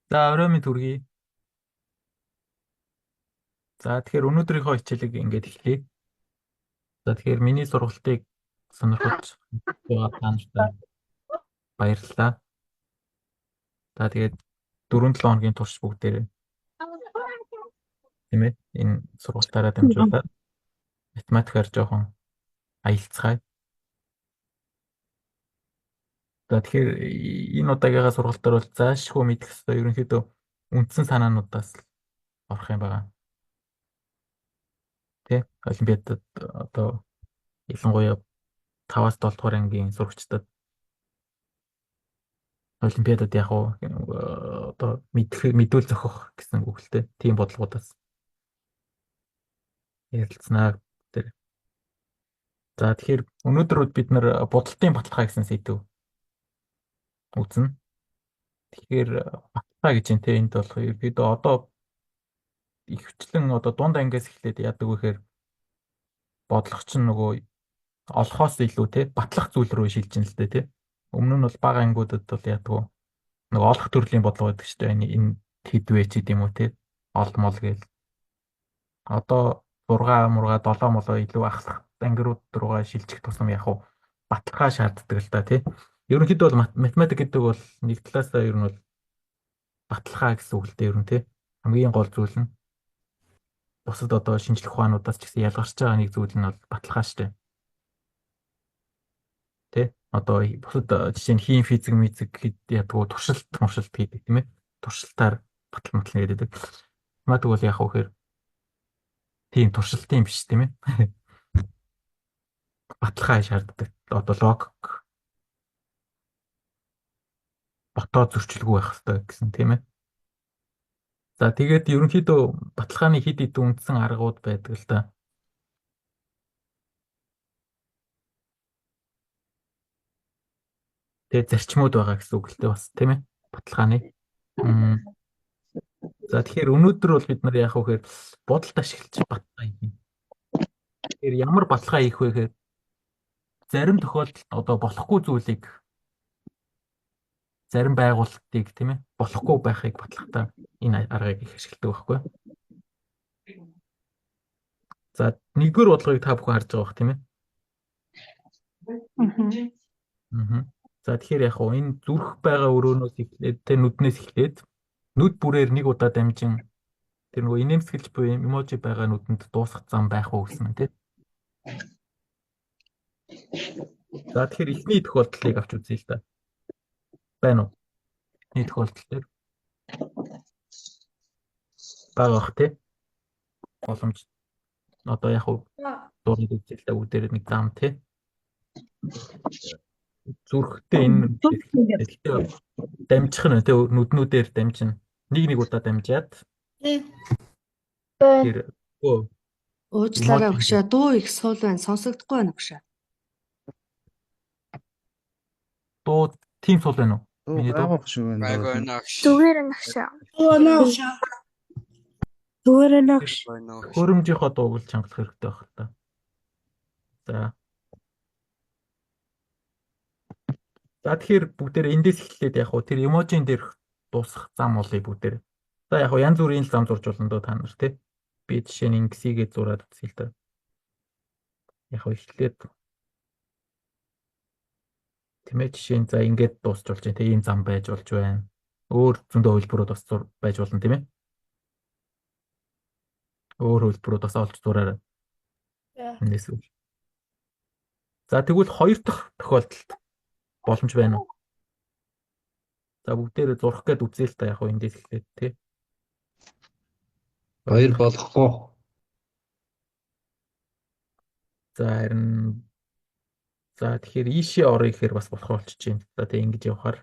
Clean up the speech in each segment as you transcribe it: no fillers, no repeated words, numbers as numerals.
За оройн төргий. За тэгэхээр өнөөдрийнхөө хичээлийг ингээд эхлэе. За тэгэхээр миний сургалтыг сонирхож байгаа та нартай баярлалаа. За тэгээд 4-7 хоногийн турш бүгдээрээ тийм ээ энэ сургалтаараа дамжуулаад математикаар жоохон аялцгаая. За тэгэхээр энэ удаагийнхаа сургалтаар бол заашгүй мэдэх ёстой ерөнхийдөө үндсэн санаануудаас л орох юм байна. Тэ олимпиадад одоо ялангуяа 5-7 дугаар ангийн сурагчдад олимпиадад яг уу одоо мэдүүл зохих гэсэн үгтэй тийм бодлогоодаас ярилцсанаа тэр. За тэгэхээр өнөөдөр бид нар бодолтын баталгаа гэсэн сэдв үзнэ. Тэгэхээр баталгаа гэж юм те энд болох ерөөдөө одоо ихвчлэн одоо дунд ангиас эхлээд яадаг вэ гэхээр бодлого чинь нөгөө олохоос илүү те батлах зүйл рүү шилжин л дээ те. Өмнө нь бол бага ангиудад бол яадаг вэ? Нөгөө олох төрлийн бодлого байдаг шүү дээ. Энэ хэдвэ ч гэдэм үү те. Олдмол гээл. Одоо 6 мурга 7 молоо илүү ахлах ангиуд руугаа шилжих тусам яг уу баталгаа шаарддаг л да тий. Ерөнхийдөө бол математик гэдэг бол нэг талаасаа ер нь бол баталгаа гэсэн үг л дээ ер нь тий. Хамгийн гол зүйл нь бусад одоо шинжлэх ухаануудаас ч гэсэн ялгарч байгаа нэг зүйл нь бол баталгаа шүү дээ. Тий. Одоо бусад жишээ нь хим физик мизик ядгүй туршилт муршилт гэдэг тийм ээ. Туршилтаар баталматлна гэдэг. Математик бол яг үхээр тийм туршилтын биш тийм ээ. Баталгаа шаарддаг. Одоо логик ботоо зөрчилгүй байх хэрэгтэй гэсэн тийм ээ. За тэгээд ерөнхийдөө баталгааны хэд хэдэн үндсэн аргууд байдаг л да. Тэгээд зарчмууд байгаа гэсэн үг л дээ бас тийм ээ. Баталгааны. За тэгэхээр өнөөдөр бол бид нар яах вэ гэхээр бодолт ашиглаж баталгаа хийх. Тэгэхээр ямар баталгаа хийх вэ гэхээр зарим тохиолдолд одоо болохгүй зүйлийг зарим байгууллагыг тийм ээ болохгүй байхыг баталгахдаа энэ аргыг их ашигладаг байхгүй. За нэгдүгээр бодлогыг та бүхэн харж байгаа бох тийм ээ. За тэгэхээр яг уу энэ зүрх байгаа өрөөнөөс эхлээд тэ нүднээс эхлээд нүд бүрээр нэг удаа дамжин тэр нөгөө инээмсэглэж буй эможи байгаа нүдэнд дуусах зам байх уу гэсэн юм тий. За тэгэхээр эхний тохиолдлыг авч үзье л да. Байна уу? Эхний тохиолдол дээр байгаа бох тий. Боломж одоо яг уу дурыг үзье л да үүдээр нэг зам тий. Зүрхтэй энэ дамжих нь тий нүднүүдээр дамжина. Нэг удаа дамжаад тэр уучлаарай өгшөө дуу их суул байна сонсогдохгүй байна өгшөө. Дуу тийм суул байна уу? Миний дуу шүү байна. Зүгээр нагшаа. Зүгээр нагш. Хөрөмжийнхөө дууг л чангалах хэрэгтэй байх л та. За. За тэгэхээр бүгдээр эндээс эхлээд яг уу тэр эможийн дээрх дуусах зам болъё бүгдээр. За яг уу янз бүрийн зам зурж болно доо та нар тий. Би жишээ нь ингэсийгээ зураад үзье л да. Яг уу эхлээд тийм ээ жишээ нь за ингээд дуусч болж байна тий ийм зам байж болж байна. Өөр зөндөө хөлбөрүүд бас байж болно тийм ээ. Өөр хөлбөрүүд бас олж зураарай. Эндээс үл. За тэгвэл хоёр дахь тохиолдолд боломж байна уу? За бүгдээрээ зурх гээд үзье л та яг уу эндээс эхлээд тий. Хоёр болохгүй. За харин за тэгэхээр ийшээ орё гэхээр бас болох болчих чинь. За тэг ингэж явахаар.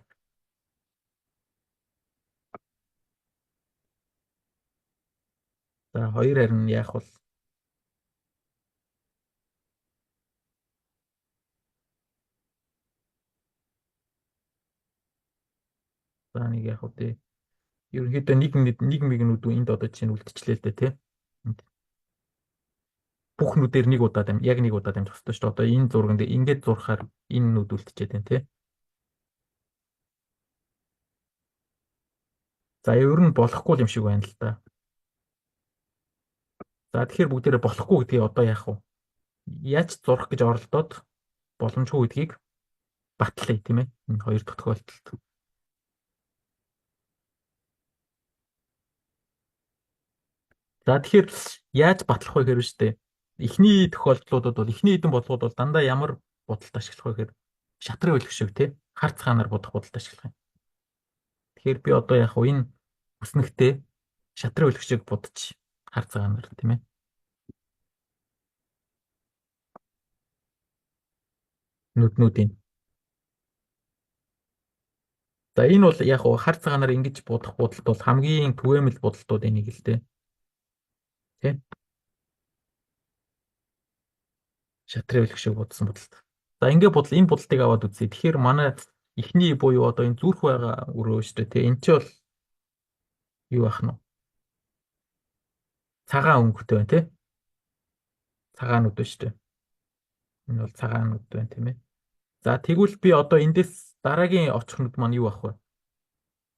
За хоёр харин яах вэ? За нэг яах вэ? Ерөнхийдөө нэг мэгнүүд энд одоо чинь үлдчихлээ л дээ тий. Бүх нүдээр нэг удаа яг нэг удаа дамжих хэрэгтэй шүү дээ. Одоо энэ зурганд ингээд зурхаар энэ нүд үлдчихэд байна тий. За ер нь болохгүй юм шиг байна л да. За тэгэхээр бүгдээрээ болохгүй гэдгийг одоо яах вэ? Яаж зурх гэж оролдоод боломжгүй гэдгийг батлая тийм ээ. Энэ хоёр дахь тохиолдолд. За тэгэхээр яаж батлах вэ гэхээр штэ. Эхний тохиолдлуудад бол эхний хэдэн бодлогод бол дандаа ямар бодолд ашиглах вэ гэхээр шатрын хөлөг тий. Хар цагаанаар бодох бодолд ашиглах юм. Тэгэхээр би одоо яг энэ үснэгтээ шатрын хөлөг шиг бодож хар цагаанаар тийм ээ. Нүднүүдийн. За энэ бол яг хар цагаанаар ингэж бодох бодолд бол хамгийн түгээмэл бодолтуудын нэг л дээ. Тэ? Шатрын хөлөг шиг бодсон бодолт. За ингэ бодол энэ бодолтыг аваад үзье. Тэгэхээр манай эхний буюу одоо энэ зүрх байгаа өрөө шүү дээ. Тэ энэ ч бол юу ах нь? Цагаан өнгөтэй байна тий. Цагаанууд байна шүү дээ. Энэ бол цагаанууд байна тийм ээ. За тэгвэл би одоо эндээс дараагийн очихнууд маань юу ах вэ?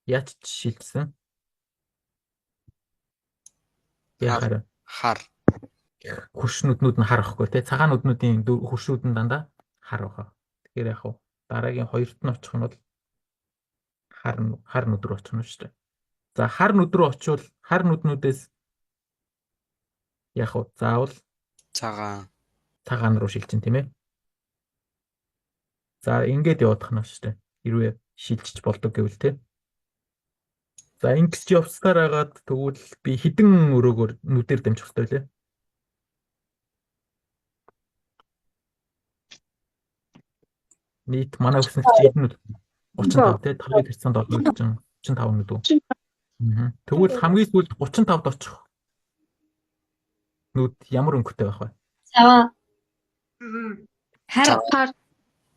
Яаж шилжсэн? Яхаар хар. Хуршнууднууд нь хар ахгүй тий. Цагаан нүднүүдийн хуршнууд нь дандаа хар баха. Тэгэхээр яг хуу дараагийн хоёрт нь очих нь бол хар нүд рүү очих нь шүү дээ. За хар нүд рүү очивол хар нүднүүдээс яг хуу заавал цагаан руу шилжин тийм ээ. За ингээд явах нь шүү дээ. Хэрвээ шилжиж болдог гэвэл тий. За ингэж явцгаар агаад тэгвэл би хідэн өрөөгөр нүдээр дамжих хэрэгтэй лээ. Нийт манай өснөгч эднүүд 35 тий 5% 35 нүд үү. Тэгвэл хамгийн сүүлд 35-д очих нүд ямар өнгөтэй байх вэ? Цагаан.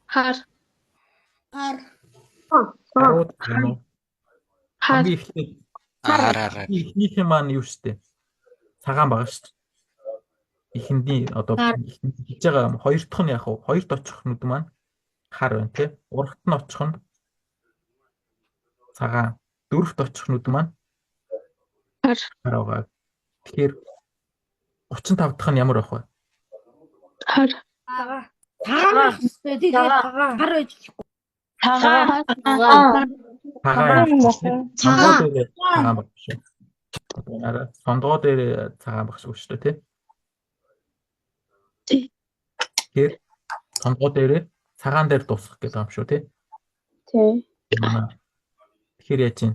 Хар. Хамгийн эхлээд ихнийх маань юу штэ? Цагаан байгаа штэ. Ихэндний одоо хийж байгаа хоёр дахь нь яг уу хоёрт очих нүд маань хар байна тий. Урагт нь очих нь цагаан. Дөрөвт очих нүд маань хар байгаа. Тэгэхээр 35 дахь нь ямар байх вэ? Хар. Цагаан хэвчээ тий хар байж болохгүй. Цагаан. Цагаан баг шүү. Одоо сондгоо дээр цагаан баг шүү шүү тий. Тэгэхээр сондгоо дээр цагаан дээр дуусгах гэдэг юм шүү тий. Тий. Тэгэхээр яаж юм?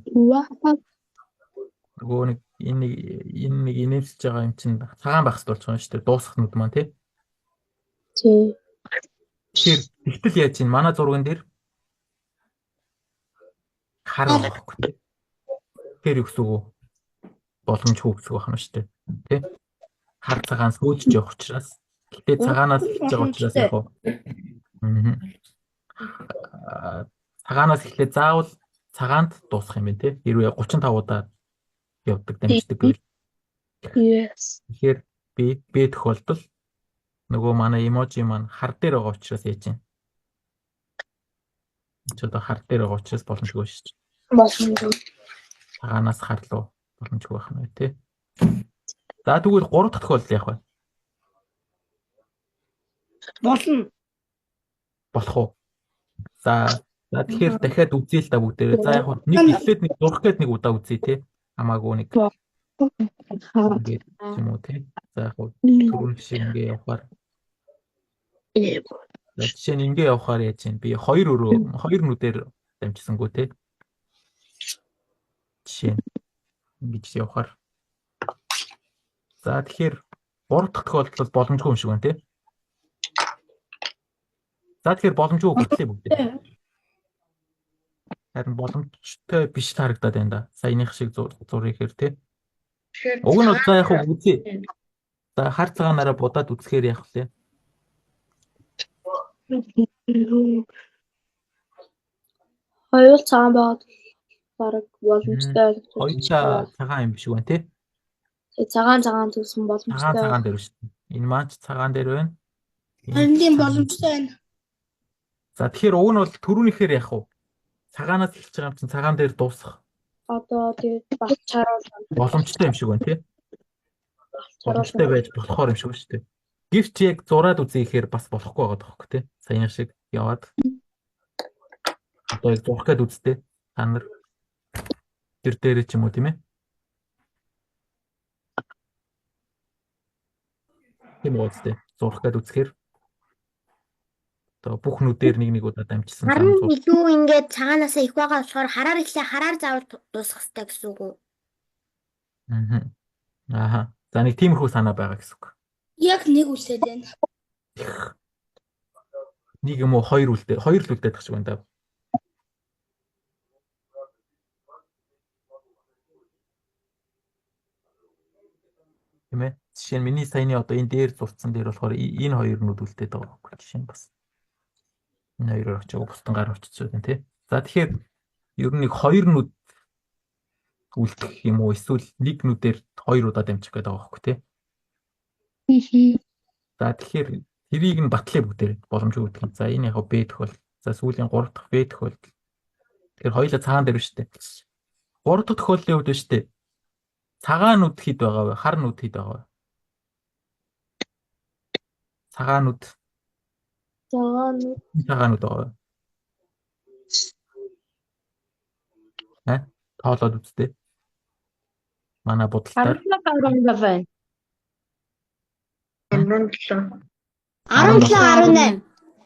Нөгөө нэг энэ нэг инээлж байгаа юм чинь цагаан байх хэрэгтэй болчихно шүү дээ. Дуусгах нүд маань тий. Тий. Тэгэхээр ихтэл яаж юм? Манай зурган дээр хар байхгүй тий. Тэр юу гэсэн үг вэ? Боломжгүй гэсэн үг байна шүү дээ. Тий? Хар цагаан сөөжж явах учраас гэтээ цагаанаас эхэлж байгаа учраас яг уу. Цагаанаас эхлээд заавал цагаанд дуусах юм байна тий. Хэрвээ 35 удаа явдаг дамждаг гэвэл. Yes. Тэгэхээр би тохиолдол нөгөө манай эможи маань хар дээр байгаа учраас яаж юм? Ч одоо хар дээр байгаа учраас боломжгүй шүү дээ. Боломжгүй. Цагаанаас хар руу боломжгүй байх нь тий. За тэгвэл 3 дахь тохиолдол яах вэ? Болно. Болох уу? За тэгэхээр дахиад үзье л да бүгдээрээ. За яг нэг эхлээд нэг зурх гээд нэг удаа үзье тий. Хамаагүй нэг. Ингээд юм уу тий. За яг түрүүн шиг ингээ явахаар. Жишээ нь ингээ явахаар яаж юм? Би хоёр нүдээр дамжсангүй тий. Жишээ нь ингэж явахаар. За тэгэхээр 3 дахь тохиолдол боломжгүй юм шиг байна тий. За тэгэхээр боломжгүй гэтлээ бүгд. Харин боломжтой биш харагдаад байна да. Саяных шиг зургийг хэр тий. Уг нь одоо яг үзье. За хар цагаанаараа будаад үзэхээр яах вэ? Хоёр цагаан байгаад бараг боломжтой. Хоёулаа цагаан юм биш үү тий? Цагаан төсөн боломжтой. Цагаан дээр шүү дээ. Энэ маань цагаан дээр байна. Харин боломжтой байна. За тэгэхээр уг нь бол түрүүнийхээр яах вэ? Цагаанаас эхэлж байгаа юм чинь цагаан дээр дуусах Одоо тэгээд балчааруулна. Боломжтой юм шиг байна тий. Боломжтой Балчааруулна. байж болохоор юм шиг байна шүү дээ. Гэвч яг зураад үзье гэхээр бас болохгүй байгаа тоххой тий. Саяхан шиг яваад. Одоо яг зурх гээд үзтээ. Та нар тэр дээрээ ч юм уу тийм ээ. Тийм үү үстэй. Зурх гээд үзэхээр одоо бүх нүдээр нэг нэг удаа дамжсан зам Харин зур. илүү ингээд цагаанаасаа их байгаа болохоор хараар ихлэ хараар заавал дуусгах хэрэгтэй гэсэн үг үү? Ааха. За нэг тиймэрхүү санаа байгаа гэсэн үг. Яг нэг үлдээд байна. Нэг юм уу хоёр үлдээ. Хоёр л үлдээд тах шиг байна да. Тийм ээ. Жишээ нь миний саяны одоо энэ дээр зурцсан дээр болохоор энэ хоёр нүд үлдээд байгаа байхгүй жишээ нь бас. Энэ хоёроор очиж бусдын гар очиж байна тий. За тэгэхээр ер нь нэг хоёр нүд үлдэх юм уу эсвэл нэг нүдээр хоёр удаа дамжих гэдэг байгаа байхгүй тий. За тэгэхээр тэрийг нь батлаа бүгдээр боломжгүй гэх юм. За энэ яг Б тохиол. За сүүлийн 3 дахь Б тохиол. Тэгэхээр хоёулаа цагаан дээр шүү дээ. 3 дахь тохиолын үед шүү дээ. Цагаан нүд хэд байгаа вэ? Хар нүд хэд байгаа вэ? Цагаан нүд байгаа вэ? Тоолоод үзтээ. Манай бодлоор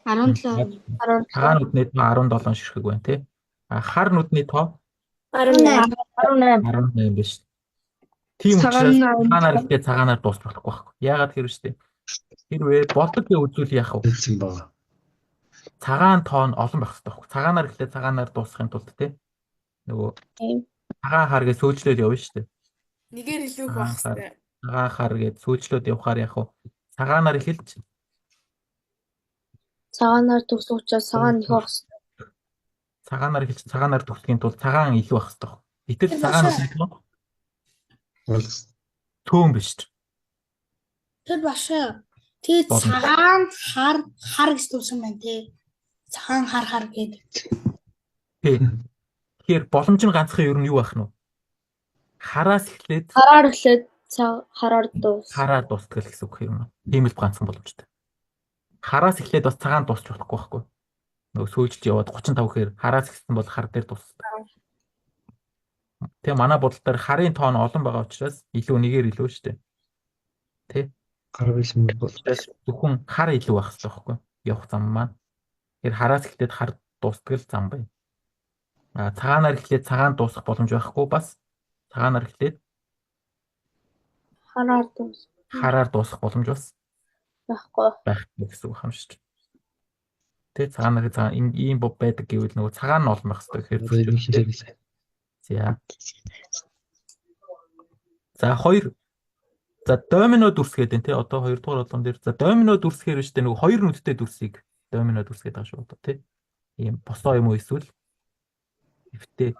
17 цагаан нүдний тоо 17 ширхэг байна тий. Хар нүдний тоо 18. 18 биш. Тийм учраас цагаанаар ихтэй цагаанаар дуусах болохгүй байхгүй. Яагаад гэвэл шүү дээ. Хэрвээ болдог гэж үзүүл яах вэ? Хэлсэн байгаа. Цагаан тоон олон байх хэрэгтэй байхгүй. Цагаанаар ихтэй цагаанаар дуусахын тулд тий. Нөгөө цагаан хар гэж сөөжлөд явна шүү дээ. Нэгээр илүү байх хэрэгтэй. Цагаан хар гэж сөөжлөд явахаар яах вэ? Цагаанаар эхэлж Цагаанаар төгсөх учраас цагаан их байх хэрэгтэй. цагаанаар эхэлж цагаанаар төгсөхийн тулд цагаан илүү байх хэрэгтэй байхгүй. Гэтэл цагаан нүд төөн биш ч. Тэр башаа. Тэгээд цагаан хар гэж дуусан байна тий. Цагаан хар гэдэг. Тэгэхээр боломж нь ганцхан ер нь юу байх нь вэ? Хараас эхлээд Хараар эхлээд хараар дуус. хараар дуустгал гэсэн үг юм. Тийм л ганцхан боломжтой. Хараас эхлээд бас цагаан дуусч болохгүй байхгүй. Нөгөө сөөжж яваад 35 гэхээр хараас эхэлсэн бол хар дээр дуусна. Тэгээ манай бодлоор харын тоон олон байгаа учраас илүү нэгээр илүү шүү дээ. Тэ? Гар билсэн бол Зөвхөн хар илүү байх хэрэгтэй байхгүй. Явах зам маань. Тэгэхээр хараас эхлээд хар дуустгал зам байна. Цагаанаар эхлээд цагаан дуусах боломж байхгүй бас цагаанаар эхлээд Хараар дуус. хараар дуусах боломж бас Байхгүй. байхгүй гэсэн үг юм шүү дээ. Тэ цагаанаар цагаан ийм бод байдаг гэвэл нөгөө цагаан нь олон байх хэрэгтэй гэхээр За хоёр за домино дүрс гэдэг нь тий одоо 2 дугаар болгон дээр за домино дүрсгээр биш дээ нөгөө хоёр нүдтэй дүрсийг домино дүрс гэдэг байгаа шүү одоо тий ийм босоо юм уу эсвэл эвтэй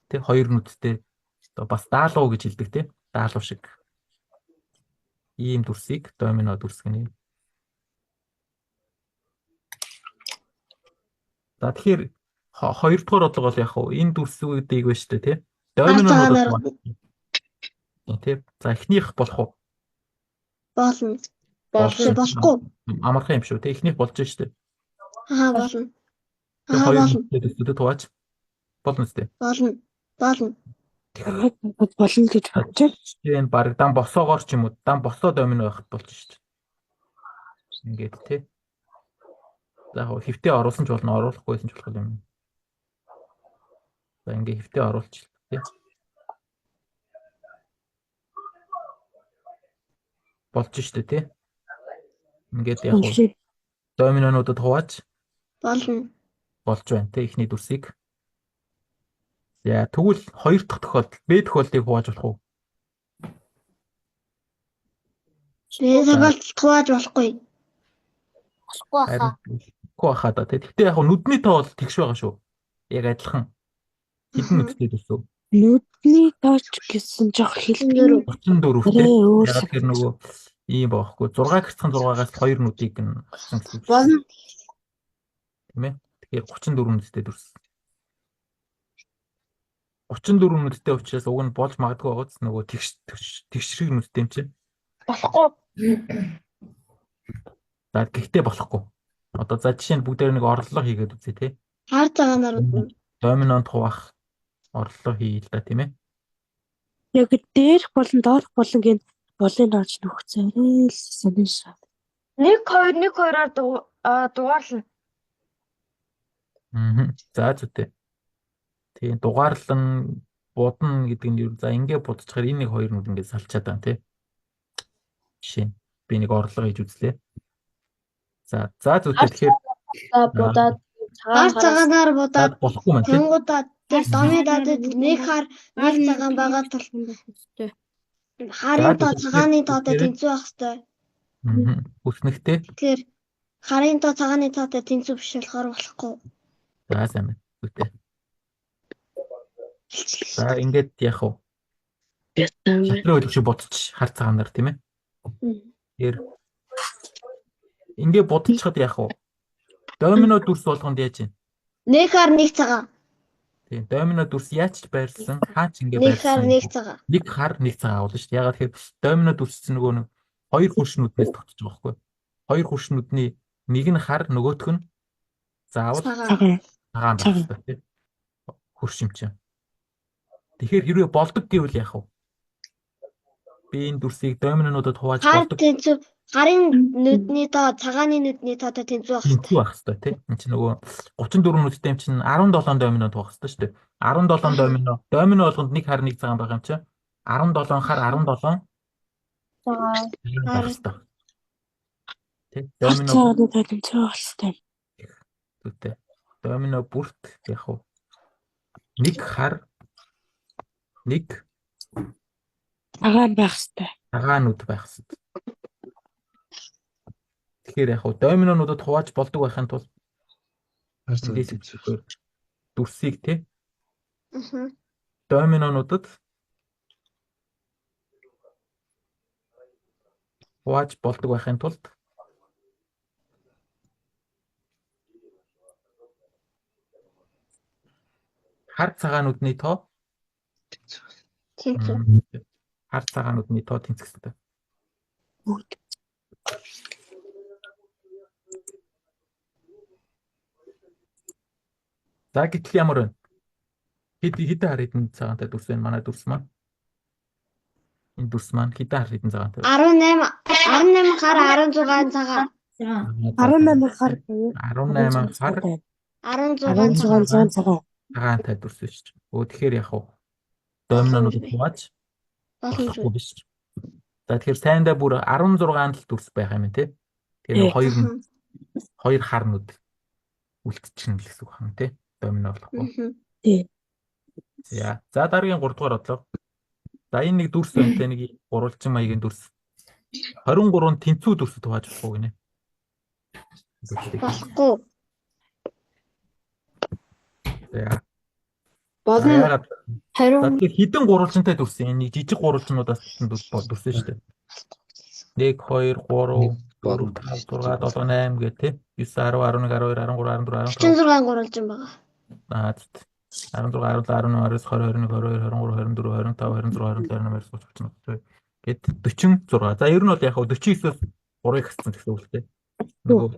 тий хоёр нүдтэй одоо бас даалуу гэж хэлдэг тий даалуу шиг ийм дүрсийг домино дүрс гэнэ. За тэгэхээр 2 дугаар бодлого бол яг хуу энэ дүрсүүдийг байна шүү дээ тий доминонууд тий за эхнийх болох уу? Болно. Болохгүй. Амархан юм шүү тий эхнийх болж шүү дээ. Болно. Хоёр дүрсүүдэд хувааж болно үстэй. Болно. болно гэж бодож байна. Энэ баг дан босоогоор ч юм уу дан босоо домино байхад болж шүү дээ. Ингээд тий. За хэвтээ оруулсан ч болно оруулахгүйсэн ч болох юм. За ингээд хэвтээ оруулчих тий. Болж шүү дээ тий. Ингээд яг доминонуудад хувааж Болно. болж байна тий эхний дүрсийг. За тэгвэл хоёр дахь тохиолдолд Б тохиолдлыг хувааж болох уу? Тэгээд хувааж болохгүй. Болохгүй хаа. Тэгэхгүй хаа да тий. Гэхдээ яг нүдний тоо бол тэгш байгаа шүү. Яг адилхан. Хэдэн нүдтэй дүрсөө? Нүдний тооч гэсэн жоох хэлбэр 34 тий. өөр Яг тэр нөгөө ийм баахгүй 6 гэрцхэн 6-аас 2 нүдийг нь авсан гэсэн үг. Болно. Тийм ээ. Тэгэхээр 34 нүдтэй дүрс. 34 нүдтэй учраас уг нь болж магадгүй байгааз нөгөө тэгшрэг нүдтэй юм чинь. Болохгүй. За гэхдээ болохгүй. Одоо за жишээ нь бүгдээр нэг орлого хийгээд үзье тий. Хар цагаанаар үзнэ. Доминонд хуваах орлого хийе л да тийм ээ. Яг дээрх болон доорх болон гин болын орж нөхцөөрэй л сонин шаа. 1 2 1 2-оор дугаарлана. За зүтэй. Тийм дугаарлан будна гэдэг нь юу за ингэ будчихаар энэ нэг хоёр нүд ингэ салчаад байна тий. Жишээ нь би нэг орлого хийж үзлээ. За зүтэй тэгэхээр Будаад Хар цагаанаар будаад болохгүй маань тий. тэнгуудаад тэр домын дадад нэг хар нэг цагаан байгаа тул харын тоо цагааны тоотой тэнцүү байх хэвээр. Үснэгтэй. Тэгэхээр харын тоо цагааны тоотой тэнцүү биш болохоор болохгүй. За сайн байна. Зүтэй. За ингээд яах вэ? Шатрын хөдөлгөж бодчих хар цагаанаар тийм ээ. Тэгэхээр ингээд бодчиход яах вэ? Домино дүрс болгонд яаж юм? Нэг хар нэг цагаан. Тийм домино дүрс яаж ч байрлсан хаач ингээд Нэг хар байрлсан. нэг цагаан. Нэг хар нэг цагаан болно шүү дээ. Ягаад тэгэхээр домино дүрс чинь нөгөө нэг хоёр хуршнүүднээс тогтчих واخгүй. Хоёр хуршнүүдний нэг нь хар нөгөөх нь заавал Цагаан. цагаан байх хэрэгтэй тийм. Хурш юм чинь. Тэгэхээр хэрвээ болдог гэвэл яах вэ? Би энэ дүрсийг доминонуудад хувааж Хар болдог тэнцүү харын нүдний тоо цагааны нүдний тоотой тэнцүү байх тэнцүү байх хэрэгтэй тийм. Энэ чинь нөгөө 34 нүдтэй юм чинь 17 доминод байх хэрэгтэй шүү дээ. 17 домино болгонд нэг хар нэг цагаан байх юм чинь 17 хар 17 байх хэрэгтэй. Тийм. Домино Цааны тэнцүү болстой. зүтэй. Домино бүрт яг уу нэг хар нэг Агаан байх хэвээр. цагаанууд байх хэрэгтэй. Тэгэхээр яг уу доминонуудад хувааж болдог байхын тулд дүрсийг тий доминонуудад хувааж болдог байхын тулд хар цагаануудны тоо тэнцүү. хар цагаануудны тоо тэнцэх хэрэгтэй. За гэтэл ямар вэ? Хэдэн хар хэдэн цагаантай дүрс вэ? Манай дүрс маань. Энэ дүрс маань хэдэн хар хэдэн цагаантай вэ? 18 хар 16 цагаан. 18 хар буюу 18 хар 16 цагаан. цагаантай дүрс биш. Тэгэхээр яг уу доминонууд хувааж боломжгүй. биш. За тэгэхээр сайндаа бүр 16 л дүрс байх юм тий. Тэгэхээр хоёр харнууд үлдчихнэ гэсэн үг юм тий. Домино болохгүй. Тий. За дараагийн 3 дугаар бодлого. За энэ нэг дүрс байна те нэг гурвалжин маягийн дүрс. 23 тэнцүү дүрсэд хувааж болохгүй гинэ. Болохгүй. За Болно. Харин хідэн гурвалжинтай дүрс энэ нэг жижиг гурвалжнуудаас дүрс шүү дээ. 1 2 3 4 5 6 7 8 гэх те 9 10 11 12 13 14 15 36 гурвалжин байгаа. 16 17 18 19 20 21 22 23 24 25 26 27 28 30 гэд 46. За ер нь бол яг 49-өөс 3-ыг хэссэн гэсэн үг л дээ. Нөгөө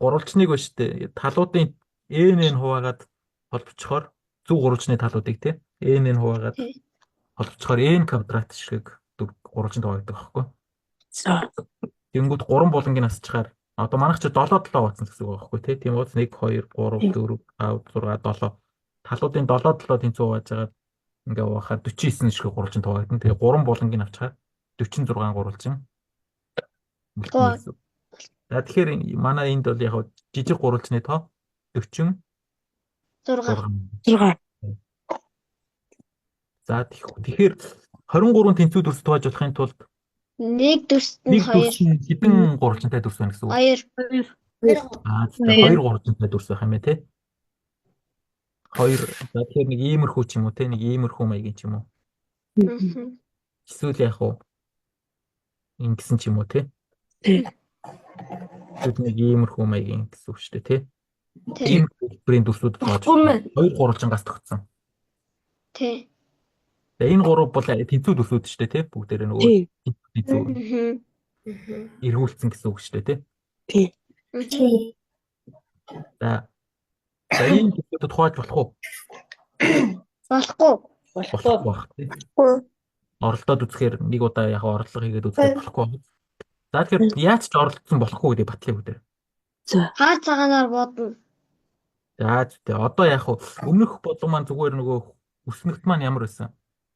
гурвалжныг ба штэ талуудын n-ийг хуваагаад холбочхоор зөв гурвалжны талуудыг те n-ийг хуваагаад холбочхоор n квадрат шиг гурвалжинд хуваагддаг байхгүй. Тэнгүүд 3 булангийн асчаар одоо манайх ч 7 баасан гэсэн үг байхгүй те. Тийм учраас 1 2 3 4 5 6 7 талуудын 7 тэнцүү хувааж байгаа ингээ уухаар 49 шиг гурвалжинд хуваагдана. Тэгээ 3 булангийн авчаар 46 гурвалжин. За тэгэхээр манай энд бол яг жижиг гурвалжны тоо 46. За тэгэхээр 23 тэнцүү дүрс хувааж болохын тулд Нэг дүрс нь 2. Хэдэн гурвалжинтай дүрс байна гэсэн үг? 2. Хоёр гурвалжинтай дүрс байх юм те. 2 за тэгэхээр нэг иймэрхүү ч юм уу те нэг иймэрхүү маягийн ч юм уу. Эсвэл яг уу ингэсэн ч юм уу те. Бид нэг иймэрхүү маягийн гэсэн үг шүү дээ те. Ийм брэнд дүрсүүд тооч 2 гурвалжингаас тогтсон. Тий. За энэ гурав бол тэнцүүд өсүүд шүү дээ тий. Бүгдээр нөгөө Тий. тэнцүү Мгм. эргүүлсэн гэсэн үг шүү дээ тий. Тий. Тий. За энэ тэнцүүдэд хувааж болох уу? Болохгүй. Болохгүй байх тий. Оролдоод үзэхээр нэг удаа яг орлого хийгээд үзэхээр болохгүй. За тэгэхээр яаж ч оролцсон болохгүй гэдэг батлыг үү. За. Хар цагаанаар бодно. За тэгээ одоо яг өмнөх бодлого маань зүгээр нөгөө үснэгт маань ямар байсан?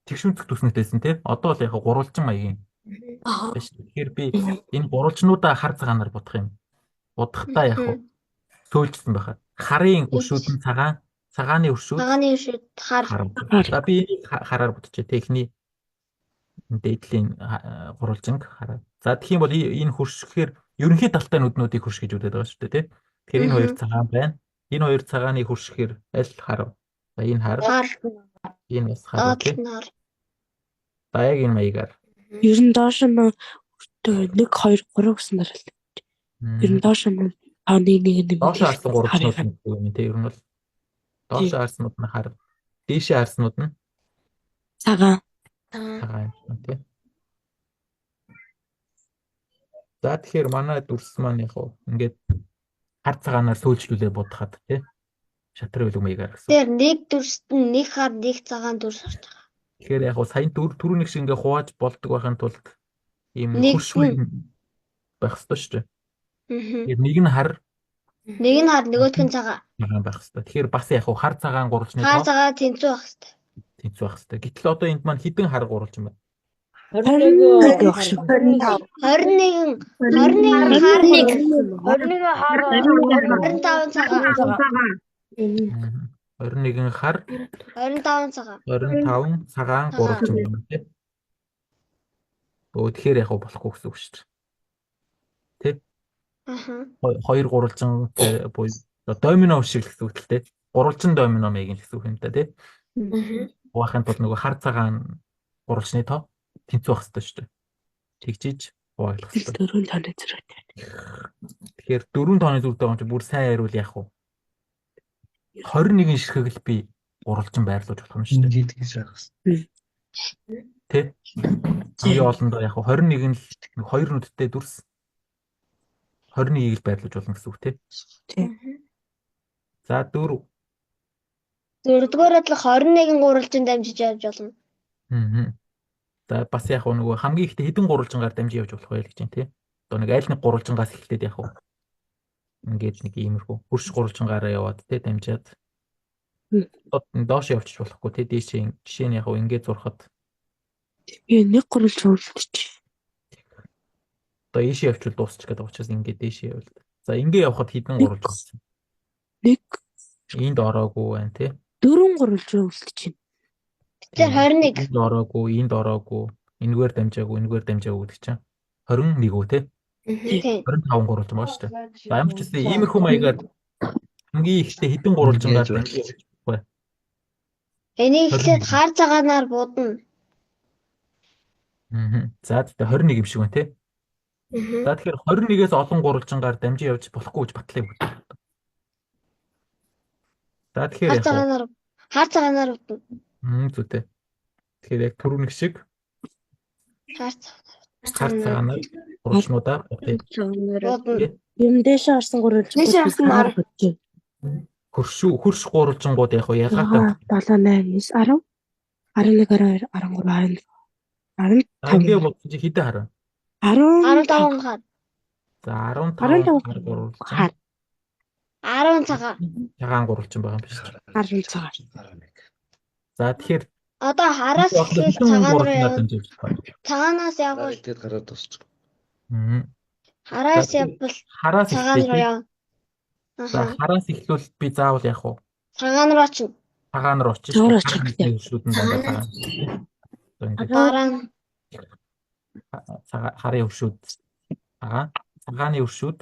Тэгшүүнцэх үснэгт байсан тий. Одоо бол яг гурвалжин маягийн байна шүү. Тэгэхээр би энэ гурвалжнуудаа хар цагаанаар бодох юм. Бодохдоо яг сөүлжсэн байхад харын өршүүд нь цагааны өршүүд Цагааны өшөд хар. За би энийг хараар бодчихъя. Техний дээдлийн гурвалжинг хараа. За тэгэх юм бол энэ хөршгөхээр ерөнхий талтай нүднүүдийг хөрш гэж үздэг байгаа шүү дээ тий. Тэгэхээр энэ хоёр цагаан байна. Энэ хоёр цагааны хөршгөхээр аль хар? За энэ хар. Энэ бас хар тий. За яг энэ маягаар. Ер нь доош нь 1 2 3 гэсэн дараал. Ер нь доош нь тооны нэг доош харсан гурвалжнууд нь юм тий. Ер нь бол доош харснууд нь хар. Дээшээ харснууд нь цагаан. Цагаан тий. За тэгэхээр манай дүрс маань яг ингээд хар цагаанаар сөүлжлүүлээ бодоход тий. Шатрын үлэг маягаар гэсэн. Тэр нэг дүрст нь нэг хар нэг цагаан дүрс орж байгаа. Тэгэхээр яг саяны түрүүний шиг ингээ хувааж болдог байхын тулд ийм Нэг хуршгүй байх ёстой шүү дээ. Тэгэхээр нэг нь хар Нэг нь хар нөгөөх нь цагаан. цагаан байх ёстой. Тэгэхээр бас яг хар цагаан гурвалжны Хар цагаан тэнцүү байх хэрэгтэй. тэнцүү байх ёстой. Гэтэл одоо энд маань хідэн хар гурвалжин байна. 21 хар 21 хар 25 цагаан. 21 хар 25 цагаан. 25 цагаан гурвалжин байна тий. Тэгэхээр яг болохгүй гэсэн үг шүү дээ. Тий? Хоёр гурвалжин буюу домино шиг л гэсэн үг л тий. Гурвалжин домино маягийн гэсэн үг юм да тий. Хуваахын тулд нөгөө хар цагаан гурвалжны тоо тэнцүү байх хэрэгтэй шүү дээ. Тэгжиж хуваалгах хэрэгтэй. 4 тооны зэрэгтэй. Тэгэхээр 4 тооны зүгтэй юм чи бүр сайн хариул яах вэ? 21 ширхэг л би гурвалжин байрлуулж болох юм шүү дээ. Хийдгий шахах. Тэ? Хамгийн олондоо яг 21 л хоёр нүдтэй дүрс 21-ийг л байрлуулж болно гэсэн үг тий. За 4. Дөрөвдүгээр адлах 21 гурвалжин дамжиж явж болно. За бас яг нөгөө хамгийн ихтэй хэдэн гурвалжингаар дамжиж явж болох вэ гэж байна тий. Одоо нэг аль нэг гурвалжингаас эхлээд яг ингээд нэг иймэрхүү хурш гурвалжингаараа яваад тий дамжаад доош явчих болохгүй тий дээшээ жишээ нь яг ингээд зурхад Би 1 гурвалжин үлдчих. одоо ийшээ явчвал дуусчих гэдэг учраас ингээд дээшээ явал. За ингээд явхад хэдэн гурвалжин? 1 Энд ороогүй байна тий. 4 гурвалжин үлдчих. Тэр 21. Энд ороогүй, энд ороогүй, энэгээр дамжаагүй гэдэг чинь 21 үү тий. Тийм. 25 гурвалжин байна шүү дээ. За ямар ч гэсэн иймэрхүү маягаар хамгийн ихтэй хэдэн гурвалжингаар дамжиж явахгүй. Энийг ихлээр хар цагаанаар будна. За тэгээ 21 юм шиг байна тий. За тэгэхээр 21-ээс олон гурвалжингаар дамжиж явж болохгүй гэж батлыг бүтэв. За тэгэхээр Хар цагаанаар будна. Зүйтэй. Тэгэхээр яг түрүүний шиг Хар хар цагаанаар гурвалжнуудаа будна. Юм дээшээ орсон гурвалжин. Дээшээ орсон нар. хөрш гурвалжингууд яг ялгаатай. 7 8 9 10 11 12 13 Би бодсон чи хэдэн хараа? 15 хар. За 15 хар гурвалжин. 10 цагаан. Цагаан гурвалжин байгаа юм биш үү? 10 цагаан. За тэгэхээр Одоо хараас эхлээл цагаан руу явна. Цагаанаас явбал Тэгээд гараад дуусчих. хараас явбал хараас цагаан руу эхлэв. явна. За хараас эхлүүл би заавал яах вэ? Цагаан руу очно. Цагаан руу очиж Зуур очих гэдэг. хөршүүдэн дандаа цагаан. Дараа нь Харын хөршүүд цагааны хөршүүд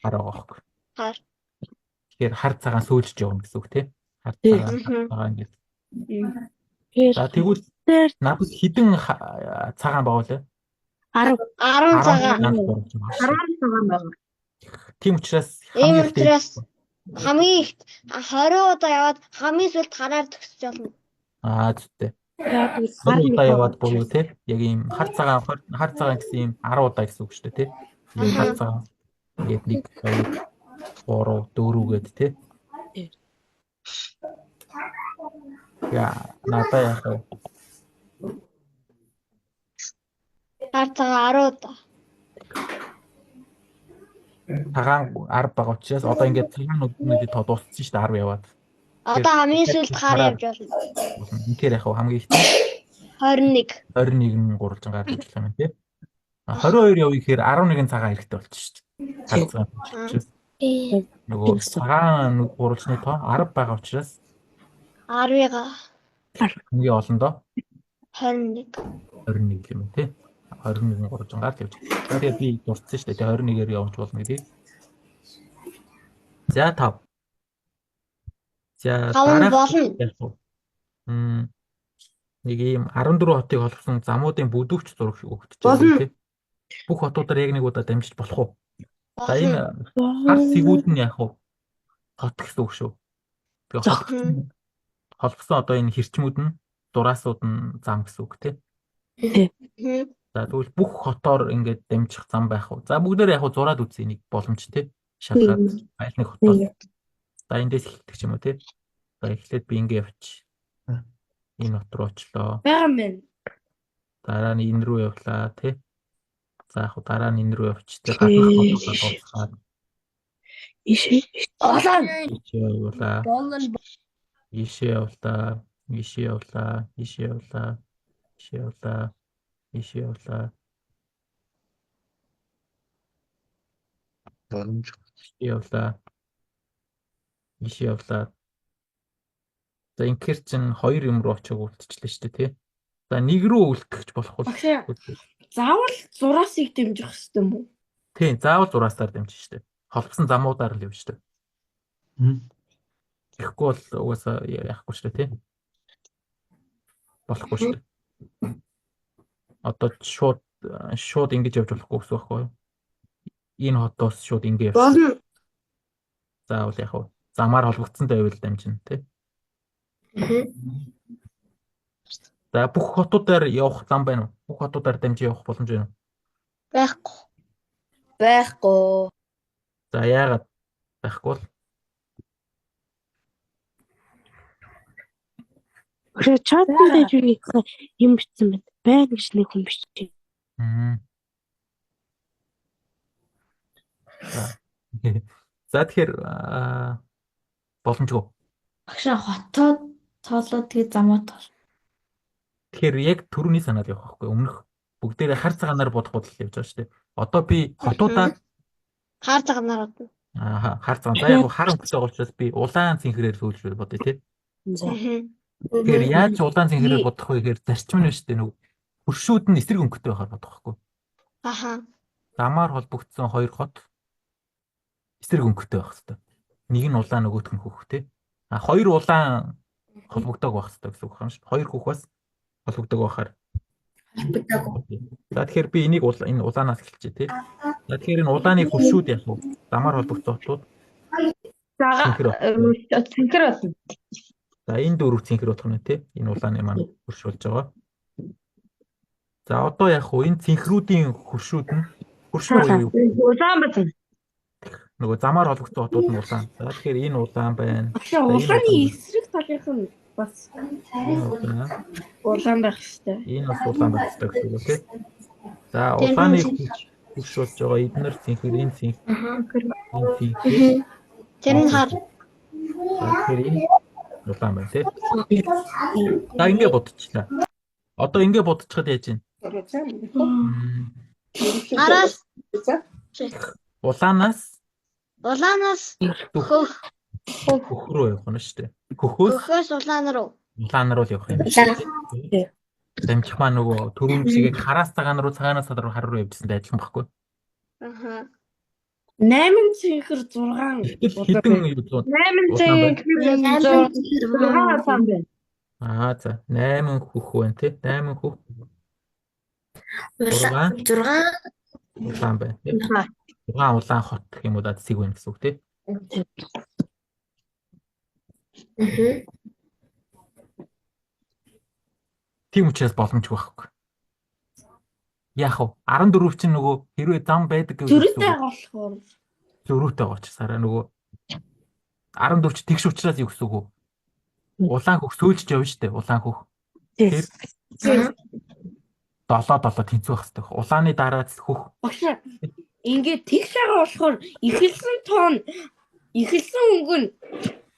хар авах. Хар. Тэгэхээр хар цагаан сөүлж явна гэсэн үг тий. Хар цагаан гэж. За тэгвэл надад хідэн цагаан баавал 10 10 цагаан. 10 цагаан байна. Тийм учраас Ийм учраас Хамгийн ихт 20 удаа яваад хамгийн сүүлд гараар төгсөж болно. Зүйтэй. Яг л 20 удаа нэг яваад буюу те яг ийм хар цагаан гэсэн ийм 10 удаа гэсэн үг шүү дээ те. Ийм хар цагаан ингээд 1 2 3 4 гээд те. Яа, надаа яах вэ? Хар цагаан 10 удаа. Цагаан 10 байгаа учраас одоо ингээд цагаан нүдний тоо дууссан шүү дээ 10 яваад. Одоо хамгийн сүүлд хар явж болно. Үнэхээр яах вэ? Хамгийн их 21. 21 гурвалжин гар ажиллах юм тий. 22 явъя гэхээр 11 цагаан хэрэгтэй болчих шүү дээ. Хар цагаан учраас. Нөгөө цагаан гурвалжны тоо 10 байгаа учраас 10-га хамгийн олондоо 21. 21 юм тий. 21 гурвалжин гар явж. Тэгээд би дурдсан шүү дээ. 21-ээр явж болно гэдэг. За 5. За болно. Нэг ийм 14 хотыг олгосон замуудын бүдүүгч зураг өгдөж байгаа тийм. Бүх хотуудаар яг нэг удаа дамжиж болох уу? За энэ хар сэгүүд нь яах вэ? Хот гэсэн үг шүү. Тэгээ холбосон одоо энэ хэрчмүүд нь дураасууд нь зам гэсэн үг тийм. За тэгвэл бүх хотоор ингээд дамжих зам байх уу? За бүгдээр яг зураад үзье нэг боломж тийм. Шалгаад аль нэг хотоор. За эндээс эхэлдэг ч юм уу тийм. За эхлээд би ингээд явчих. Энэ хот руу очлоо. байгаа юм. Дараа нь энэ рүү явлаа тий. За яг дараа нь энэ рүү явчихлаа. Гаднах хотод дуусгаад. Ишээ. Олон. Ишээ явлаа. Ишээ явлаа. Ишээ явлаа. Ишээ явлаа. Ишээ явлаа. Ишээ явлаа. Боломж. Ишээ явлаа. Ишээ явлаа. За инкер чин 2 юм руу очиж үлдчихлээ шүү дээ тий. За нэг рүү үлдчихэж болох бол. Заавал зураасыг дэмжих хэрэгтэй юм уу? Тийм, заавал зураасаар дэмжиж шүү дээ. Холбосон замуудаар л явж шүү дээ. Тэгэхгүй бол угаасаа яахгүй шүү дээ тий. Болохгүй шүү дээ. Одоо шууд ингэж явж болохгүй гэсэн байхгүй юу? Энэ хотоос шууд ингэ явж. Болно. Заавал яг уу замаар холбогдсонтой байвал дамжина тий. За бүх хотуудаар явах зам байна уу? Бүх хотуудаар дамжиж явах боломж байна уу? Байхгүй. Байхгүй. За яагаад байхгүй бол? Чатанд дээр нэг юм бичсэн байна. Байна гэж нэг хүн бичсэн. За тэгэхээр боломжгүй. Багшаа хотод тоолоод тэгээ замууд тол. Тэгэхээр яг түрүүний санаад явах байхгүй өмнөх бүгдээрээ хар цагаанаар бодох бодол явж байгаа шүү дээ. Одоо би хотуудаа Хар цагаанаар бодно. хар цагаан. За яг хар өнгөтэй байгаа учраас би улаан цэнхрээр сүүлж бодъё тий. Тэгэхээр яаж улаан цэнхрээр бодох вэ гэхээр зарчим нь шүү дээ нүг хөршүүд нь эсрэг өнгөтэй байхаар бодох байхгүй. Замаар холбогдсон 2 хот эсрэг өнгөтэй байх хэрэгтэй. Нэг нь улаан нөгөөх нь хөх тий. 2 улаан холбогдоог байх хэрэгтэй гэсэн үг юм шүү. 2 хөх бас холбогдоог байхаар. За тэгэхээр би энийг энэ улаанаас эхэлчихье тий. За тэгэхээр энэ улааны хөршүүд яах вэ? Замаар холбогдсон хотууд. Цэнхэр болно. За энэ 4 цэнхэр болох нь тий. Энэ улааны маань хөрш болж байгаа. За одоо яах вэ? Энэ цэнхрүүдийн хөршүүд нь хөршөө юу? Улаан байна. Нөгөө замаар холбогдсон хотууд нь улаан. За тэгэхээр энэ улаан байна. Улааны эсрэг талынх нь бас улаан байх хэрэгтэй. Энэ бас улаан байх хэрэгтэй гэсэн үг тий. За улааны хөрш болж байгаа эднэр цэнхэр энэ цэнхэр. Энэ цэнхэр. Тэр нь хар. Тэгэхээр энэ улаан байна тий. За ингэ бодчихлаа. Одоо ингэ бодчиход яаж вэ? Араас. Улаанаас хөх руу явах нь шүү дээ. Хөхөөс улаан руу л явах юм. Дамжих маа нөгөө түрүүн чигийг хараас цагаан руу цагаанаас хар руу явжсантай адилхан байхгүй. 8 цэнхэр 6 хэдэн юу 8 цэнхэр 6 байна. За 8 хөх байна тий. 8 хөх. 6 улаан байна. 6 улаан хот гэх юм уу даа цэг байна гэсэн үг тий. Тийм учраас боломжгүй байхгүй. Яах вэ? 14 чинь нөгөө хэрвээ зам байдаг гэж Зөрүүтэй болохоор. зөрүүтэй байгаа учраас нөгөө 14 ч тэгш учраас юу гэсэн үг вэ? Улаан хөх сөөлж явна штэ, улаан хөх. Тэр 7 тэнцүү байх хэрэгтэй. Улааны дараа хөх. Багш ингээд тэгш байгаа болохоор ихэлсэн тоон ихэлсэн өнгө нь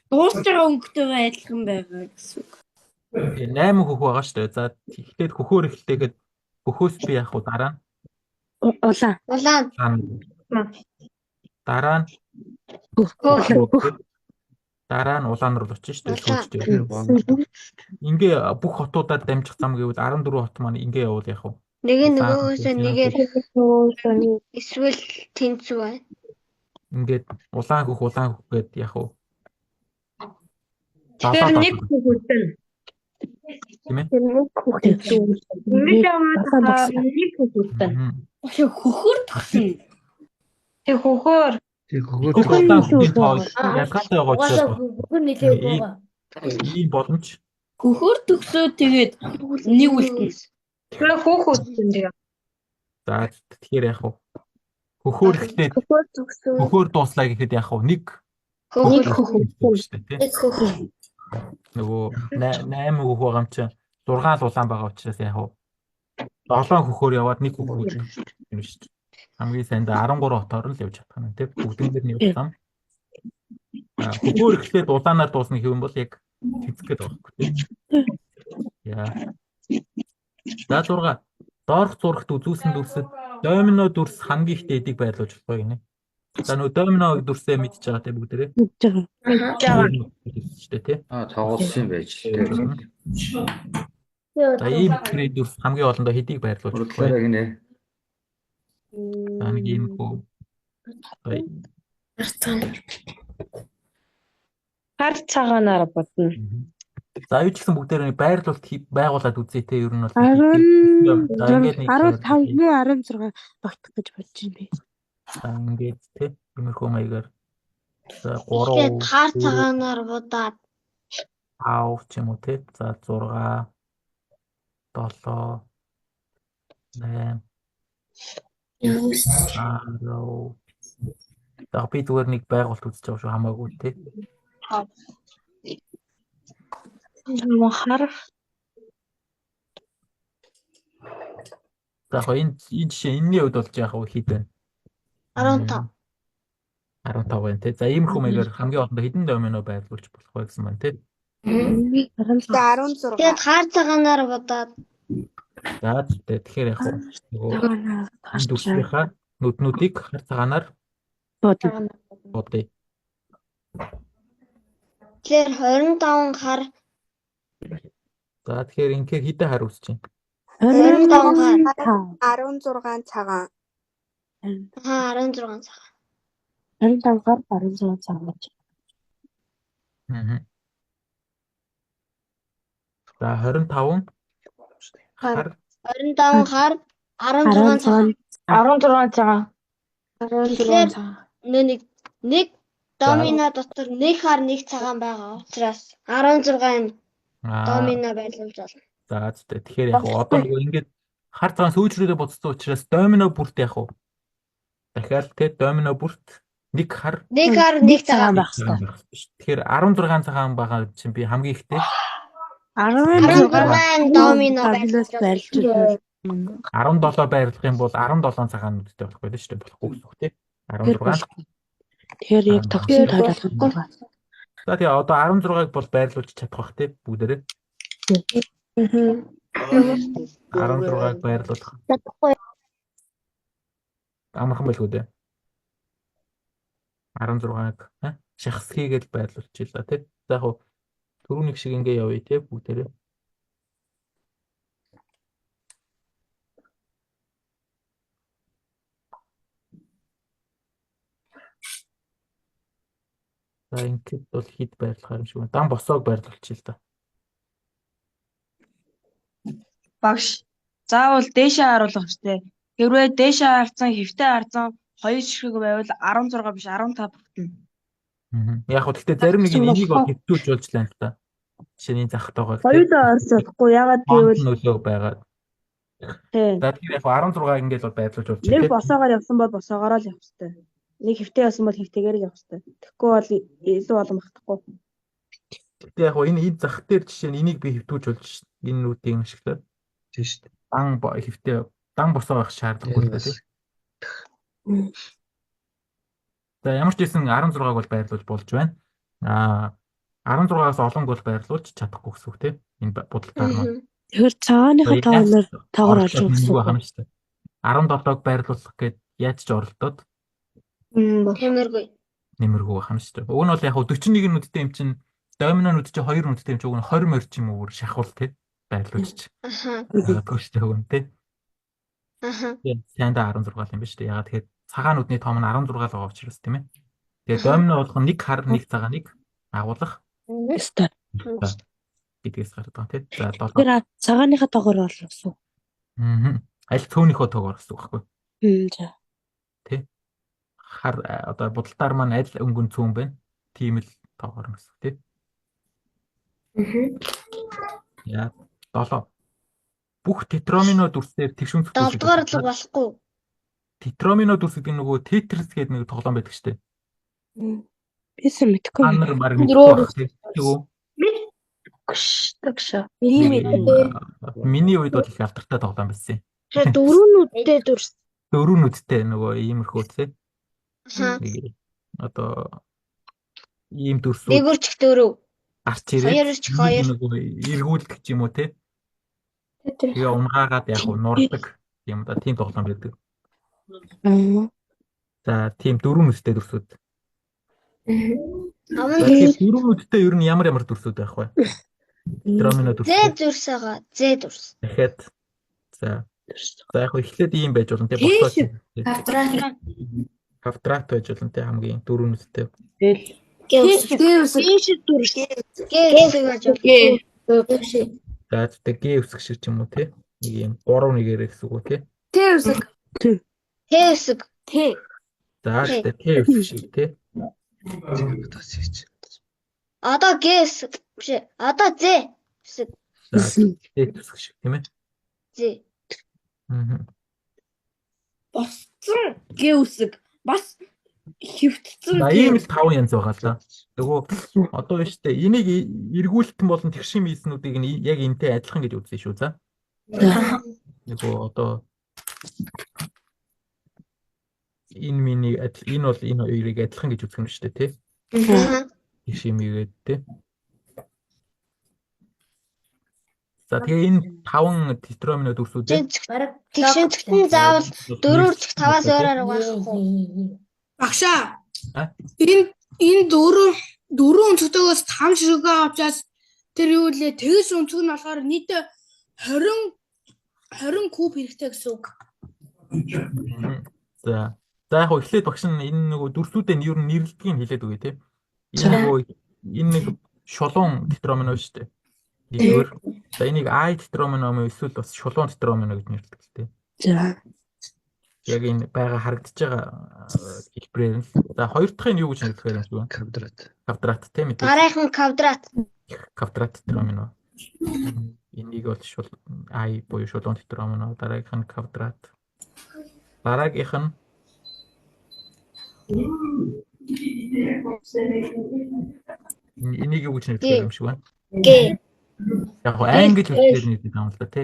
дуусж байгаа өнгөтэйгээ адилхан байгаа гэсэн үг. 8 хөх байгаа штэ. За тэгэхээр хөхөөр эхэлтэйгээд хөхөөс би яах вэ дараа нь? Улаан. Дараа нь Хөх. дараа нь улаан руу очиж штэ. Улаан. Ингээ бүх хотуудаар дамжих зам гэвэл 14 хот маань ингээ явуул яах вэ? Нэг нь нөгөөсөө нэгээр эсвэл тэнцүү байна. Ингээд улаан хөх гээд яах вэ? Тэгэхээр нэг хөхөтөн. Тийм ээ? Нэг хөхөтөн. Нэг хөхөтөн. Багш хөхөр тагсан. Тэг хөхөр. Ялгаатай байгаа учраас хөхөр нэлээд байгаа. ийм боломж. Хөхөр төгсөө тэгээд нэг үлдэнэ. Тэгэхээр хөхөтөн тэгээ. За тэгэхээр яах вэ? Хөхөөр ихтэй хөхөөр дууслаа гэхэд яах вэ? Нэг Хөхөр. штэ тий. Нөгөө 8 хөх байгаа юм чинь 6 л улаан байгаа учраас яах вэ? 7 хөхөөр яваад нэг хөхөөр юм штэ. Хамгийн сайндаа 13 хотоор л явж чадах юм тий. Бүгдээр нь явсан. Хөхөөр ихтэй улаанаар дуусна гэвэл бол яг тэнцэх гээд байгаа байхгүй тий. Яа. За 6 доорх зурагт үзүүлсэн дүрсэд домино дүрс хамгийн ихтэй эдийг байрлуулж болох гинэ. За нөгөө домино дүрсээ мэдж байгаа те бүгдээрээ. Мэдж байгаа. Штэ тий. Тоглосон байж тээ. За ийм хэрэг дүрс хамгийн олондоо хэдийг байрлуулж болох вэ? Гинэ. За нэг ийм хөө. Хар цагаанаар бодно. За юу ч гэсэн бүгдээр нэг байрлуулалт байгуулад үзье те ер нь бол. 15 16 багтах гэж бодож байна би. За ингээд те иймэрхүү маягаар. За Тэгээд 3 хар цагаанаар будаад 5 ч юм уу те. За 6 7 8 За би зүгээр нэг байгуулт үзэж байгаа шүү хамаагүй те. Хар. За энэ жишээ энэний хувьд болж яах вэ хэд вэ? 15. 15 байна те. За иймэрхүү маягаар хамгийн олондоо хэдэн домино байрлуулж болох вэ гэсэн байна те. 16. Тэгээд хар цагаанаар будаад За тэгэхээр яах вэ? Нөгөө дүрсийнхаа нүднүүдийг хар цагаанаар бодъё. тэгэхээр 25 хар За тэгэхээр инхээр хэдэн хар үсэж байна? 25 хар 16 цагаан. 16 цаг. 25 хар 16 цаг гэж. За 25 хар 25 хар 16 цаг. 16 цаг. Тэгэхээр нэг домино дотор нэг хар нэг цагаан байгаа учраас 16 юм домино байлуулж болно. За тэгэхээр яг одоо нөгөө ингээд хар цагаан сүүжрүүдээ буцсан учраас домино бүрт яг уу. Дахиад те домино бүрт нэг хар нэг цагаан байх хэрэгтэй. Тэгэхээр 16 цагаан байгаа чинь би хамгийн ихтэй 16 домино байлуулж байна. 17 байрлах юм бол 17 цагаан нүдтэй болох байлаа шүү дээ. Болохгүй гэсэн үг тий. 16. Тэгэхээр яг тогтсон тойлол байгаа. За тэгээ одоо 16-ыг бол байрлуулж чадах бах тий бүгдээрээ. 16-ыг байрлуулах. Амархан байлгүй дээ. 16-ыг шахс хийгээд байрлуулчих л да тий. За яг түрүүний шиг ингээ явъя тий бүгдээрээ. За ингээд бол хэд байрлах юм шиг байна. Дан босоог байрлуулчих л да. Багш заавал дээшээ харуулах хэрэгтэй. Хэрвээ дээшээ харцсан хэвтэй харцсан хоёр ширхэг байвал 16 биш 15 бүтэн. Яг хөө гэхдээ зарим нэг нь энийг бол хэвчүүлж болж байна л да. Жишээ нь зах тагаа Хоёулаа орж чадахгүй. Ягаад гэвэл нөлөө байгаад. тий. За тэгэхээр яг 16 ингээд бол байрлуулж болж Нэг босоогоор явсан бол босоогоор л явах хэрэгтэй. Нэг хэвтэй явсан бол хэвтэйгээр л явах хэрэгтэй. Тэгэхгүй бол илүү олон багтахгүй. Гэхдээ яг энэ зах дээр жишээ нь энийг би хэвтүүлж болж энэ нүүдийн ашиглаад Тийм шүү дээ. хэвтэй дан босоо байх шаардлагагүй л дээ. За ямар ч байсан 16-г бол байрлуулж болж байна. 16-аас олонг бол байрлуулж чадахгүй гэсэн үг тийм. Энэ будалтаар маань. Тэгэхээр цагааныхаа тоогоор олж өгсөн байна шүү дээ. 17-г байрлуулах гээд яаж ч оролдоод Тэмэргүй. нэмэргүй байна шүү дээ. Уг нь бол яг 41 нүдтэй юм чинь домино нүд чинь 2 нүдтэй юм чинь уг нь 20 морь ч юм уу шахвал тийм байрлуулж. Аха. Төгстэй өгөн тийм. Аха. Санда 16 юм ба шүү дээ. Ягаад тэгэхээр цагаан нүдний том нь 16 л байгаа учраас тийм ээ. Тэгээ домино болох нь 1 хар 1 цагаан 1 агуулах өстой. гэдгээс гараад байгаа тийм. За 7. Тэгэхээр цагааныхаа тоогоор олсон. Аль цөөнийхөө тоогоор гэсэн үг байхгүй. За. Тэ. Хар одоо будалтаар маань аль өнгөн цөөн байна. Тийм л тоогоор гэсэн үг тийм. Яа 7. Бүх тетромино дүрсээр тэгшүүн зүгтүүлж 7 дугаар л болохгүй. тетромино дүрс гэдэг нь нөгөө тетрис гэдэг нэг тоглоом байдаг шүү дээ. Бисээ мэдгүй. Та нар баг мэдгүй. Гшгш. Миний үед бол их алдартай тоглоом байсан. Тэгэхээр дөрөвнүүдтэй дүрс. Дөрөвнүүдтэй нөгөө иймэрхүү тий. Аха. Одоо ийм дүрсүүд Нэгүрч дөрөв. гарч ирээд Хоёрч хоёр. нөгөө эргүүлдэг ч юм уу тий. Тэгээ унгаагаад яг нурдаг юм да тийм тоглоом байдаг. За тийм дөрөвнүүдтэй дүрсүүд. Тэгэхээр дөрөвнүүдтэй ер нь ямар дүрсүүд байх вэ? Тетромино дүрс. З дүрс байгаа. З дүрс. Дахиад за яг эхлээд ийм байж болно тий босоо. Квадрат байж болно тий хамгийн дөрөвнүүдтэй. Гэвс дүрс. За тэгтээ Г үсэг шиг ч юм уу тий. Нэг юм 3-1-ээр гэсэн үг тий. Т үсэг. Т. За тэгтээ Т үсэг шиг тий. Одоо Г үсэг. Биш. Одоо З үсэг. За Т үсэг шиг тийм ээ. З. Босцсон Г үсэг бас хөвтцэн За ийм л 5 янз байгаа л да. Нөгөө одоо биш үү энийг эргүүлэлтэн болон тэгшин мийснүүдийг нь яг энтэй адилхан гэж үзсэн шүү за. Нөгөө одоо энэ миний энэ бол энэ хоёрыг адилхан гэж үзэх юм шүү дээ тий. Тэгшин мийгээд тий. За тэгээ энэ 5 тетромино дүрсүүдээ Тэгшин цэгтэн заавал 4-5-аас өөрөөр угаахгүй. Багшаа. Энэ дөрөв өнцгтөөс 5 ширхгээ авчаас тэр юу лээ тэгс өнцөг нь болохоор нийт 20 куб хэрэгтэй гэсэн үг. За яг эхлээд багш нь энэ нөгөө дүрсүүдээ ер нь нэрлэлтгийг хэлээд өгье тий. Энэ нэг шулуун тетромино шүү дээ. Нэгдүгээр за энийг I тетромино эсвэл бас шулуун тетромино гэж нэрлэдэг л тий. За. Яг энэ байгаа харагдаж байгаа хэлбэрээр нь. За хоёр дахь нь юу гэж нэрлэхээр юм бэ? Квадрат тийм үү? Гарайхан квадрат. Квадрат тетромино. Энийг бол I буюу шулуун тетромино, дараагийнх нь квадрат. Дараагийнх нь энийг юу гэж нэрлэхээр юм шиг байна? Г. Яг англи хэлээр нэрлэдэг юм л да тий.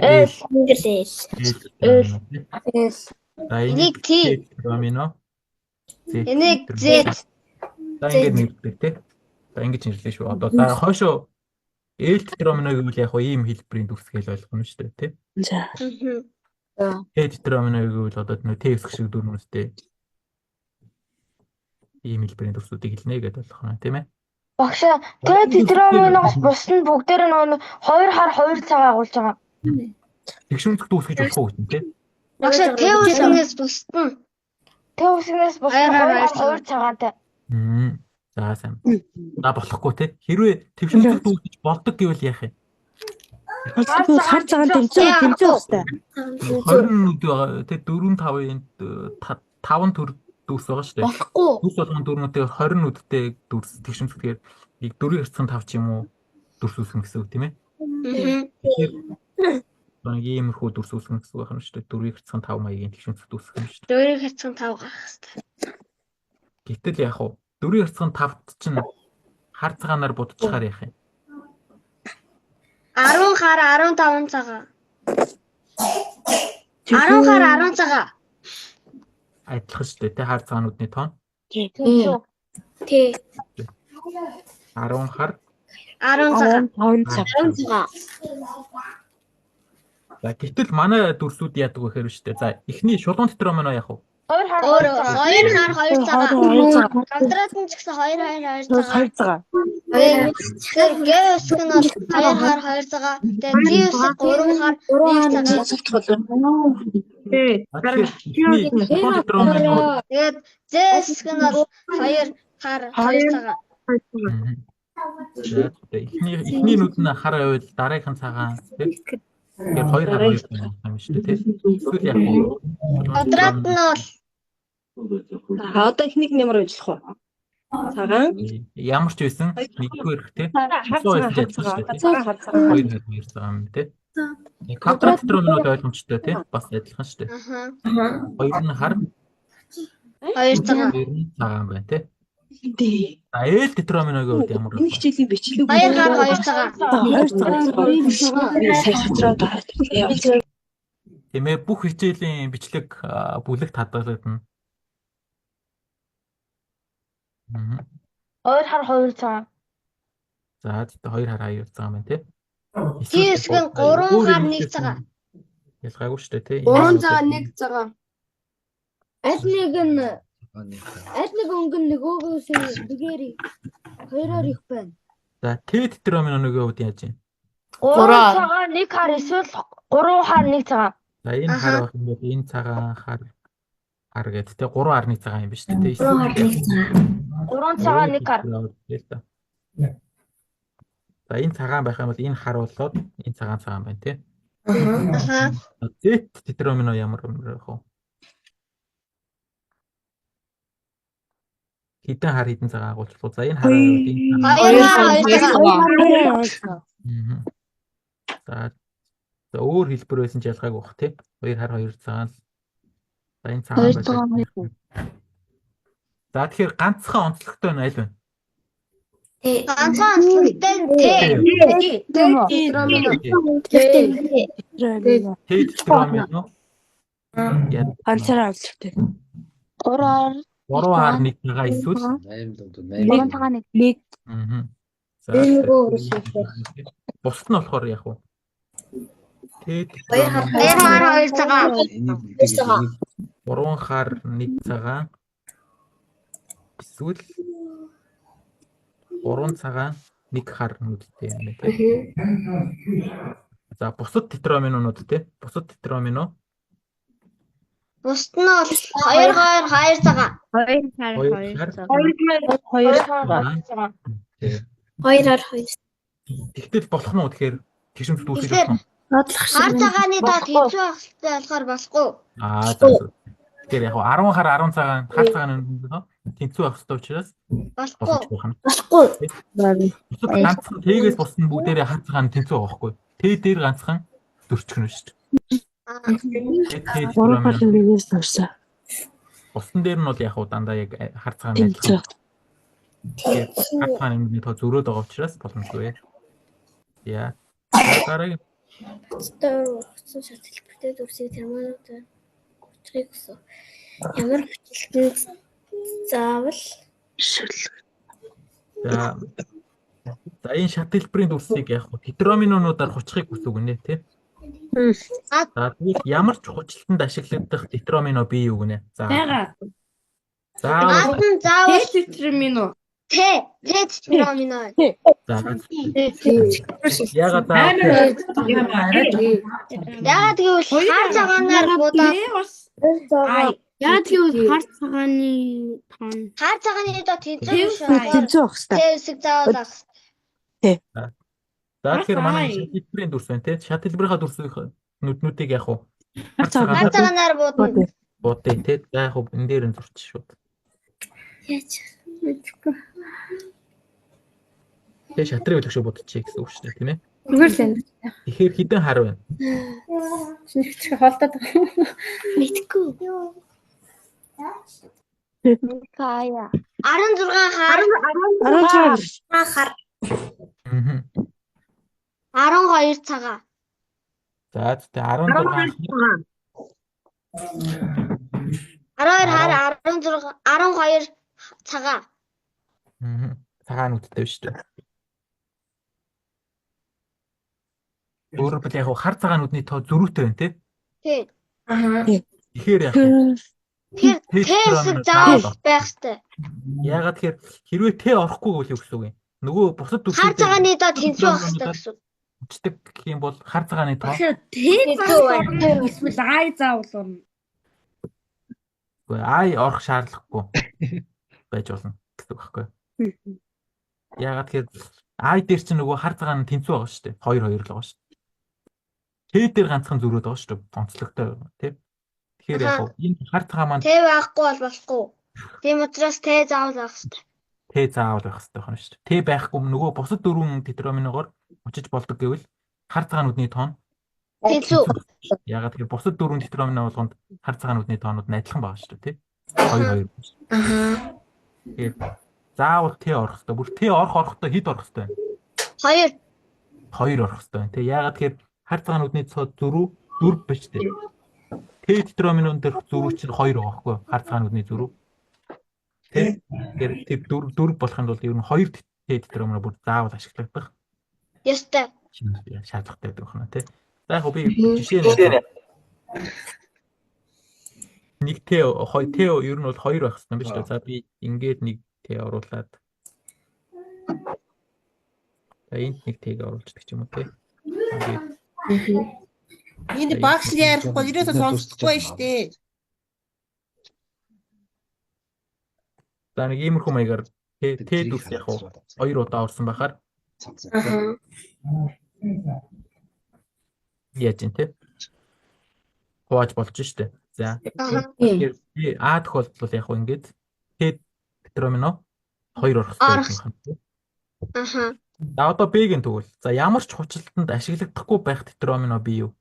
За энийг Т тетромино. Энийг Z. За ингэж нэрлэдэг тий. За ингэж нэрлэе шүү. Одоо дараа хойшоо L тетромино гэвэл яг ийм хэлбэрийн дүрсгээл ойлгоно шүү дээ тий. За. Т тетромино гэвэл одоо Т үсэг шиг дүрмүүдтэй ийм хэлбэрийн дүрсүүдийг хэлнэ гэдээ ойлгох юм тийм ээ. Багшаа тэр тетроминоос бус нь бүгдээр нь 2 хар 2 цаг агуулж байгаа. Тэгшүүнцэг дүүс гэж болохгүй юм тийм. Багшаа Т үсгнээс бусдна. Т үсгнээс бус 2 цагаантай. За сайн. За болохгүй тийм. Хэрвээ тэгшүүнцэг дүүс гэж болдог гэвэл яах юм? Хар цагаан тэмцээх хэвээр. 20 нүд байгаа. Тэг 4 5-ын 5 төр дүрс байгаа шүү дээ. Болохгүй. Дүрс болгон дөрмөтэй 20 нүдтэй дүрс тэгшинц тэгэхээр яг 4/5 ч юм уу дүрс үүсгэн гэсэн үг тийм ээ. Тэгэхээр нэг иймэрхүү дүрс үүсгэн гэсэн үг байна шүү дээ. 4/5 маягийн тэгшинц үүсгэх юм шүү дээ. 4/5 гарах хэрэгтэй. Гэтэл яг хуу 4/5-т чинь хар цагаанаар будчихаар яах юм? 10 хар 15 цагаан. 10 хар 10 цагаан. Адилхан шүү дээ. Тэ хар цагаануудны тоон. Тий. 10 хар 10 цагаан. 5 цаг. 10 цагаан. За гэтэл манай дүрсүүд яадаг вэ гэхээр шүү дээ. За эхний шулуун дотроо мань яах вэ? 2 хар 2 хар 2 цагаан. Квадрат нь ч гэсэн 2 хар 2 цагаан. 2 цагаан. Тэгэхээр Г үсэг нь бол 2 хар 2 цагаан. Тэгээ З үсэг 3 хар 1 цагаан. Эхний шулуун дотроо мань Тэгээд З үсэг нь бол 2 хар 2 цагаан. За эхний нүд нь хар байвал дараагийнх нь цагаан тийм. Тэгэхээр 2 хар 2 цагаан юм шүү дээ тийм. Эсвэл яг Квадрат нь бол Одоо эхнийг нэмэр ажиллах уу? Цагаан. ямар ч байсан нэгдүгээр тийм. Хар цагаан. 2 хар 2 цагаан юм тийм. Квадрат дотроо минут ойлгомжтой тийм. Бас адилхан шүү дээ. 2 нь хар 2 цагаан. 2 нь цагаан байна тийм. А L дотроо минутын үед ямар вэ? Энэ хичээлийн бичлэг 2 хар 2 цагаан. 2 цагаан. Тиймээ бүх хичээлийн бичлэг бүлэгт хадгалагдана. 2 хар 2 цаг. За 2 хар 2 цагаан байна тийм. Т үсэг нь 3 хар 1 цагаан. Ялгаагүй шүү дээ тийм. 3 цагаан 1 цагаан. Аль нэг өнгө нь нөгөөгөөс нэгээр 2-оор их байна. За Т дотроо минутын үед яаж юм? 3 цагаан 1 хар эсвэл 3 хар 1 цагаан. За энэ хар байх юм бол энэ цагаан хар гэдэг тийм 3 хар 1 цагаан юм биш үү? 3 цагаан 1 хар. За энэ цагаан байх юм бол энэ хар болоод энэ цагаан байна тийм. Аха. Z дотроо минут ямар байх вэ? Хитэн хар хитэн цагаан агуулчлаа. За энэ хар энэ 2 хар 2 цагаан. За өөр хэлбэр байсан ч ялгаагүй бах тий. 2 хар 2 цагаан. За энэ цагаан байна. За тэгэхээр ганцхан онцлогтой нь аль вэ? Ганцхан онцлогтой нь Т. Ганцаараа онцлогтой. 3 хар 1 цагаан эсвэл 8 цагаан 1. За бусд нь болохоор яг уу. Т 2 хар 2 цагаан. 3 хар 1 цагаан эсвэл 3 цагаан 1 хар нүдтэй юм тий. За бусад тетраминууд тий. Бусад тетраминууд Бусд нь бол 2 хар 2 цагаан. 2 хар 2 2 цаг. цагаан. 2 хар 2. тэгтэл болох нь тэгэхээр тэгшинц дүүсэж болох нь. Хар цагааны доод хэцүү ахалтай болохоор болохгүй. За. Тэгэхээр яг 10 хар 10 цагаан хар цагаан тэнцүү авах хэрэгтэй учраас Болохгүй. Бусад ганцхан тэгээс бусна бүгдээрээ хар цагаан тэнцүү авахгүй. Тэ дээр ганцхан дөрчгөн шүү дээ. Бусдан дээр нь бол яг дандаа яг хар цагаан байлаа. Тэгээд хар цагаан юмны тоо зөрөөд байгаа учраас боломжгүй. Яа. Дараагийн Стойрсон шаталбартай дүрсийг термометр гоцрыг өсөө. Ямар хүчилтэн заавал За энэ шат хэлбэрийн дүрсийг яг тетраминуудаар хуцахыг хүсв гинэ тий. За тэгээд ямар ч хучлалтанд ашиглагдах тетрамино бий юу гинэ. За. заавал Тетрамино. Т тетрамино. За. Ягаад гэвэл хар цагаанаар будаа Яа тэгвэл хар цагааны тоон. хар цагааны доо тэнцүү шүү. Тэнцүү авах хэрэгтэй. Т үсэг заавал авах. За тэгэхээр манай шат хэлбэрийн дүрс байна тий. Шат хэлбэрийнхаа дүрсийн нүднүүдийг яг хар цагаанаар будаа. Буудыг тий. За яг энэ дээр нь зурчих шууд. Яаж мэдгүй. Тэгээ шатрын үлгшөө бодчихъя гэсэн үг шүү дээ, тийм ээ. Зүгээр л энэ. Тэгэхээр хідэн хар байна. Шинжлэх холдоод байгаа. Мэдгүй. Кая. 16 хар. 16 хар. Аа. 12 цагаан. За тэгээ 16 12 хар 16 12 цагаан. цагаан үттэй шүү дээ. Өөрөөр хэлбэл яг хар цагаануудны тоо зөрүүтэй байна тий. Тий. Тэгэхээр яг Тэгэхээр тэсэг заавал байх хэрэгтэй. яагаад тэгэхээр хэрвээ тэ орохгүй гэвэл юу гэсэн үг юм? Нөгөө бусад Хар цагааны доо тэнцүү байх хэрэгтэй гэсэн. Үчдэг гэх юм бол хар цагааны тоо Эсвэл ай заавал орно. ай орох шаардлагагүй байж болно гэсэн үг байхгүй. Яагаад тэгэхээр ай дээр чинь нөгөө хар цагаан тэнцүү байгаа шүү дээ. 2-2 л байгаа шүү. Тэ дээр ганцхан зөрөөд байгаа шүү дээ. Онцлогтой тий. Тэгэхээр яг энэ хар цагаан маань Тэ байхгүй бол болохгүй. Тийм учраас тэ заавал байх хэрэгтэй. тэ заавал байх хэрэгтэй байна шүү дээ. Тэ байхгүй нөгөө бусад дөрвөн тетрaminогоор очиж болдог гэвэл хар цагаануудны тоон Тэнцүү. яагаад тэгэхээр бусад дөрвөн тетрамина болгонд хар цагаануудны тоонууд нь адилхан байгаа шүү дээ тий. 2-2. Тэгэхээр заавал тэ орох хэрэгтэй. Бүр тэ орохдоо хэд орох хэрэгтэй байна? 2 орох хэрэгтэй байна тий. Яагаад тэгэхээр хар цагаануудны цод 4 биш тий. Тэ тетраминон дээр зөрүү чинь 2 байгаа байхгүй хар цагаануудны зөрүү. Тий. Тэгэхээр 4 болохын тулд ер нь 2 тэ тетрамина бүр заавал ашиглагдах. Ястай. Шаардлагатай байх нь тий. За яг би жишээ нэг тэ ер нь бол 2 байх хэрэгтэй биш үү? За би ингээд нэг тэ оруулаад энд нэг тэг оруулчихдаг ч юм уу тий. Энд багш ярихгүй ерөөсөө сонсохгүй шүү дээ. За нэг иймэрхүү маягаар тэ дүрс яг 2 удаа орсон байхаар яаж юм те хувааж болж штэ. За тэгэхээр А тохиолдол яг ингээд Т тетрамино 2 орох хэрэгтэй юм. За одоо Б-ийн тэгвэл за ямар ч хучилтанд ашиглагдахгүй байх тетрамино бий юу?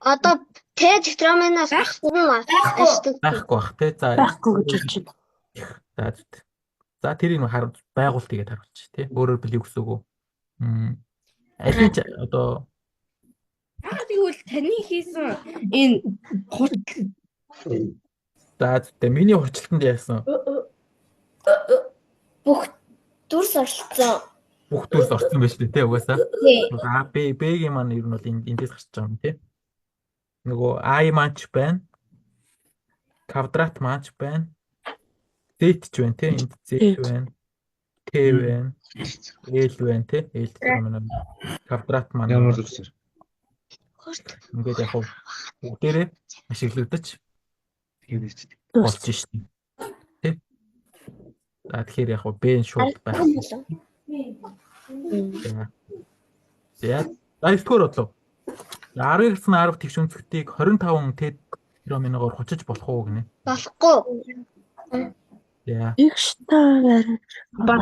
Одоо Т тетраминаас ашигладаг. Байхгүй бах те. За байхгүй гэж хэлж байна. За тэрийг харуулж байгуулт игээд харуулчих тий. Өөрөөр хэлбэл юу гэсэн үг вэ? Алин ч одоо Тэгвэл таны хийсэн энэ за миний хурцлалтанд яасан Бүх дүрс орсон. бүх төрс орсон байж тээ тий угаасаа. А Б-ийн маань ер нь бол эндээс гарч байгаа юм тий. Нөгөө I маань ч байна. Квадрат маань ч байна. Z ч байна тий. Энд Z байна. T байна. L байна тий. L тетрамино квадрат маань Ямар зүгсэр. ингээд яг бүгдээрээ ашиглагдаж болж шít. Тэ? За тэгэхээр яг Б нь шууд байх. За 9-р бодлоо. 10 гэсэн 10 тэгш өнцгтийг 25 Т тетраминогоор хочиж болох уу гинэ? Болохгүй. За.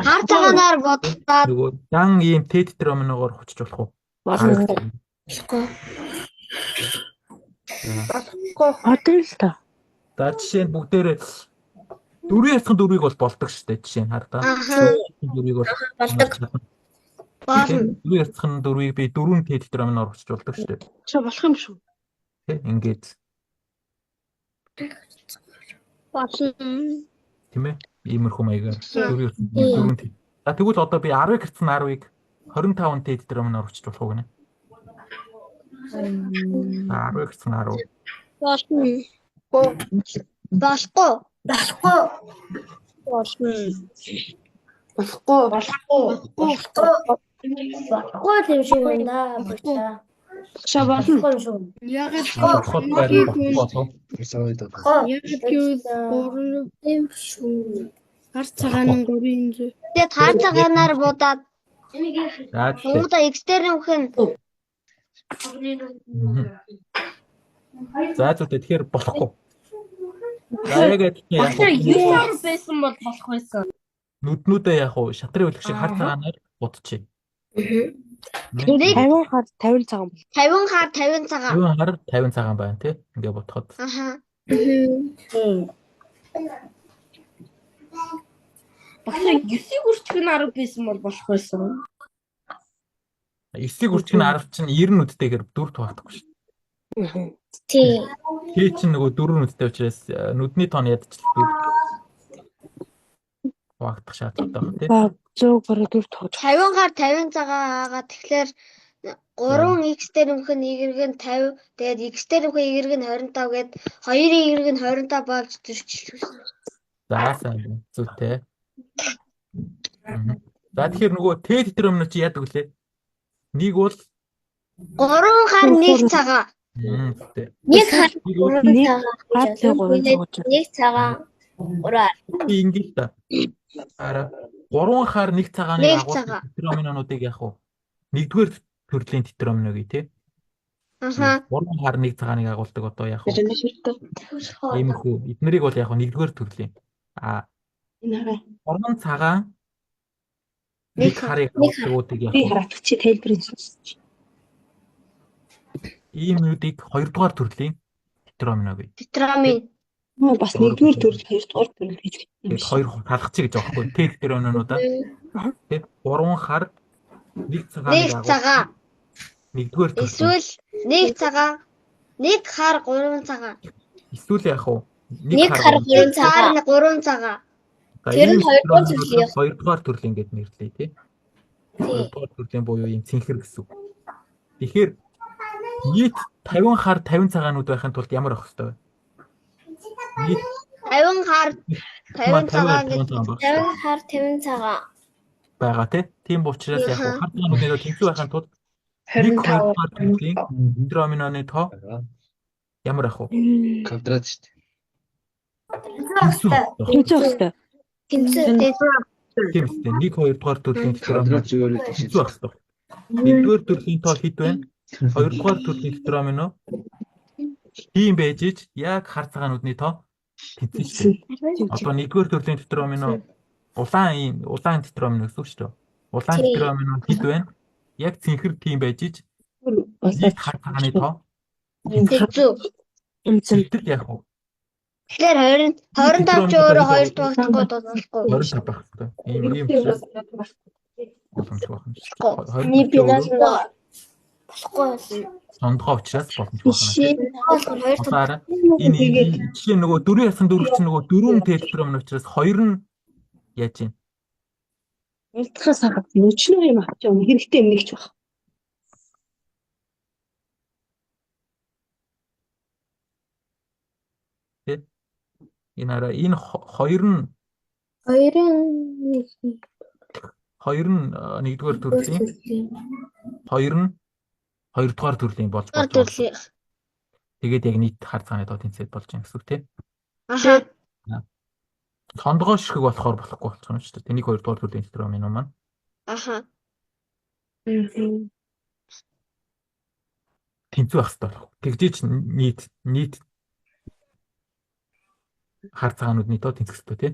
Хар цагаанаар бодлоо. Нөгөө дан ийм Т тетраминогоор хочиж болох уу? Болохгүй. Одон л та. За жишээ нь бүгдээрээ 4 яцхан 4-ийг бол болдог шүү дээ. Жишээ нь хардаа. 4-ийг бол болдог. 4 яцхан 4-ийг би 4 Т тетраминоор хочиж болдог шүү дээ. Чи болох юм шүү. Тэ ингээд Болно. тийм ээ. Иймэрхүү маягаар 4 Т. За тэгвэл одоо би 10 гэрцэн 10-ыг 25 Т тетраминоор хочиж болох уу гинэ? 10 гэрцэн 10. Болохгүй. Болохгүй тийм шиг байна да. Шабаална. Яг л хар цагаан 3-ын зүй. Тэгээд хар цагаанаар будаад За Ууда экстерн үхэн за зүгтээ тэгэхээр болохгүй. За яг адилхан яг Багшаа 9 байсан бол болох байсан. нүднүүдээ яг шатрын үлгэх шиг хар цагаанаар будчих. Нэг 50 хар 50 цагаан бол. 50 хар 50 цагаан. 50 хар 50 цагаан байна тий. Ингээ ботход. Аха. Багшаа 9-ийг үрчих нь 10 байсан бол болох байсан. 9-ийг үрчих нь 10 чинь 90 нүдтэйгээр 4 тувахдаггүй шүү. Тий. Тий чинь нөгөө 4 нүдтэй учраас нүдний тоон ядчлал хуваагдах шаардлагатай байна тий. 100 бараг 4 тохож. 50 хар 50 цагаан байгаа. Тэгэхээр 3x дээр нөхөх нь y нь 50. Тэгээд x дээр нөхөх y нь 25 гээд 2-ийн y нь 25 болж 40 шүү. За сайн зүйтэй. За тэгэхээр нөгөө Т детерминант чи яадаг вүлээ? Нэг бол 3 хар 1 цагаан. Зүйтэй. 1 хар 3 цагаан. 1 цагаан. Ураа. Ингээд та. Ара 3 хар 1 цагааны Нэг агуулгын цагаан. детерминантыг яг уу нэгдүгээр төрлийн детерминант гээ тий. Аха. 3 хар 1 цагааныг агуулдаг одоо яг уу иймэрхүү эднэрийг бол яг уу нэгдүгээр төрлийн Энэ хараа. 3 цагаан Нэг нэг харыг агуулдаг яг Би уу хараад чи тайлбарыг сонсч. иймүүдийг 2 дугаар төрлийн детерминант гээ. Детермин. Бас нэгдүгээр төрөл 2 дугаар төрөл гэж юм Тэгээд шиг. хоёр талхчих гэж байгаа байхгүй. Т детерминантуудаа. Тэгээд 3 хар 1 цагааныг 1 цагаан. нэгдүгээр төрлийн Эсвэл 1 цагаан. 1 хар 3 цагаан. эсвэл яг уу 1 хар 3 цагаан. 3 цагаан. Тэр нь 2 дугаар төрлийн. 2 дугаар төрлийн гэдээ нэрлэе тий. 2 дугаар төрлийн буюу юм цэнхэр гэсэн үг. Тэгэхээр нийт 50 хар 50 цагаанууд байхын тулд ямар авах хэрэгтэй вэ? Нийт 50 хар 50 цагаан гэж 50 хар 50 цагаан. байгаа тий. Тийм учраас яг хар цагаануудыг тэнцүү байхын тулд 1 2 дугаар төрлийн детерминантын тоо ямар авах вэ? Квадрат шүү дээ. Тэнцүү өстэй. Тэнцүү. Тийм үстэй. 1 2 дугаар төрлийн Квадрат детерминант зүгээр үү тэнцүү авах хэрэгтэй. Нэгдүгээр төрлийн тоо хэд вэ? 2 дугаар төрлийн детерминант тийм байж ич яг хар цагаануудны тоо тэнцэн шүү дээ. Одоо нэгдүгээр төрлийн детерминант улаан детерминант гэсэн үг шүү дээ. Улаан детерминант хэд вэ? Яг цэнхэр тийм байж ич нийт хар цагааны тоо Тэнцүү. Эмцэн. яг уу Тэгэхээр 25 ч өөрөө 2 дугаарахгүй дуусахгүй. 25 байх хэрэгтэй. Ийм учраас боломжгүй байна шүү дээ. Ни бинаас 25 болохгүй. сондгоо учраас боломжгүй байна. 2 Удаараа энэ жишээ нөгөө 4 ясан 4 чинь нөгөө 4 детерминант учраас 2 нь яаж юм? Улдахаас хахад нүчнөө юм авч явна. Хэрэгтэй юм нэгч баг. Энэ араа энэ 2 нь 2 нь нэгдүгээр төрлийн 2 нь 2 дугаар төрлийн болж дугаар болно. төрлийн. Тэгээд яг нийт хар цагааны тоо тэнцээд болж байгаа гэсэн үг тийм. Аха. Сондгоо ширхэг болохоор болохгүй болчихно шүү дээ. Тэнийг 2 дугаар төрлийн детерминант маань. Аха. Тэнцүү байх хэрэгтэй болох. Тэгжээч нийт хар цагаануудны тоо тэнцэх хэрэгтэй тийм.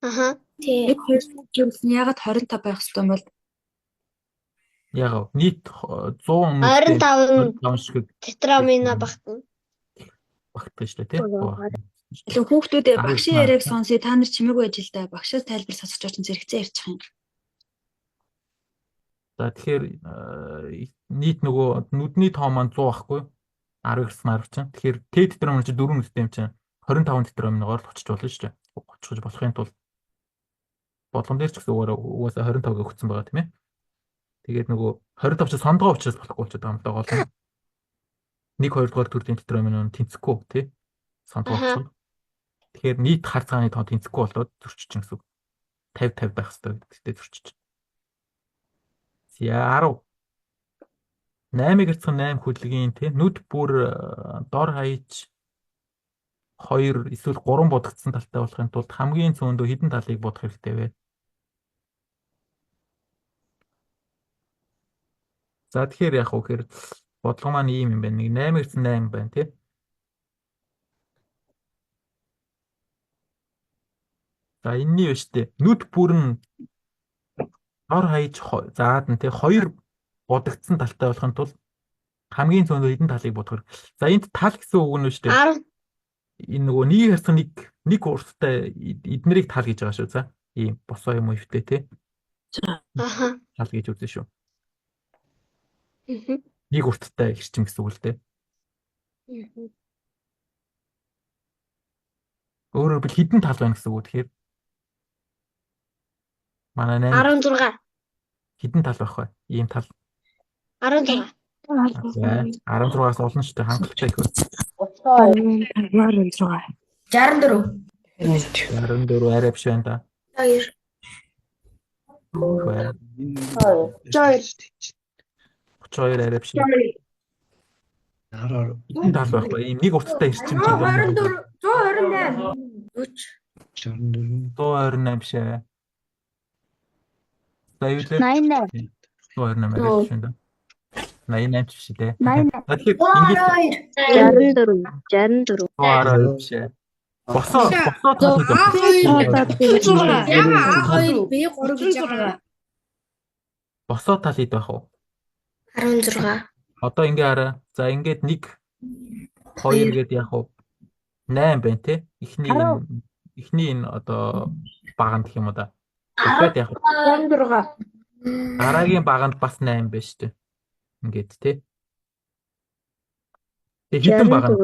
Аха. Тий. Яг 2 гэвэл ягаад 25 байх хэрэгтэй юм бол Яг нийт 100 25 ширхэг детерминант багтана. багтдаг шүү дээ тийм. илүү хүүхдүүдээ багшийн яриаг сонсъё та нар чимээгүй байж л да. Багшаас тайлбар сонсож очин зэрэгцээ ярьчих юм. За тэгэхээр нийт нөгөө нүдний тоо маань 100 байхгүй 10 гэсэн 10 чинь. Тэгэхээр Т детерминант чи 4 нүдтэй юм чинь 25 детерминантаар л очиж болно шүү дээ. Очих болохын тулд болгон дээр ч гэсэн угаасаа 25-ыг өгсөн байгаа тийм ээ. Тэгээд нөгөө 25 чи сондгоо учраас болохгүй болчиход байгаа юм даа гол нь. 1 2 дугаар төрлийн детерминант тэнцэхгүй тий. Сондгоо болчихно. Тэгэхээр нийт хар цагааны тоо тэнцэхгүй болоод зөрчиж гэсэн үг. 50 50 байх хэрэгтэй гэдэгтэй зөрчиж. За 10 8-ыг эрцэн 8 хөдөлгөөн тий. Нүд бүр дор хаяж 2 эсвэл 3 будагдсан талтай болохын тулд хамгийн зүүндөө хэдэн талыг будах хэрэгтэй вэ? За тэгэхээр яг уу гэхээр бодлого маань ийм юм байна. Нэг 8 эрцэн 8 байна тий. За энэний биш үү? Нүд бүр нь дор хаяж заад нь тий хоёр бодогдсон талтай болохын тулд хамгийн зөндөө эдэн талыг бодох. За энд тал гэсэн үг нь шүү дээ. Энэ нөгөө нэг харьцан нэг урттай эднэрийг тал гэж байгаа шүү. За ийм босоо юм уу өвтэй тий. Аха. Тал гэж үзэн шүү. Мгм. Нэг урттай хэрчим гэсэн үг л дээ. Мгм. Өөрөөр хэлбэл хідэн тал байна гэсэн үг тэгэхээр манай 16. хідэн тал байх бай. Ийм тал. 16. За 16-аас олон шүү дээ хангалттай их. 64. 64 арай биш байна да. 2. 32 арай биш. Хідэн тал байх бай. Ийм нэг урттай хэрчим тал байна. 128. 128 биш ээ. За юу лээ? 88. 128 арай биш байна да. 88 биш дээ. 88. Тэгэхээр ингэж 64. 112 биш ээ. Босоо тал гэж байна. А2 B3 гэж байгаа. Босоо тал хэд байх вэ? 16. Одоо ингээ хараа. За ингээд 1 2 гээд яг уу 8 байна те. Эхний энэ одоо баганд гэх юм уу да. Дахиад яг 66. дараагийн баганд бас 8 байна шүү дээ. Ингээд те. Тэг хэдэн баг нь?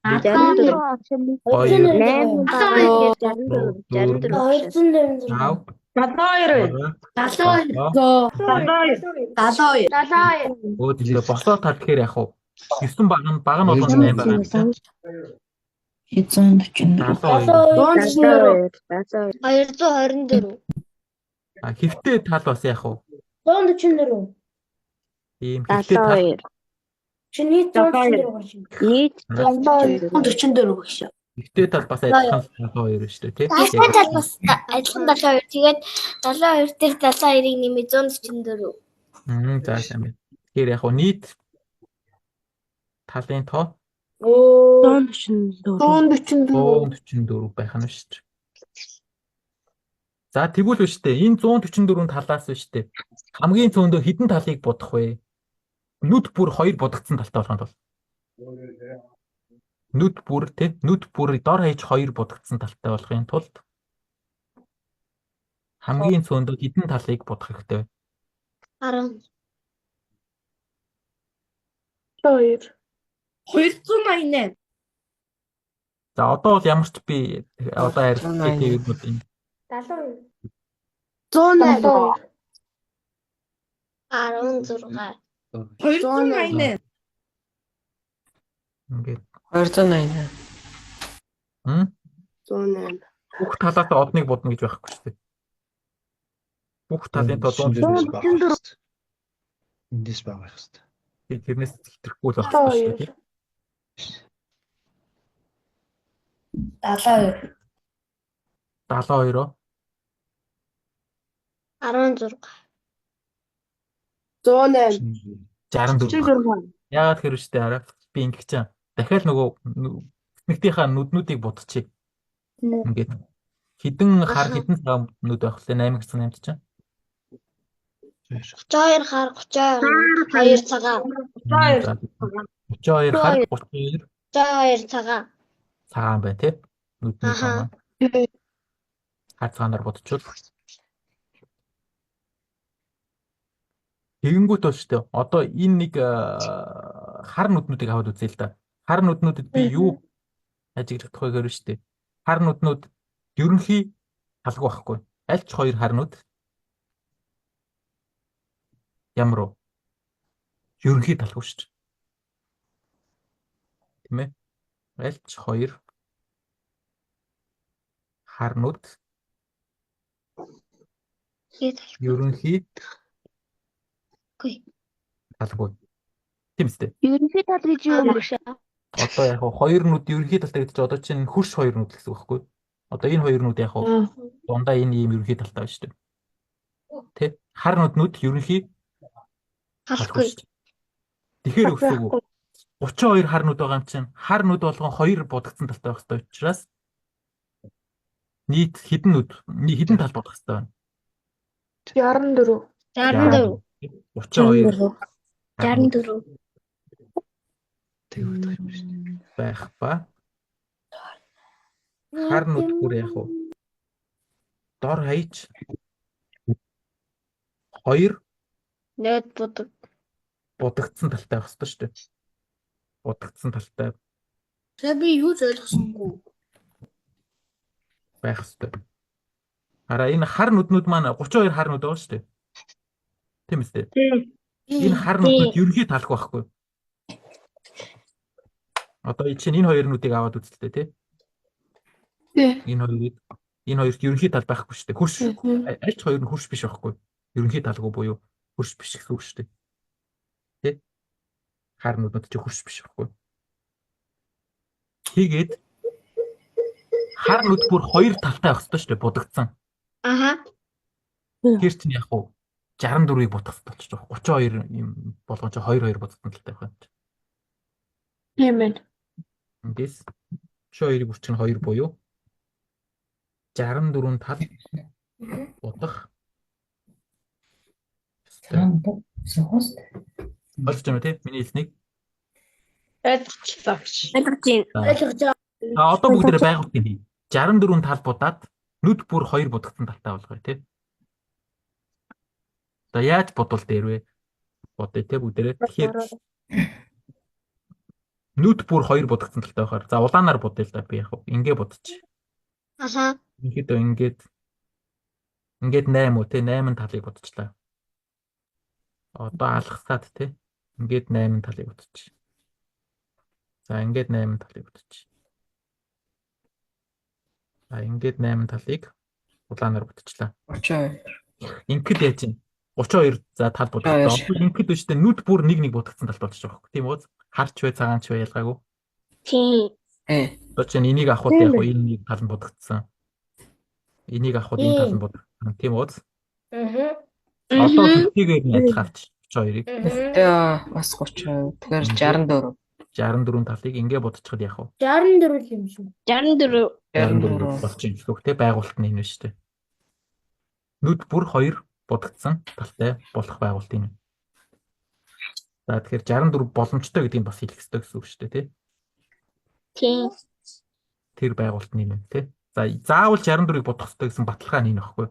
64. 72. Өө тийм босоо тал гэхээр яг уу 9 баг нь болгоно 8 баг юм те. 224. А хэвтэй тал бас яг уу 144. ийм хэвтэй тал Чиний 144. Нийт 144 багш. хэвтэй тал бас адилхан 72 шүү дээ тий. Дахин тал бас адилхан 72. Тэгээд 72 дээр 72-ыг нэмээ 144. За сайн байна. Тэгэхээр яг уу нийт талын тоо 144 байх нь шүү дээ. За тэгвэл биш дээ. Энэ 144 талаас биш дээ. Хамгийн цөөндөө хідэн талыг бодох вэ? Нүд бүр хоёр бодогдсон талтай болохын тулд. Нүд бүр тий нүд бүр дор хаяж хоёр бодогдсон талтай болохын тулд хамгийн цөөндөө хідэн талыг бодох хэрэгтэй. 10. 288. За одоо бол ямар ч би одоо харилцагчдын тэргүүд энэ 108. 16. 288. ингээд 288. 108. бүх талаас одныг бодно гэж байхгүй шүү дээ. Бүх талын тоо 144. Эндээс байгаа хэвээр. тэрнээс хэтрэхгүй л байх шүү дээ. 72. 72 16. 108. 64. Яагаад хэрвээ шүү дээ хараа. Би ингэж чам. Дахиад нөгөө нэгтийнхаа нүднүүдийг бодчих. Ингээд хідэн хар хідэн цаг нүд байх лээ 8 гэсэн юм чинь. 32 хар 32 цагаан. 32 хар 32 62 цагаан. цагаан байна тий. Нүдний цагаан. Хар цагаанаар бодчихвол тэгэнгүүт бол шүү дээ. Одоо энэ нэг хар нүднүүдийг аваад үзье л да. Хар нүднүүдэд би юу ажиглах вэ гэхээр шүү дээ. Хар нүднүүд ерөнхий талгүй байхгүй. Аль ч хоёр хар нүд ямар уу? Ерөнхий талгүй шүү дээ. Тийм ээ. Аль ч хоёр хар нүд ерөнхий талгүй. Тийм үстэй. Ерөнхий тал гэж юу юм бэ? Одоо яг хоёр нүд ерөнхий талтай гэдэг чинь одоо чинь хөрш хоёр нүд гэсэн үг байхгүй. Одоо энэ хоёр нүд яг дундаа энэ ийм ерөнхий талтай байна шүү дээ. Тэ? Хар нүднүүд ерөнхий талгүй. Тэгэхээр өсөв үү? 32 хар нүд байгаа юм чинь хар нүд болгон хоёр будагдсан талтай байх хэрэгтэй учраас нийт хэдэн тал бодох хэрэгтэй байна? 64. 64. 32 64. Тэг бодох юм шүү дээ. байх ба хар нүд бүр яг уу дор хаяж 2 Нөт будаг. будагдсан талтай байх хэрэгтэй шүү дээ. Будагдсан талтай За би юу ч ойлгосонгүй. байх хэрэгтэй. Хараа энэ хар нүднүүд маань 32 хар нүд байгаа шүү дээ. Тийм үстэй. Энэ хар нүднүүд ерөнхий талх байхгүй. Одоо чинь энэ хоёр нүдийг аваад үзтээ тий. Энэ хоёрт ерөнхий тал байхгүй шүү дээ. Хөрш аль ч хоёр нь хөрш биш байхгүй. Ерөнхий талгүй буюу хөрш биш гэсэн үг шүү дээ. Тий? Хар нүднүүд чи хөрш биш байхгүй. Тэгээд хар нүд бүр хоёр талтай байх хэрэгтэй шүү дээ. Будагдсан. Аха. Тэр чинь яг уу 64-ыг будах хэрэгтэй болчих жоо. 32 юм болгон чи 2 будагдсан талтай байх юм. Тийм байна. Эндээс 32-ыг бүрчин 2 буюу 64 тал будах. Ойлгож байна тий? Миний хэлснийг. Ойлгож. Одоо бүгдээрээ байгуулгын хий. 64 тал будаад нүд бүр 2 будагдсан талтай болгоё тий. За яаж бодвол дээр вэ? Бодъё тий бүгдээрээ. Тэгэхээр нүд бүр 2 будагдсан талтай байхаар. За улаанаар бодъё л да би яг ингээ бодчих. Аха. Ингээд 8 үү тий 8 талыг бодчихлаа. Одоо алгасаад тий ингээд 8 талыг бодчих. За ингээд 8 талыг бодчих. За ингээд 8 талыг улаанаар бодчихлаа. 32. Ингээд яаж юм? 32 за тал бодчихлоо. Одоо ингээд үстэй нүд бүр нэг будагдсан талд болж байгаа байхгүй тийм үү? Харч бай цагаанч бай ялгаагүй. Тийм. Одоо чинь энийг авахд яг энэ нэг тал нь будагдсан. Энийг авахд энэ тал нь будагдсан тийм үү? Одоо хэдийгээр нь адилхаарч 32-ыг. Бас 30. Тэгэхээр 64. 64 талыг ингээ бодчиход яах вэ? 64 юм шүү. 64 болчих юм те байгуулалт нь энэ шүү дээ. Нүд бүр 2 будагдсан талтай болох байгуулалт энэ. За тэгэхээр 64 боломжтой гэдгийг бас хэлэх хэрэгтэй гэсэн үг шүү дээ тий. Тийм. Тэр байгуулалт нь юм тий. За заавал 64-ыг бодох хэрэгтэй гэсэн баталгаа нь энэ баггүй.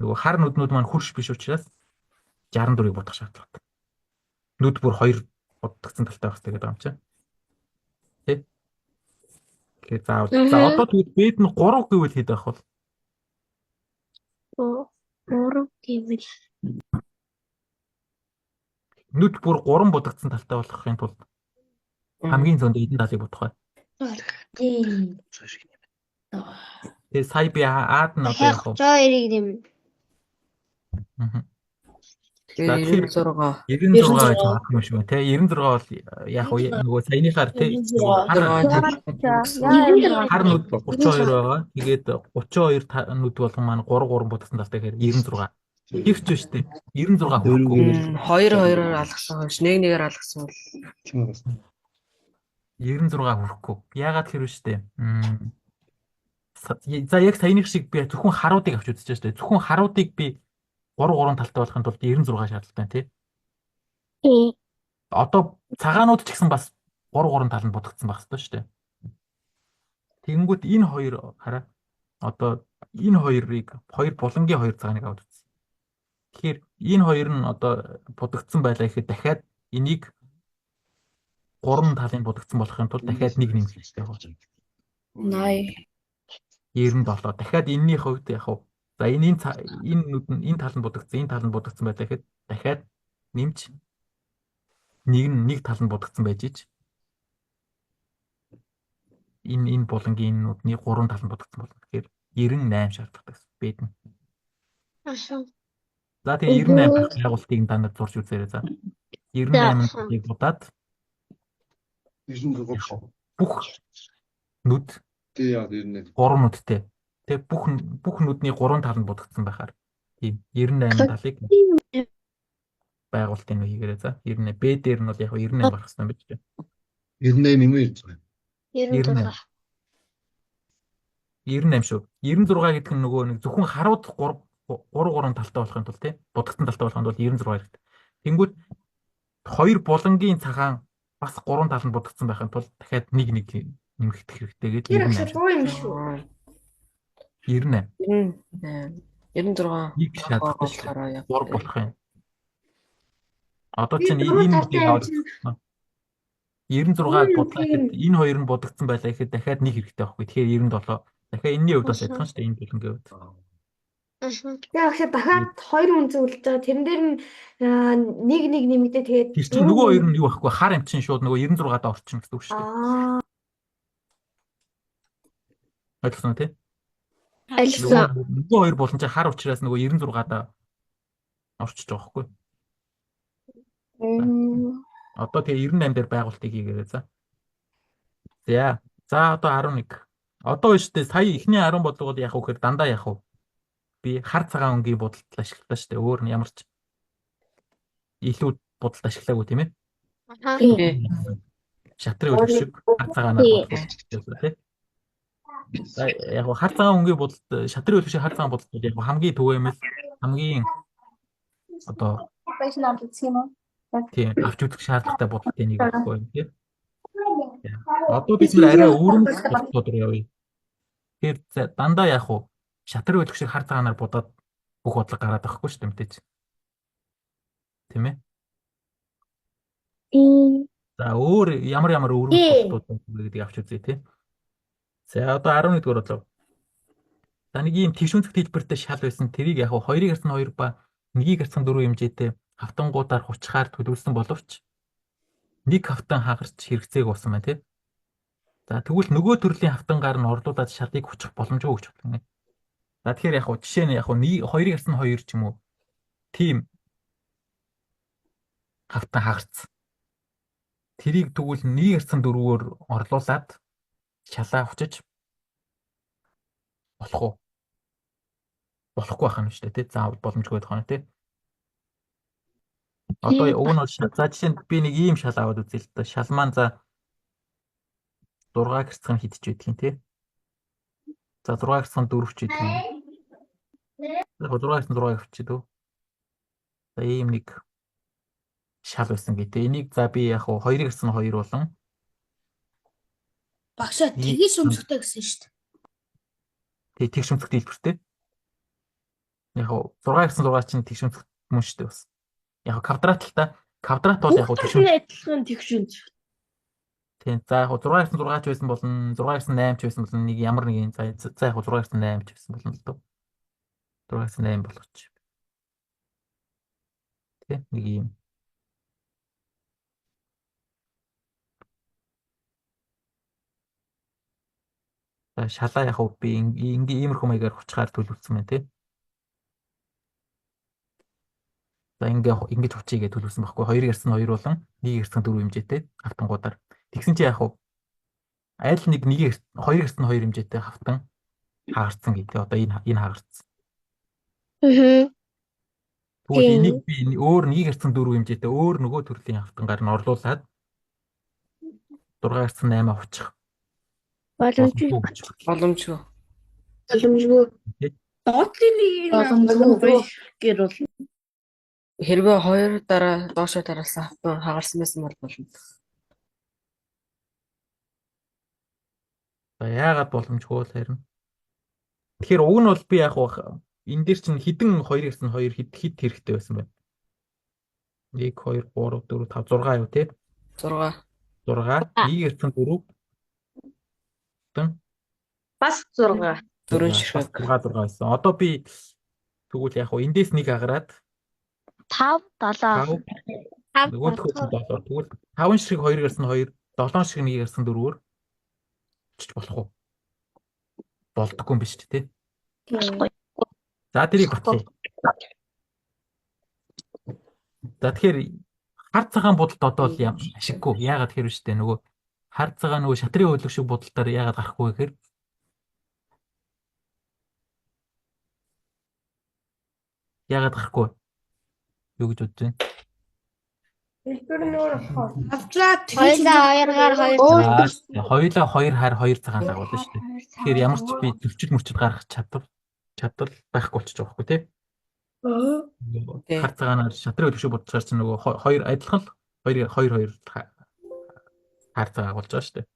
Нөгөө хар нүднүүд маань хөрш биш учраас 64-ыг бодох шаардлагатай. Нүд бүр 2 будагдсан талтай байх хэрэгтэй гэдэг юм чинь. Тий. Тэгэхээр заавал за одоо тэгээд бэд нь 3 гэвэл хэд байх вэ? 3 гэвэл Нүд бүр 3 будагдсан талтай болохын тулд хамгийн зөндөө эдэн талыг бодох бай. Тийм. Тэгээ сая би аад нь одоо яг 32-ыг нэмнэ. Тэгээ 96. 96 гэж байгаа юм шиг байна те 96 бол яг нөгөө саяныхаар те хар нүд 32 байгаа. Тэгээд 32 нүд болгон маань 3 будагдсан талтай гэхээр 96. Ирч биш те 96 хүрэхгүй. 2-2-оор алгасан хойш 1-1-ээр алгасан бол 96 хүрэхгүй. Яагаад хэрвээ штэ. За яг саяных шиг би зөвхөн харуудыг авч үзэж штэ. Зөвхөн харуудыг би 3 талтай болохын тулд 96 шаардлагатай тий. Одоо цагаанууд ч гэсэн бас 3 тал нь будагдсан байх ёстой шүү дээ. Тэгэнгүүт энэ хоёр хараа. Одоо энэ хоёрыг 2 булангийн 2 цагааныг аваад үзье. Тэгэхээр энэ хоёр нь одоо будагдсан байлаа гэхэд дахиад энийг 3 талын будагдсан болохын тулд дахиад нэг нэмэх хэрэгтэй байна. 80. 97. Дахиад энэний хувьд яг хав. За энэ нүд нь энэ тал нь будагдсан, энэ тал нь будагдсан байлаа гэхэд дахиад нэмж нэг тал нь будагдсан байж ич. Энэ булангийн нүдний 3 тал нь будагдсан болно. Тэгэхээр 98 шаардлагатай гэсэн бэд нь. За тэгээ 98 байх байгуултыг танад зурж үзээрэй за. 98-ыг будаад 96 бүх нүд тий яа 98 3 нүдтэй. Тэгээ бүх нүдний 3 тал нь будагдсан байхаар тийм 98 талыг байгуулт энэ хийгээрэй за. 98 Б дээр нь бол яг 98 байх хэрэгтэй юм байна. 98 юм уу 96. 98 шүү. 96 гэдэг нь нөгөө нэг зөвхөн харууд 3 талтай болохын тулд тий. Будагсан талтай болохын тулд 96 хэрэгтэй. Тэнгүүд 2 булангийн цагаан бас 3 тал нь будагсан байхын тулд дахиад нэг нэмэгдэх хэрэгтэй гэдэг 98 шүү. юм шүү. 98. 96 Нэг шалгах болохоор яг 3 болох юм. Одоо чинь энэ 96-г бодлоо гэхэд энэ хоёр нь будагдсан байлаа гэхэд дахиад нэг хэрэгтэй байхгүй. Тэгэхээр 97. Дахиад энэний хувьд бас адилхан шүү дээ энэ бүлэнгийн хувьд. Яг дахиад 2 үнцэн үлдэж байгаа. Тэрэн дээр нь нэг нэмэгдээ тэгээд Тэр чинь нөгөө хоёр нь юу байхгүй хар юм чинь шууд нөгөө 96-ад орчин гэсэн үг шүү дээ. Ойлгосон тий? Альсан. Нөгөө хоёр болон чи хар учраас нөгөө 96-ад орчиж байгаа байхгүй. Одоо тэгээ 98 дээр байгуултыг хийгээрэй за. За одоо 11. Одоо биш үү сая ихний 10 бодлогод яах вэ гэхээр дандаа яах вэ? Би хар цагаан өнгийн бодолд ашиглалаа шүү дээ. Өөр нь ямар ч илүү бодолд ашиглаагүй тийм ээ. Шатрын өдөр шиг хар цагаанаар бодлоо тий. За яг хар цагаан өнгийн бодолд шатрын өдөр шиг хар цагаан бодолд яг хамгийн түгээмэл хамгийн одоо тийм авч үзэх шаардлагатай бодлогын нэг байхгүй юм тийм. Одоо бид арай өөрөмж бодлоод явъя. Тэгэхээр дандаа яах вэ? Шатрын өдөр шиг хар цагаанаар будаад бүх бодлого гараад байхгүй шүү дээ мэдээж. Тийм ээ. За өөр ямар өөрөмж бодлоод гэдгийг авч үзье тийм. За одоо 11 дугаар бодлоо. За нэг ийм төвшөнцөх хэлбэртэй шал байсан. Тэрийг яг 2-ыг гарсан 2 ба 1-ийг гарсан 4 хэмжээтэй хавтангуудаар хучгаар төлөвлөсөн боловч нэг хавтан хагарч хэрэгцээг болсон байна тийм. За тэгвэл нөгөө төрлийн хавтангаар нь орлуулад шалыг хучих боломжгүй гэж бодлоо. За тэгэхээр яг жишээ нь яг 2-ыг гарсан 2 ч юм уу тийм хавтан хагарц. Тэрийг тэгвэл 1-ийг гарсан 4-өөр орлуулад шалаа хучиж болох уу? Болохгүй байх юм шүү дээ тий. Заавал боломжгүй байх нь тий. Одоо уг нь бол за жишээ нь би нэг ийм шал аваад үзье л да. Шал маань за 6 гэрцхэн хидэж байдаг юм тий. За 6 гэрцхэн 4 ч байдаг юм. Яг 6 гэрцхэн 6 авчид үү. За ийм нэг шал байсан гэдэг. Энийг за би яг 2 гэрцхэн 2 болон Багшаа тэгээс өмсөхтэй гэсэн шүү дээ. Тэг шөмсөх хэлбэртэй. Яг 6 гэрцхэн 6 чинь тэг шөмсөх мөн шүү дээ бас. Яг квадрат л та. Квадрат бол яг тэгшүүн адилхан тэгшүүн. Тийм. За яг 6 гэсэн 6 ч байсан болон 6 гэсэн 8 ч байсан болон нэг ямар нэг юм за яг 6 гэсэн 8 ч байсан болно л доо. 6 гэсэн 8 болгоч. Тийм нэг юм. За шалаа яг би ингийн иймэрхүү маягаар хуцгаар төлөвлөсөн байна тийм. За ингэж хуцыгээ төлөвсөн байхгүй 2 гэрсэн 2 болон 1 гэрсэн 4 хэмжээтэй хавтангуудаар. Тэгсэн чи яг аль нэг 2 гэрсэн 2 хэмжээтэй хавтан хаагарцсан гэдэг. Одоо энэ хаагарцсан. Тэгвэл энийг би өөр 1 гэрсэн 4 хэмжээтэй өөр нөгөө төрлийн хавтангаар нь орлуулад 6 гэрсэн 8 авчих. Боломжгүй. Доотлын нэг гэр бол хэрвээ 2 дараа доошоо дараалсан хавтан хагарсан байсан бол болно. За яагаад боломжгүй бол харин. Тэгэхээр уг нь бол би яг энэ дээр чинь хідэн 2 гэсэн 2 хэд хэрэгтэй байсан байна. 1 2 3 4 5 6 юу те? 6. 6 1 гэсэн 4 бас 6. 4 ширхэг. 6 байсан. Одоо би тэгвэл яг эндээс нэг агараад 5 7 нөгөө төгөөд тэгвэл 5 ширхэг 2 гэсэн 2 7 ширхэг 1 гэсэн 4-өөр чиж болох уу? Болдоггүй юм биш ч тий. За тэрийг батлая. За тэгэхээр хар цагаан бодолд одоо л юм ашиггүй. Яагаад тэгэхээр биш үү нөгөө хар цагаан нөгөө шатрын хөдөлгөөн шиг бодолтоор яагаад гарахгүй гэхээр яагаад гарахгүй юу гэж бодож байна? Хэлбэр нь өөр болохоор авчлаа Хоёлаа 2-гаар 2 За хоёулаа 2 хар 2 цагаан дагуулна шүү дээ. Тэгэхээр ямар ч би төвчл мөрчл гаргах чадвар байхгүй болчих жоох байхгүй тий. Хар цагаанаар шатрын хөдөлгөөн бодцоор чинь нөгөө 2 адилхан л 2 хар цагаан болж байгаа шүү дээ.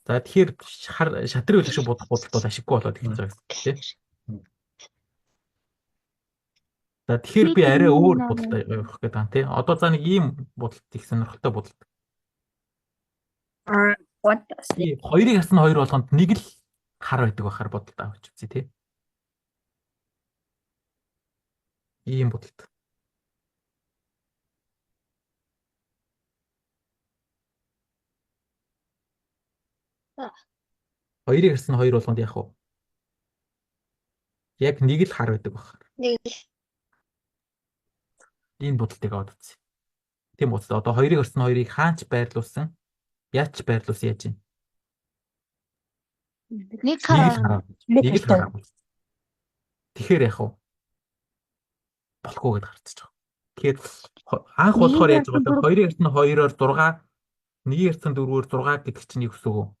За тэгэхээр шатрын хөдөлгөөн бодох бодолт бол ашиггүй болоод эхэлж байгаа гэсэн тий. За тэгэхээр би арай өөр бодолтой явах гэдэг юм тий. Одоо за нэг ийм бодолт их сонирхолтой бодолт. Хоёрыг харсан 2 болгонд нэг л хар байдаг байхаар бодолт авч үзье тий. Ийм бодолт. Хоёрыг харсан 2 болгонд яах вэ? Яг нэг л хар байдаг байхаар. Нэг Энэ бодолтыг аваад үзье. Тийм бодолт. Одоо хоёрыг харсан 2-ыг хаач байрлуулсан? Яаж байрлуулсан яаж юм? Нэг хараа. Нэг л хараа. Тэгэхээр яах вэ? Болохгүй гэдээ харцаж байгаа. Тэгэхээр анх болохоор яаж байгаа вэ? Хоёрыг харсан 2-оор 6, нэгийг харсан 4-оор 6 гэдэг чинь юу гэсэн үг вэ?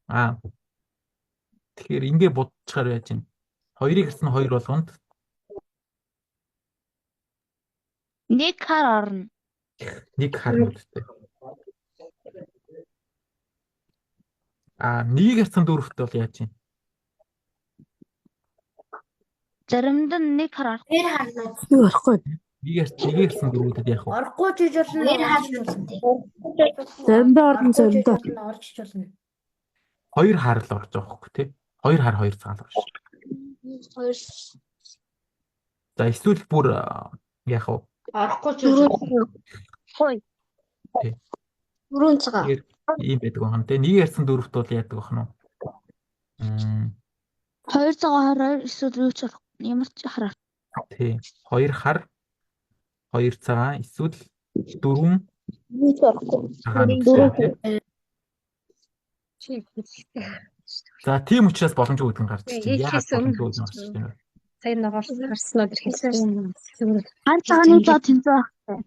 Тэгэхээр ингэ бодчихаар яаж юм? Хоёрыг харсан 2 болгонд Нэг хар орно. нэг харна үстэй. Нэгийг харсан 4-т бол яаж юм? Заримд нь нэг хар арахгүй. Нэр харнаа. юу болохгүй. Нэгийг харсан 4-т яах вэ? Орохгүй ч гэж болно. Нэр харж болно. Заримдаа орно заримдаа. Орж ч болно. 2 хар л орж байгаа хөөхгүй тий. 2 хар 2 цагаан л орж. 2 За эсвэл бүр яах вэ? Орохгүй ч гэж болно. Хой. 4 цагаан. Ийм байдаг байна тий. Нэгийг харсан 4-т бол яадаг байна уу? 222 эсвэл юу ч болохгүй. Ямар ч хараа. Тий. 2 хар 2 цагаан эсвэл 4 цагаан. За тийм учраас боломжгүй гэдэг нь гарч ирж байна. Яагаад боломжгүй гэж гарч ирж байна вэ? Сайн ногоос харснаа дэр хэлсэн. Хар цагааны доо тэнцээ байх.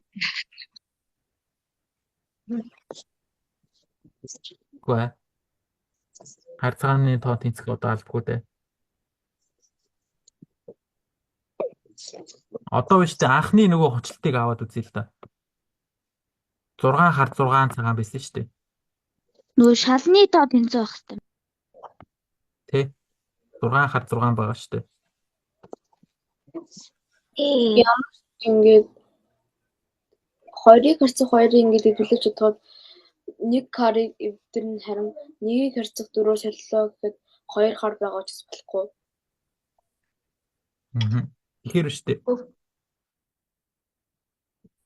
Үгүй ээ. Хар цагааны тоо тэнцэх одоо албагүй дээ. Одоо биш дээ анхны нөгөө хучлтыг аваад үзье л да. 6 хар 6 цагаан байсан шүү дээ. Нөгөө шалны доо тэнцээ байх хэрэгтэй. Тэ. 6 хар 6 байгаа шүү дээ. Ямар ч ингээд 2-ыг харьцах 2-ыг ингээд хэвлэж бодоход нэг харыг эвдэрнэ харин нэгийг харьцах 4-оор солилоо гэхэд 2 хар байгаа ч болохгүй. Тэгэхээр шүү дээ.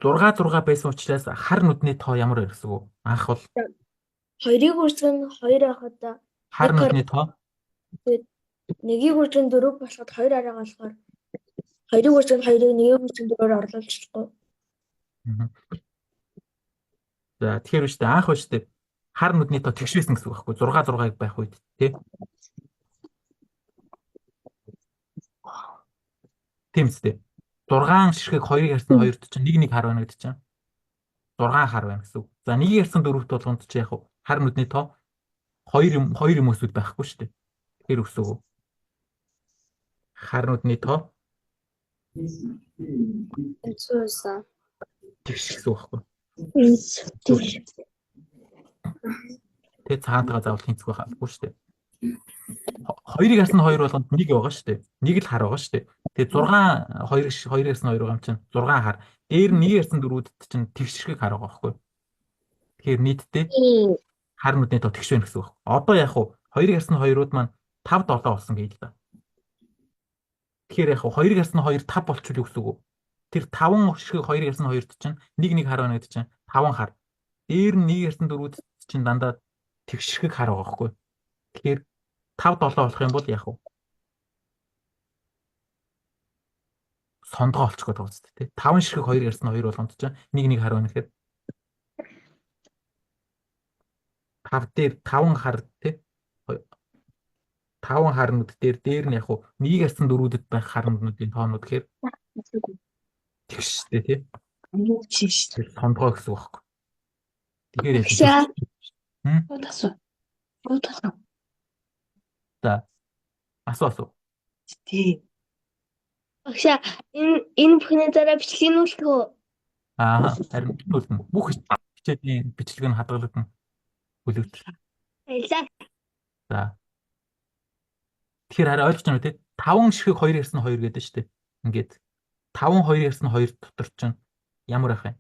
6 байсан учраас хар нүдний тоо ямар байх гэсэн үг? Анх бол 2-ыг үржигэн 2 байхад хар нүдний тоо нэгийг үржигэн 4 болоход 2 араа болохоор 2-ыг үржигэн 2-ыг нэгийг үржигэн 4-оор орлуулж болохгүй. За тэгэхээр шүү дээ анх шүү дээ. Хар нүдний тоо тэгш байсан гэсэн үг байхгүй 6 байх үед тий. Тийм үстэй. 6 ширхэг 2-ыг харсан 2-т чинь 1 хар байна гэдэг чинь 6 хар байна гэсэн үг. За 1-ийг харсан 4-т болгонд чи яг хар нүдний тоо 2 юм өсвөл байхгүй шүү дээ. Тэгэхээр өсөв. Хар нүдний тоо Энцүүсэн. тэгш гэсэн үг байхгүй. Тэгээ цаантайгаа заавал тэнцэх байх албагүй шүү дээ. 2-ыг харсан 2 болгонд 1 байгаа шүү дээ. 1 л хар байгаа шүү дээ. Тэгээ 6 2-ыг харсан 2 байгаа юм чинь 6 хар. Дээр нь 1-ийг харсан 4-д чинь тэгшэрхэг хар байгаа байхгүй. Тэгэхээр нийтдээ хар нүдний тоо тэгш байна гэсэн үг. Одоо яг уу 2-ыг харсан 2-ууд маань 5 7 болсон гэж л да. Тэгэхээр яг уу 2-ыг харсан 2 5 болчихвол юу гэсэн үг вэ? Тэр 5 ширхэг 2-ыг харсан 2-д чинь 1 хар байна гэдэг чинь 5 хар. Дээр нь 1-ийг харсан 4-д чинь дандаа тэгшэрхэг хар байгаа байхгүй. Тэгэхээр 5 7 болох юм бол яах вэ? Сондгоо олчих гээд байгаа үстэй тий. 5 ширхэг 2 ярьсан 2 болгонд чинь 1 хар байна гэхэд хар дээр 5 хар тий 5 харнууд дээр нь яг уу нэг ярьсан дөрүүдэд байх харнуудын тоонууд гэхээр тэгш штэ тий. Сондгоо гэсэн үг байхгүй. Тэгэхээр за асуу. Багшаа энэ бүхний дараа бичлэгийг нүүлэх үү? Харин нүүлнэ. Бүх хичээлийн бичлэг нь хадгалагдана. Бүлэгдэл. Баярлалаа. За. Тэгэхээр харин ойлгож байна уу тий? 5 ширхэг 2 ярьсан 2 гэдэг нь штэ. Ингээд 5 2 ярьсан 2 дотор чинь ямар байх вэ?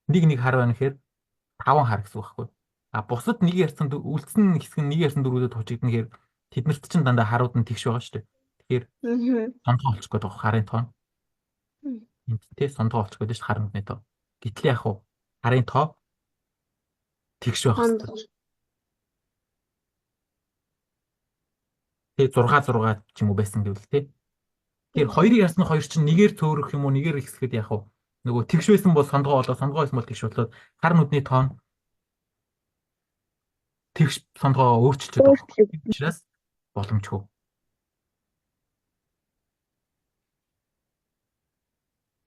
Нэг хар байна гэхээр 5 хар гэсэн үг байхгүй. Бусад нэг ярьсан үлдсэн хэсэг нь нэг ярьсан дөрүүдэд хучигдана гэхээр тэднэрт чинь дандаа харууд нь тэгш байгаа штэ. Тэгэхээр сондгоо олчих гээд байгаа харын тоон. Энд тий сондгоо олчих гээд ш харанхны тоо. Гэтэл яг уу харын тоо тэгш байх хэрэгтэй. Тэгээ 6 ч юм уу байсан гэвэл тий. Тэгэхээр 2-ыг ярьсан 2 чинь нэгээр цөөрөх юм уу нэгээр ихсэхэд яг уу нөгөө тэгш байсан бол сондгоо болоо сондгоо байсан бол тэгш болоод хар нүдний тоон тэгш сондгоо өөрчилж байгаа учраас боломжгүй.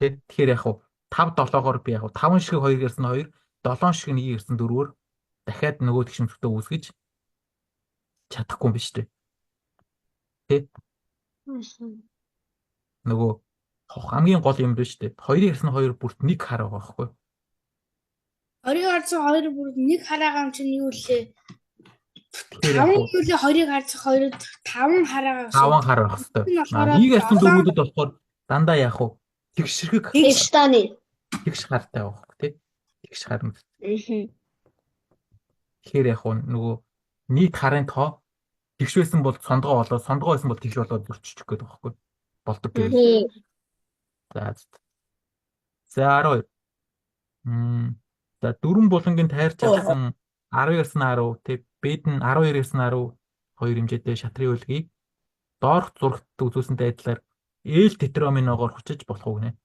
Тэгэхээр яг уу 5-7-оор би яг уу 5 шиг 2 ярьсан 2, 7 шиг 1 ярьсан 4-өөр дахиад нөгөө тэгшмцтэй үүсгэж чадахгүй юм биш үү? Тэ? Нөгөө хамгийн гол юм биш үү? 2 ярьсан 2 бүрт 1 хар байгаа байхгүй юу? 2-ыг харсан 2 бүрт 1 хараагаа юм чинь юу лээ? 5 үлээ 2-ыг харсан 2-д 5 хараагаа 5 хар байх хэвээр. Нэг ярьсан дөрвүүдэд болохоор дандаа яг уу тэгш ширхэг Тэгш тааны. тэгш хартай байгаа байхгүй тий? Тэгш харна. Тэгэхээр яг уу нөгөө нийт харын тоо тэгш байсан бол сондгоо болоод сондгоо байсан бол тэгш болоод зөрчиж гээд байгаа байхгүй болдог гэвэл. За 12. За 4 булангийн тайрч авсан 10 ярьсан 10 тий бэд нь 12 ярьсан 10 2 хэмжээтэй шатрын үлгийг доорх зурагт үзүүлсэнтэй адилаар ээл тетрaminогоор хүчиж болох уу гинэ?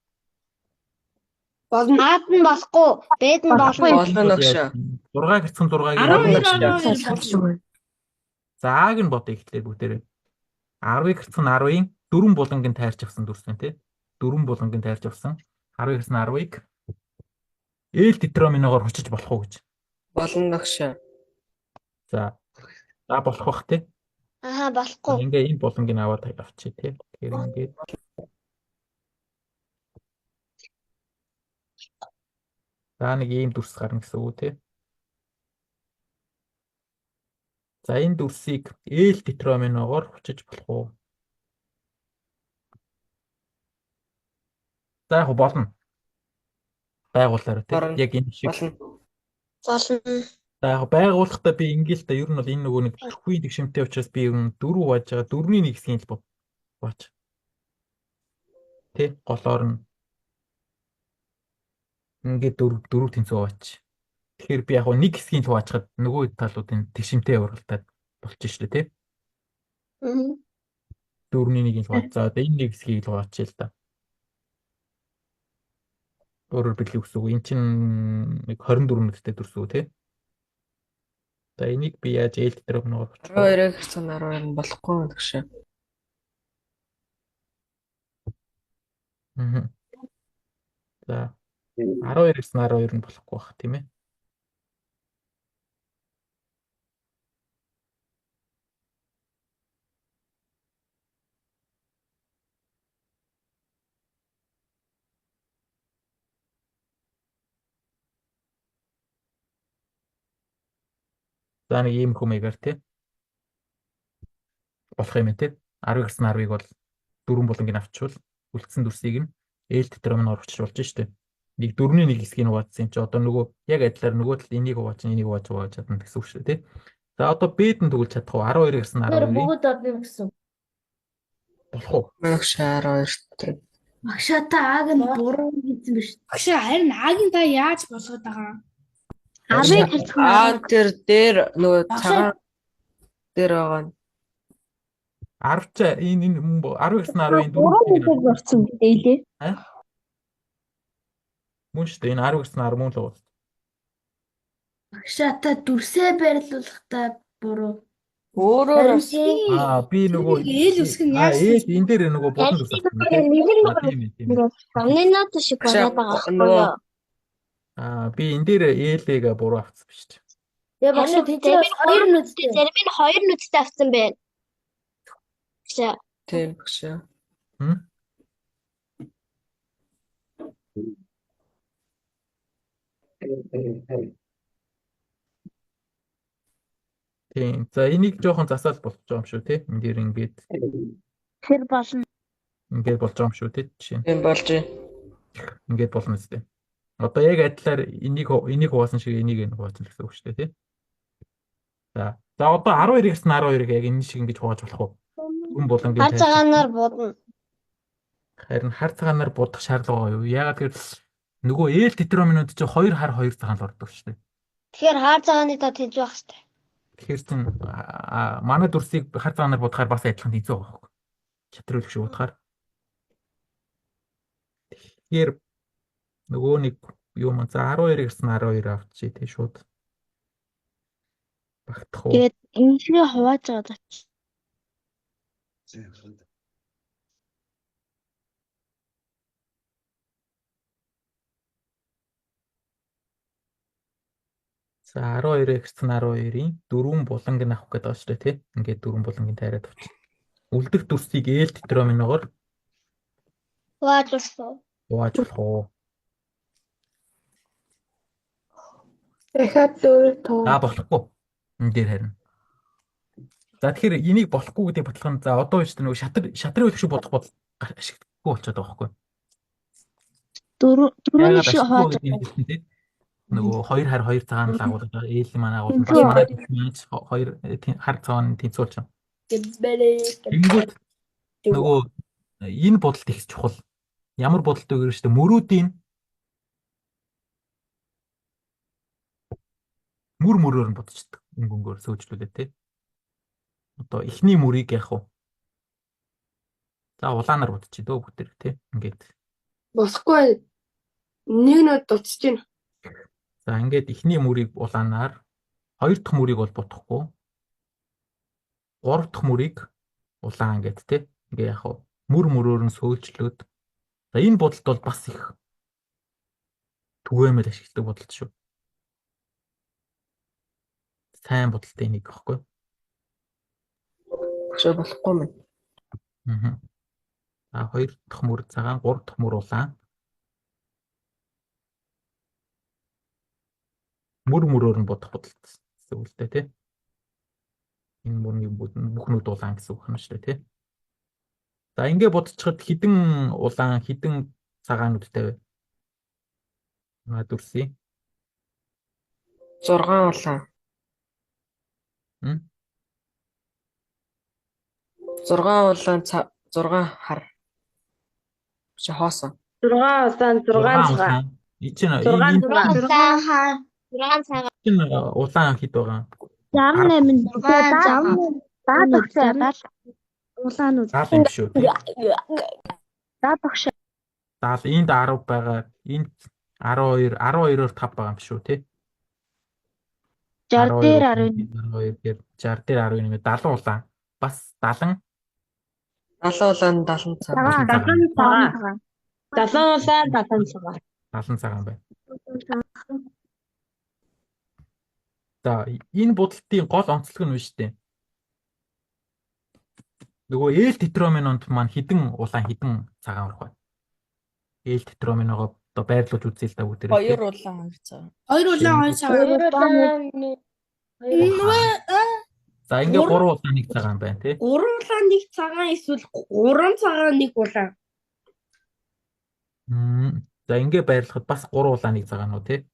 Болно. Аад нь болохгүй, бэд нь болохгүй. Болно өгшөө. 6 гэрцэн 6-ыг За А-г нь бод ихлээр бүгдээрээ 10 гэрцэн 10-ын 4 булангийн тайрч авсан дүрсэн тий 4 булангийн тайрч авсан 10 гэрцэн 10-ыг ээл тетраминогоор хүчиж болох уу гэж. Болно өгшөө. За болох бах тий. Болохгүй. Ингээ энэ булангийг аваад авчи тий. Тэгэхээр ингээд нэг ийм дүрс гарна гэсэн үг тий. За энэ дүрсийг ээл тетраминогоор хүчиж болох уу? За яг болно. Байгуулаарай тий. Яг энэ шиг. Болно. За яг байгуулахдаа би ингээл та ер нь бол энэ нөгөө нэг бүхий тэгшимтэй учраас би ер нь 4 хувааж байгаа 4-ний 1 хэсгийн л бууч. Тэ голоор нь ингээд 4 тэнцүү хувааж. Тэгэхээр би яг нэг хэсгийн л хуваачаад нөгөө талуудын тэгшимтэй уралдаад болчих шүү дээ тий. 4-ний 1-ийг хувааж. За энэ нэг хэсгийг л хуваачаа л да. Өөрөөр хэлбэл үсэг. Энд чинь нэг 24 нүдтэй дүрсүү тий. За энийг би яаж ээл тетраминогоор 12-ыг хэрцэн 12 нь болохгүй өгшөө. За 12 гэсэн 12 нь болохгүй бах тийм ээ. За нэг ийм хүмээгээр тий. Болох юм тий. 10 гэсэн 10-ыг бол 4 булангийн авчвал үлдсэн дүрсийг нь ээл тетраминогоор хүчиж болж штэ. Нэг 4-ний 1 хэсгийг хуваацсан юм чи одоо нөгөө яг адилаар нөгөө талд энийг хувааж энийг хувааж чадна гэсэн үг шүү дээ тий. За одоо бэд нь тэгвэл чадах уу? 12 гэсэн 12. Бүгд одно гэсэн. Болох уу? Өгшөө 12-т. Багшаата А-г нь буруу гэсэн биш. Багшаа харин А-г нь та яаж болгоод байгаа? А-г хэлсэн Тэр дээр нөгөө цагаан дээр байгаа нь 10 энэ 10 гэсэн 10-ын 4-ийг орсон дээлээ. Мөн шүү дээ энэ 10 гэсэн 10 мөн л уу. Багшаата дүрсээ байрлуулахдаа буруу. Өөрөөр Би нөгөө ээл үсэх нь яаж энэ дээр нөгөө болон тусах юм тийм. Амнинат шиг болоод байгаа байхгүй юу? Би энэ дээр ээлэг буруу авсан биш ч. Тэгээ багш хоёр нүдтэй зарим нь хоёр нүдтэй авсан байна. тийм багш. Тийм. За энийг жоохон засаал болж байгаа юм шүү тий. Энд дээр ингээд Тэр болно. ингээд болж байгаа юм шүү тий. Жишээ нь. Тийм болж байна. Ингээд болно үстэй. Одоо яг адилаар энийг хуваасан шиг энийг хуваасан гэсэн үг шүү дээ тий. За одоо 12-ээс нь 12-ыг яг энэ шиг ингэж хувааж болох уу? Хүн болонгийн Хар цагаанаар будна. харин хар цагаанаар будах шаардлага юу? Яагаад гэвэл нөгөө ээл тетраминууд чинь 2 хар 2 цагаан л ордог шүү дээ. Тэгэхээр хар цагааны доо тэнцүү байх хэрэгтэй. Тэгэхээр чин манай дүрсийг хар цагаанаар будахаар бас адилхан тэнцүү байгаа байхгүй. Чатруулах шиг будахаар. Тэгэхээр нөгөө нэг юу мөн за 12-ээс нь 12 авчи тий шууд. Багтах уу? Тэгээд энэ шиг хувааж байгаа даа. За 12-ээс нь 12-ийн 4 буланг нь авах гэдэг байна шүү дээ тий. Ингээд 4 булангийн тайраад авчих. Үлдэх дүрсийг ээл тетраминогоор Хуваажуулсан. хувааж болох уу? Дахиад өөр тоо. Болохгүй. Энэ дээр харин. За тэгэхээр энийг болохгүй гэдэг баталгаа нь за одоо биш нөгөө шатрын үлгшиг бодох ашиглахгүй болчиход байгаа байхгүй. Дөрөв шиг хувааж байгаа. Нөгөө 2 хар 2 цагаан л агуулдаг байгаа. Ээл маань агуулсан. Бас манай тийч 2 хар цагаан тэнцүүлж байна. Тэнгүүд нөгөө энэ бодолт их чухал. Ямар бодолтой вэ гэвэл мөрүүдийн мөрөөр нь бодчихдаг. Өнгөнгөөр сөөжлүүлээ тий. Одоо эхний мөрийг яах вэ? За улаанаар бодчих дөө бүгдэр тий. Ингээд. Босхгүй нэг нь дуцж байна. За ингээд эхний мөрийг улаанаар, хоёр дахь мөрийг бол бодохгүй. Гурав дахь мөрийг улаан гэд тий. Ингээ яах вэ? Мөрөөр нь сөөжлөөд. За энэ бодолт бол бас их түгээмэл ашигладаг бодолт шүү. Сайн бодолтой нэг гэхгүй. Багш болохгүй мэн. А хоёр дахь мөр цагаан, гурав дахь мөр улаан. Мөрөөр нь бодох бодолт гэсэн үг л дээ тий. Энэ мөрний бүхнүүд улаан гэсэн үг юм шүү дээ тий. За ингээ бодчиход хідэн улаан, хідэн цагаануудтай вэ? Дүрсий. 6 улаан. 6 улаан 6 хар. Чи хоосон. 6 улаан 6 цагаан. Энэ 6 хаа 6 цагаан. энэ улаан хэд байгаа? 68 даад багшаа улаанууд. Заал юм шүү. Даад багшаа. Заал энд 10 байгаа. Энд 12, 12-оор 5 байгаа юм шүү тий. 60 дээр 12 дээр 60 дээр 11 70 улаан. Бас 70 улаан 70 цагаан. 70 цагаан. 70 улаан 70 цагаан. 70 цагаан байна. За энэ бодолтын гол онцлог нь юу штэ? Нөгөө ээл тетраминонд маань хідэн улаан хідэн цагаан урах байна. Ээл тетраминогоо одоо байрлуулж үзье л да бүгд. 2 улаан 2 цагаан. 2 улаан 2 цагаан. За ингээ 3 улаан 1 цагаан байна тий. 3 улаан 1 цагаан эсвэл 3 цагаан 1 улаан. За ингээ байрлахад бас 3 улаан 1 цагаан уу тий.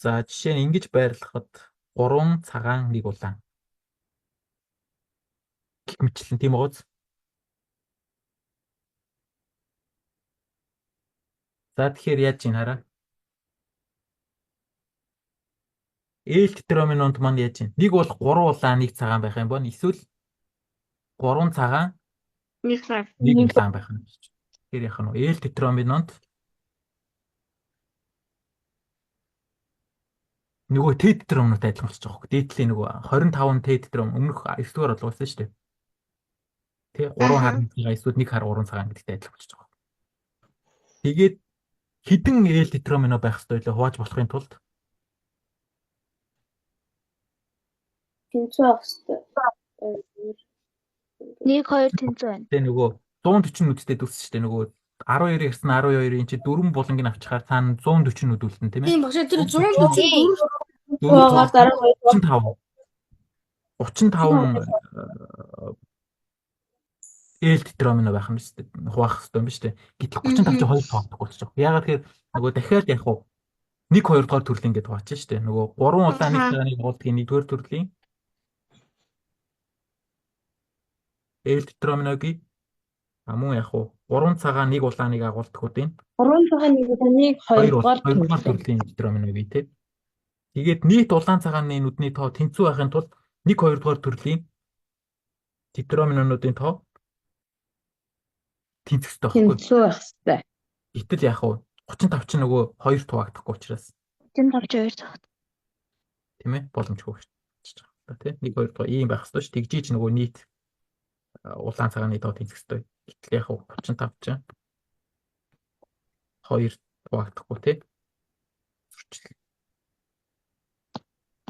За жишээ нь ингэж байрлахад 3 цагаан 1 улаан. Гэх мэтлэн тийм ууз. За тэгэхээр яаж ийн хараа? Ээл тетраминонд маань яаж ийн? Нэг бол 3 улаан 1 цагаан байх юм байна. Эсвэл 3 цагаан 1 цагаан. 1 улаан байх юм. Тэгэхээр яах нь вэ? Ээл тетраминонд нөгөө Т тетрономтой адилхан болчих жоох. Дээдлийн нөгөө 25 Т тетром өмнөх 9-р болгосон шүү дээ. Тэ 3 хар эсвэл 1 хар 3 цагаан гэдэгтэй адилхан болчих жоох. Тэгээд хідэн L тетрамино байх хэрэгтэй лээ хувааж болохын тулд Тэнцүү авах хэрэгтэй. 1 2 тэнцүү байна. тэ нөгөө 140 нүдтэй дүрсэн шүү дээ. Нөгөө 12 гэсэн 12-ын чи 4 булангийг авчихаар цаана 140 нүд үлдэн тийм ээ. Тийм багш тэр 144 Дөрөвөөр дараа 35 L тетрамино байх юм шүү дээ. Хуваах хэрэгтэй юм шүү дээ. Гэтэл 35 чи 2 тоогдох болчих. Яагаад тэгэхээр нөгөө дахиад яг уу 1 2 дугаар төрлийн гэдээ хуваачна шүү дээ. Нөгөө 3 улааны цагааныг болдгийн 1-р төрлийн L тетраминогийн мөн яг уу 3 цагаан 1 улааныг агуулдаг үдийн 3 цагаан нэг таныг 2 дугаар 2 дугаар төрлийн тетраминогийн тий. Тэгээд нийт улаан цагааны нүдний тоо тэнцүү байхын тулд 1 2 дугаар төрлийн тетраминонуудын тоо тэнцэх хэрэгтэй байхгүй. тэнцүү байх хэрэгтэй. Гэтэл яг уу 35 ч нөгөө 2 туваагдахгүй учраас 35 2 цагт. тийм ээ боломжгүй болчих жоох тий. 1 2 дугаар ийм байх хэрэгтэй ш. Тэгжиж нөгөө нийт улаан цагааны тоо тэнцэх хэрэгтэй. Гэтэл яг уу 35 ч 2 туваагдахгүй тий.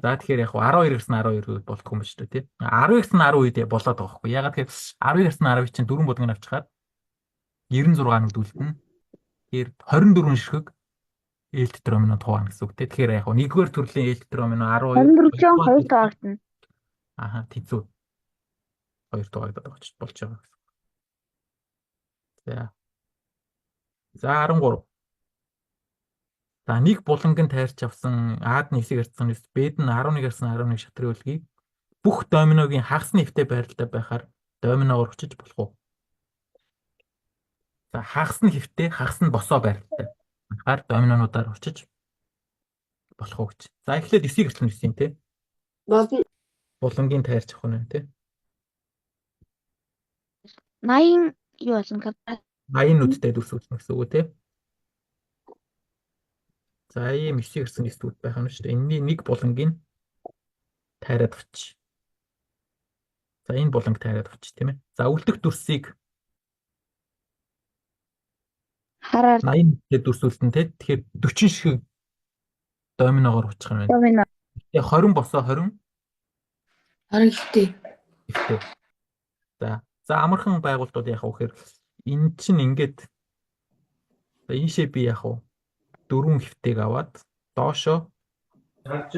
За тэгэхээр яг 12 гэсэн 12 болох юм шүү дээ тий. 10 гэсэн 10 үед болоод байгаа хгүй. Ягаад тэгэхээр 12 гэсэн 10 чинь 4 булгыг авчихаар 96 нүд үлдэнэ. Тэгэхээр 24 ширхэг L тетрамино туваана гэсэн үг тий. Тэгэхээр яг 1-р төрлийн L тетрамино 12 24 2 таагтана. Аха тэнцүү 2 туваагдаад болж байгаа гэсэн. За 13. За нэг булангын тайрч авсан Ад нь 9-ийг арцсан нь Б нь 11 арцсан 11 шатрын үлгийг бүх доминогийн хагасны хэвтэй байралтай байхаар доминогоор өчөж болох уу? За хагасны хэвтэй хагас нь босоо байралтай байхаар доминонуудаар өчөж болох уу гэж. За эхлээд 9-ийг арцсан 9 тий. Болно. Булангийн тайрч авах нь тий. 80 юу болсон квадрат 80 нүдтэй дүрсүүлсэн гэсэн үг тий. За ийм 9-ийг арцсан 9 нүд байх юм шүү дээ. Энэний нэг булангийн тайраад авч. За энэ буланг тайраад авч тийм ээ. За үлдэх дүрсийг хараар 80 гэдэг дүрсүүлсэн тий. Тэгэхээр 40 шиг доминогоор учих юм байна. домино. Тэгээ 20 босоо 20 Харагдтыг. ихтэй. За амархан байгуултууд яах вэ гэхээр энэ чинь ингээд ийшээ би яах вэ? 4 хифтийг аваад доошо 4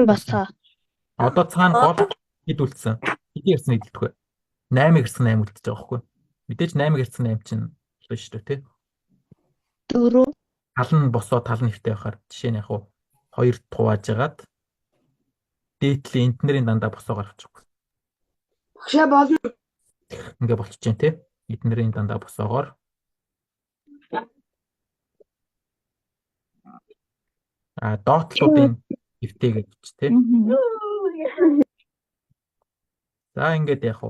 босоо. одоо цаана гол хэд үлдсэн? Хэдийн ярьсан хэлдэг вэ? 8 гэсэн 8 үлдчихэж байгаа байхгүй. Мэдээж 8 гэсэн 8 чинь болно шүү дээ тий. 4 Тал нь босоо тал нь хифтэй байхаар жишээ нь яг 2 тувааж агаад дээдлийн эднэрийн дандаа босоо гаргачих. Багшаа болно. Ингээ болчих чинь тий. Эднэрийн дандаа босоогоор доотлуудын хифтэйг авч тий. За ингээд яг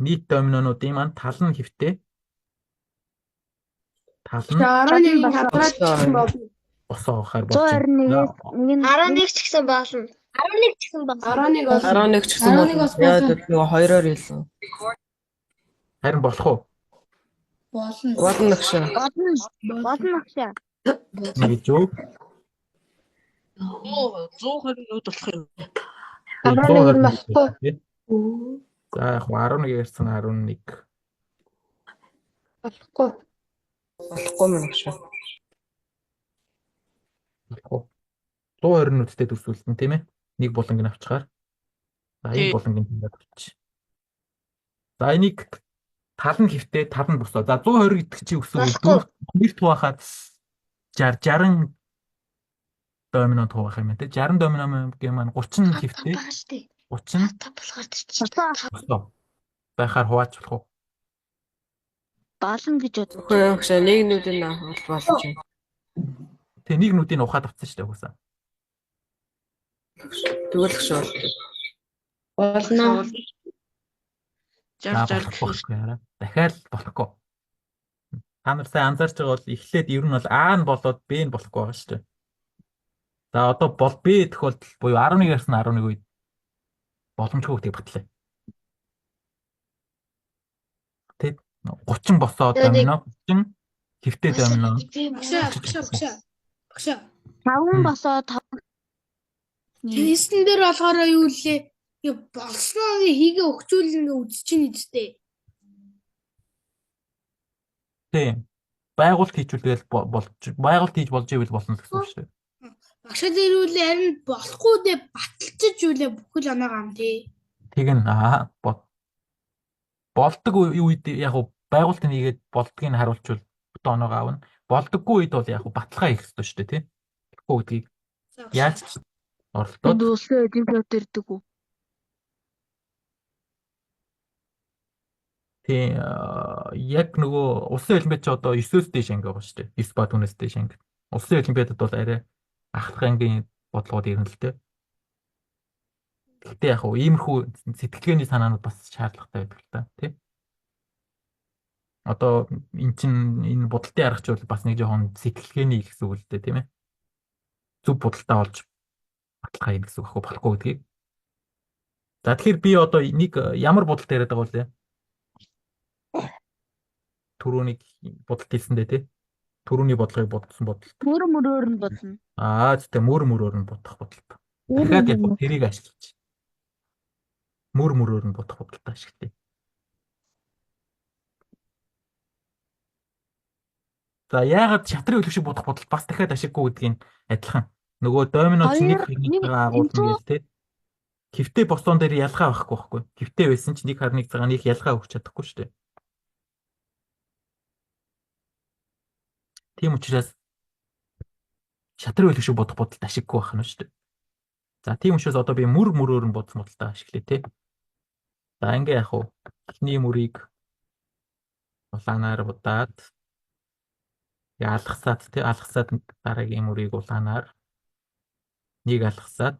нийт доминонуудын маань тал нь хифтэй. Тал нь 11 квадрат гэсэн болно. босоо авахаар болж байна. 11 ч гэсэн болно. 11 ч гэсэн болно. 11 болсон. 11 ч гэсэн 11 бас яа болсон. нөгөө 2-оор хэлсэн. Харин болох уу? Болно. Болно гэж. Болно агшаа. Нэг жоо. 120 нүд болох юм. 11 нь болохгүй. За яг 11 ярьсан 11. Болохгүй. Болохгүй мэн гэж. Болохгүй. 120 нүдтэй төсвөлтөн тийм ээ. Нэг буланг нь авчихаар. За энэ булангийн тэмдэг болчих. За энийг тал нь хифтэй тал нь босоо. За 120 гэдэг чинь өсвөл нэр туваахад 60 домино туваах юм те. 60 доминогийн маань 30 хифтэй. 30 та болохоор тэр босоо. Байхаар хувааж болох уу? Болно гэж бодож. Үгүй гэж нэг нүдийг авах болж байна. Тэгээ нэг нүдийг ухаад авсан шүү дээ хөөсөн. Тэгвэл гэж Болно. Болохгүй хараа. Дахиад болохгүй. Та нар сайн анзаарч байгаа бол эхлээд ер нь бол А нь болоод Б нь болохгүй байгаа шүү дээ. За одоо бол B тохиолдол буюу 11 ярьсан 11 үед боломжгүй гэдгийг батлаа. Тэг 30 босоо домино 30 хэвтэй домино. Багшаа. 5 босоо 5 Тестэн дээр болохоор юу лээ? Болсноо хийгээ өгчүүл ингээ үзчихин нэжтэй. Тийм. Байгуулт хийжүүлгээл байгуулт хийж болж ивэл болно гэсэн үг шүү дээ. Багшаа дээр юу лээ харин болохгүй дээ баталчих юу лээ бүхэл оноогоо ам тий. Тэг нь болдог үед яг байгуулт нэгээд болдгийг харуулчвал бүтэн оноогоо аавна. Болдоггүй үед бол яг баталгаа хийх хэрэгтэй шүү дээ тий. Тэгэхгүй гэдгийг яаж ч оролдоод Улсын эдийн засаг ирдэг үү? тий яг нөгөө улсын олимпиад ч одоо 9-өөс дээш анги байгаа шүү дээ. 9 ба түүнээс дээш анги. Улсын олимпиадад бол арай ахлах ангийн бодлогод ирнэ л дээ. Гэхдээ яг иймэрхүү сэтгэлгээний санаанууд бас шаардлагатай байдаг л та тий. Одоо энэ бодолтын аргач бол бас нэг жоохон сэтгэлгээний гэсэн үг л дээ тийм ээ. Зөв бодолтой олж баталгаа хийнэ гэсэн үг болохгүй гэдгийг. За тэгэхээр би одоо нэг ямар бодолт яриад байгаа вэ? Түрүүний бодолт хэлсэндээ тий. Түрүүний бодлогыг бодсон бодолт. Мөрөөр нь бодно. Зөв мөрөөр нь бодох бодолт. Дахиад яг тэрийг ашиглаж. Мөрөөр нь бодох бодолт ашиглая. За яагаад шатрын хөлөг шиг бодох бодолт бас дахиад ашиггүй гэдгийг адилхан. Нөгөө домино чинь нэг цагаа агуулна гэж тий. Хэвтэй босон дээр ялгаа байхгүй байхгүй. Хэвтэй байсан чинь нэг хар нэг цагаа нэг ялгаа өгч чадахгүй шүү дээ. Тийм учраас шатрын хөлөг шиг бодох бодолт ашиггүй байх нь шүү дээ. За тийм учраас одоо би мөрөөр нь бодсон бодолтоо ашиглая тий. За ингээ яг уу эхний мөрийг улаанаар будаад алгасаад тий алгасаад дараагийн мөрийг улаанаар нэг алгасаад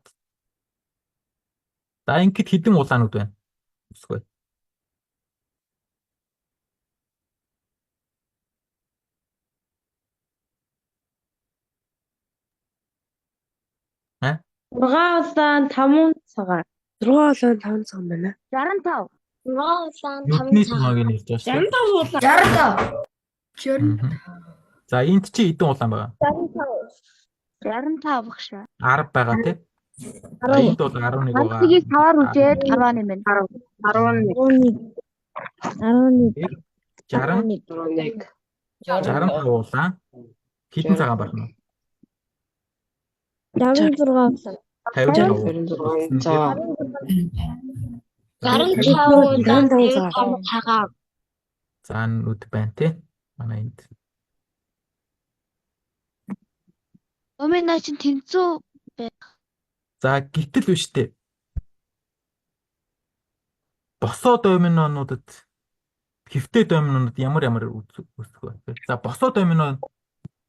за ингээд хідэн улаанууд байна. Үсгүй. А? 6 улаан 5 цагаан. 6 улаан 5 цагаан байна. 65. 6 улаан 5 Юуны цаг. цагааг нь хэлж байгаа шүү. 65 улаан. 65. За энд чи хідэн улаан байгаа. 65 багшаа. 10 байгаа тий. Энд бол 11 байгаа. Ганцыг 5-аар үзээд 10 юм байна. 11 65 улаан. Хідэн цагаан байх нь. 56 улаан. 56 За 65 цагаан. заанууд байна тий. Манай энд. Домино чинь тэнцүү За гítэл биш дээ. Босоо доминонуудад хэвтэй доминонууд ямар үүсэх вэ? За босоо домино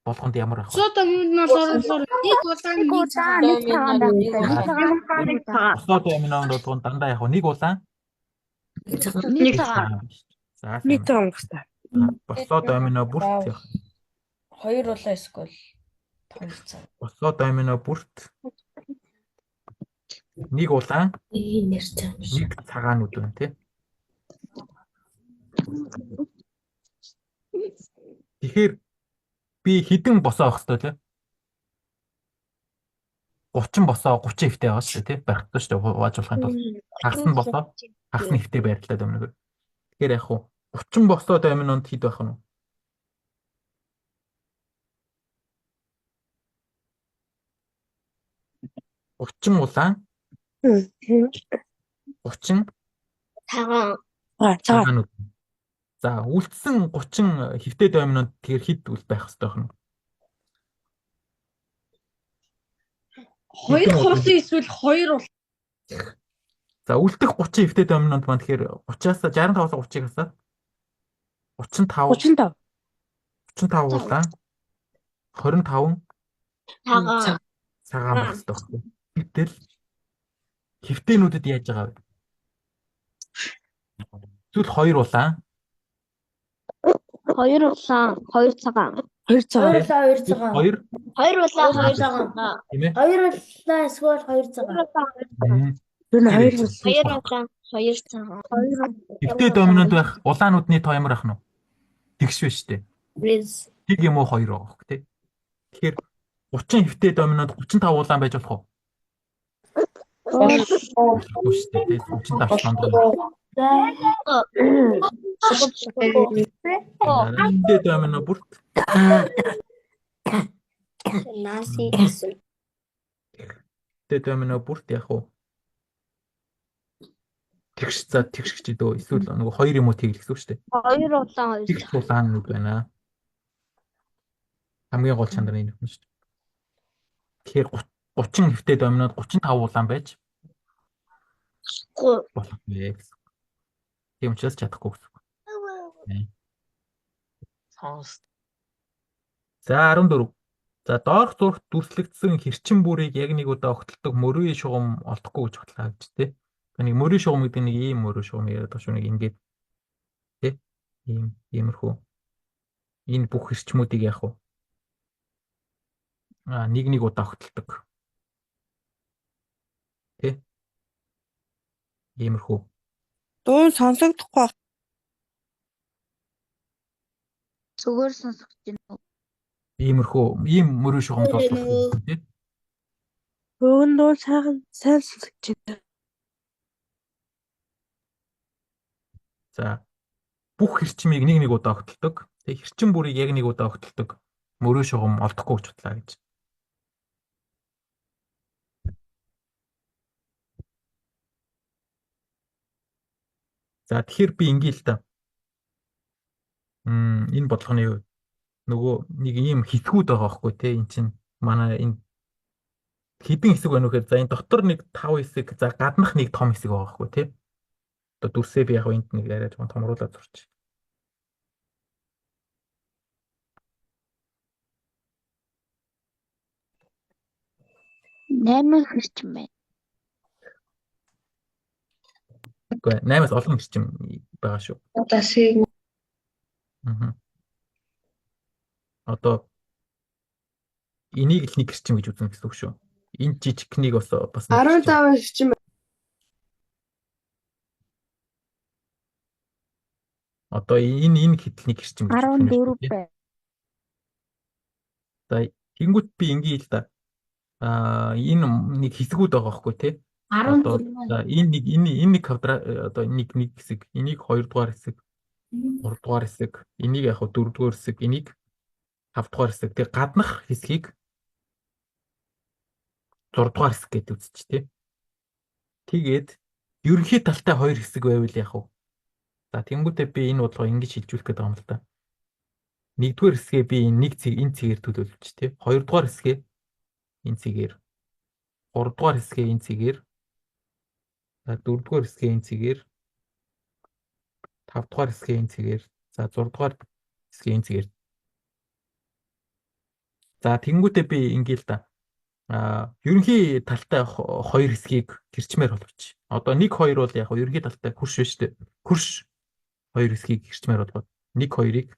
болгонд ямар байх вэ? Босоо доминоолоор нэг улаан нэг цагаан. Босоо доминонууд болгонд дандаа яг нэг улаан нэг цагаан. За Нэг цагаан гэхтэй. босоо домино бүрт явах. 2 улаан эсвэл 5 цаг. Босоо домино бүрт нэг улаан нэг цагаанууд байна тий. Тэгэхээр би хідэн босоо авах хэрэгтэй тий. 30 босоо 30 хэвтэй байгаа шүү тий. Барих хэрэгтэй шүү дээ. Хувааж болохын тулд хагас нь босоо хагас нь хэвтэй байрлалаа доминог. Тэгэхээр яг хуу 30 босоо доминонд хэд байх нь вэ? 30 улаан 30 Цагаан. цагаанууд. За үлдсэн 30 хэвтэй доминонд тэгэхээр хэд үл байх хэрэгтэй байна? 2 хурлын эсвэл 2 улаан. За үлдэх 30 хэвтэй доминонд маань тэгэхээр 30-аас 65-аас 30-ыг хасаад 35 улаан 25 Цагаан. цагаан байх хэрэгтэй байна. Гэтэл хэвтээнүүдэд яаж байгаа вэ? Зүйл 2 улаан 2 улаан 2 цагаан. 2 цагаан. Хоёр цагаан. Хоёр. Хоёр болоо хоёр цагаан. цагаан. Тийм ээ. Хоёр боллоо эсвэл хоёр цагаан. Тэр нь 2 Хоёр болоо хоёр цагаан. Ихтэй доминант байх улаануудны таймер ах нь. Тэгш биш үү? Бриз. Тэг юм уу 2 байгаа хөх тий. Тэгэхээр 30 ихтэй доминант 35 улаан байж болох уу? Болохгүй шүү дээ. Тий 35 лонд. Ихтэй доминант бүрт Наси гэсэн. ихтэй доминант бүрт яг уу? Тэгш за тэгш гэж дөө эсвэл нөгөө 2 юм уу тэг гэсэн үг шүү дээ. Хоёр улаан хоёр Тэгш улаанууд байна. Хамгийн гол чанар энэ юм шүү дээ. Тэгэхээр 30 хэвтэй доминод 35 улаан байж болох вэ гэсэн. Тийм учраас чадахгүй гэсэн. Сонс. За 14. За доорх зургт дүрслэгдсэн хэрчин бүрийг яг нэг удаа огтлдог мөрийн шугам олдохгүй гэж баталгаа гэж тий. Нэг мөрийн шугам гэдэг нэг ийм мөрийн шугам яриад байгаа шүү нэг ингээд тий. Иймэрхүү. Энэ бүх хэрчмүүдийг яах вэ? Нэг удаа огтлдог. Тий. Иймэрхүү. Дуун сонсогдохгүй. Зүгээр сонсогч байна. Иймэрхүү ийм мөрийн шугамд болох тий. Өгөн дуу сайн сонсогч байна. За бүх хэрчмийг нэг удаа огтлдог. Тэг хэрчин бүрийг яг нэг удаа огтлдог мөрийн шугам олдохгүй гэж батлаа гэж. За тэгэхээр би ингээл та. Энэ бодлогоны нөгөө нэг ийм хэсгүүд байгаа байхгүй те эн чинь манай энэ хэдэн хэсэг байна вэ гэхээр за энэ дотор нэг 5 хэсэг за гаднах нэг том хэсэг байгаа байхгүй те. Одоо дүрсээ би яг энд нэг яриад байгаа томруулаад зурчих. Найман хэрчим байна. Үгүй 8-аас олон хэрчим байгаа шүү. Удасыг Одоо энийг л нэг хэрчим гэж үзнэ гэсэн үг шүү. Энэ жижигхнийг бас 15 хэрчим. Одоо энэ хэдл нэг хэрчим гэж 14 бай. За тэнгуут би ингээл да. Энэ нэг хэсгүүд байгаа байхгүй тий. Одоо за энэ нэг квадрат одоо нэг хэсэг, энийг 2 дугаар хэсэг, 3 дугаар хэсэг, энийг яг 4 дугаар хэсэг, энийг 5 дугаар хэсэг. Тэгээ гаднах хэсгийг 6 дугаар хэсэг гэдэг үзчих тий. Тэгээд ерөнхий талтай 2 хэсэг байвал яг уу. За тэнгуүтээ би энэ бодлого ингэж шилжүүлэх гэдэг юм л да. 1-р хэсгээ би энэ цэгээр төлөвлөж тий. 2-р хэсгээ энэ цэгээр, 3-р хэсгээ энэ цэгээр, 4-р хэсгээ энэ цэгээр, 5-р хэсгээ энэ цэгээр, за 6-р хэсгээ энэ цэгээр. За тэнгуүтээ би ингээл да. Ерөнхий талтай 2 хэсгийг хэрчмээр болгоч. Одоо 1 2 бол яг ерөнхий талтай хурш биш үү? Хурш 2 хэсгийг хэрчмээр болгоод 1 2-ыг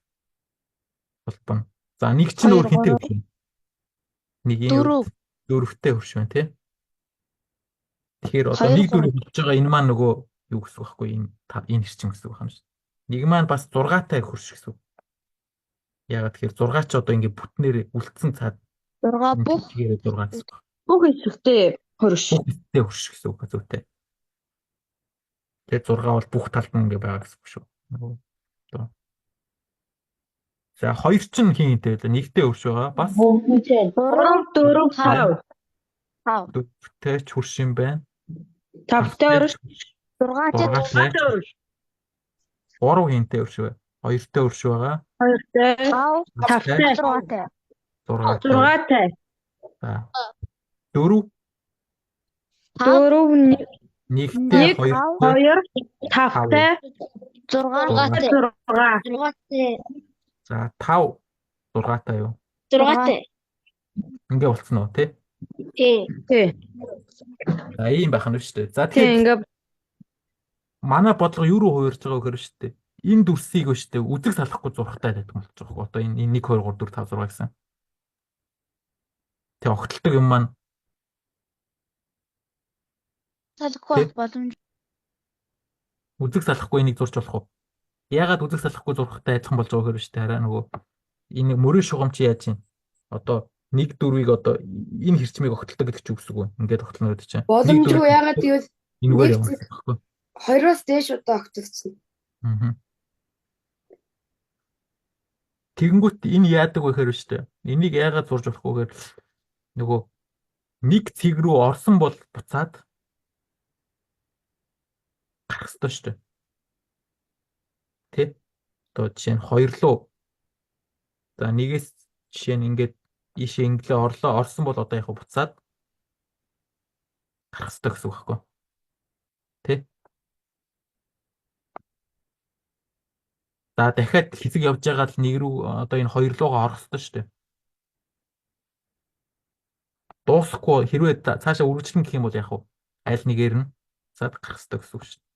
холбоно. За нэг чинь өөр хинтэй хурш вэ? Нэг юм 4-тэй хурш байна тий. Тэгэхээр одоо 1 4 болж байгаа энэ маань нөгөө юу гэсэн үг байхгүй энэ хэрчим гэсэн үг юм шүү. Нэг маань бас 6-тай хурш гэсэн үг. Ягаад тэгэхээр 6 ч одоо ингэ бүтнээр үлдсэн цаад 6 бүх 6 гэсэн үг. Бүх хэсэгтэй хурш. Бүх хэсэгтэй хурш гэсэн үг зүйтэй. Тэгээд 6 бол бүх талд нь ингэ байгаа гэсэн үг шүү. За 2 чинь хинтэй байлаа. Нэгтэй хурш байгаа. Бас 3 4 5. 4-тэй ч хурш юм байна. 5-тай хурш. 6-тай 3 хинтэй хурш вэ? 2-тэй хурш байгаа. 2-тай 5-тай 6-тай. За 4 1-тэй 2 5-тай 6-тай за 5 6-тай юу? 6-тай. Ингээ болцсон уу тий? Тий. За ийм байх нь шүү дээ. За тийм тэгэхээр ингээ манай бодлого юу руу хувирж байгааг хэрэг шүү дээ. энэ дүрсийг өштэй үзэг салахгүй зурхтай байдаг юм болж байгаа хөө. Одоо энэ 1 2 3 4 5 6 гэсэн. Тэг огтлдог юм маань Салахгүй боломж. үзэг салахгүй энийг зурж болох уу? Яагаад үзэг салахгүй зурхтай адилхан болж байгаа хэрэг шүү дээ. Хараа нөгөө энэ мөрийн шугам чи яаж юм? Одоо нэг дөрвийг одоо энэ хэрчмийг огтлдог гэдэг чи үгсэг үү? Ингээд огтлно гэдэг чинь. Боломжгүй яагаад гэвэл энэгээр нэг явах зэг- байхгүй. Хоёроос дээш удаа огцолцсон. Аа. Тэгэнгүүт энэ яадаг вэ хэрэг шүү дээ. Энийг яагаад зурж болох вэ гэхээр нөгөө нэг цэг рүү орсон бол буцаад гарах ёстой шүү дээ. Тэ? Одоо жишээ нь 2 руу за нэгээс жишээ нь ингээд ийшээ инглээ орсон бол одоо яг буцаад гарах ёстой гэсэн үг байхгүй. Тэ? За дахиад хэсэг явж байгаа л нэг рүү одоо энэ 2 руугаа орох ёстой шүү дээ. Дуусахгүй хэрвээ цаашаа үргэлжлэн гэх юм бол яг аль нэгээр нь цаад гарах ёстой гэсэн үг шүү дээ.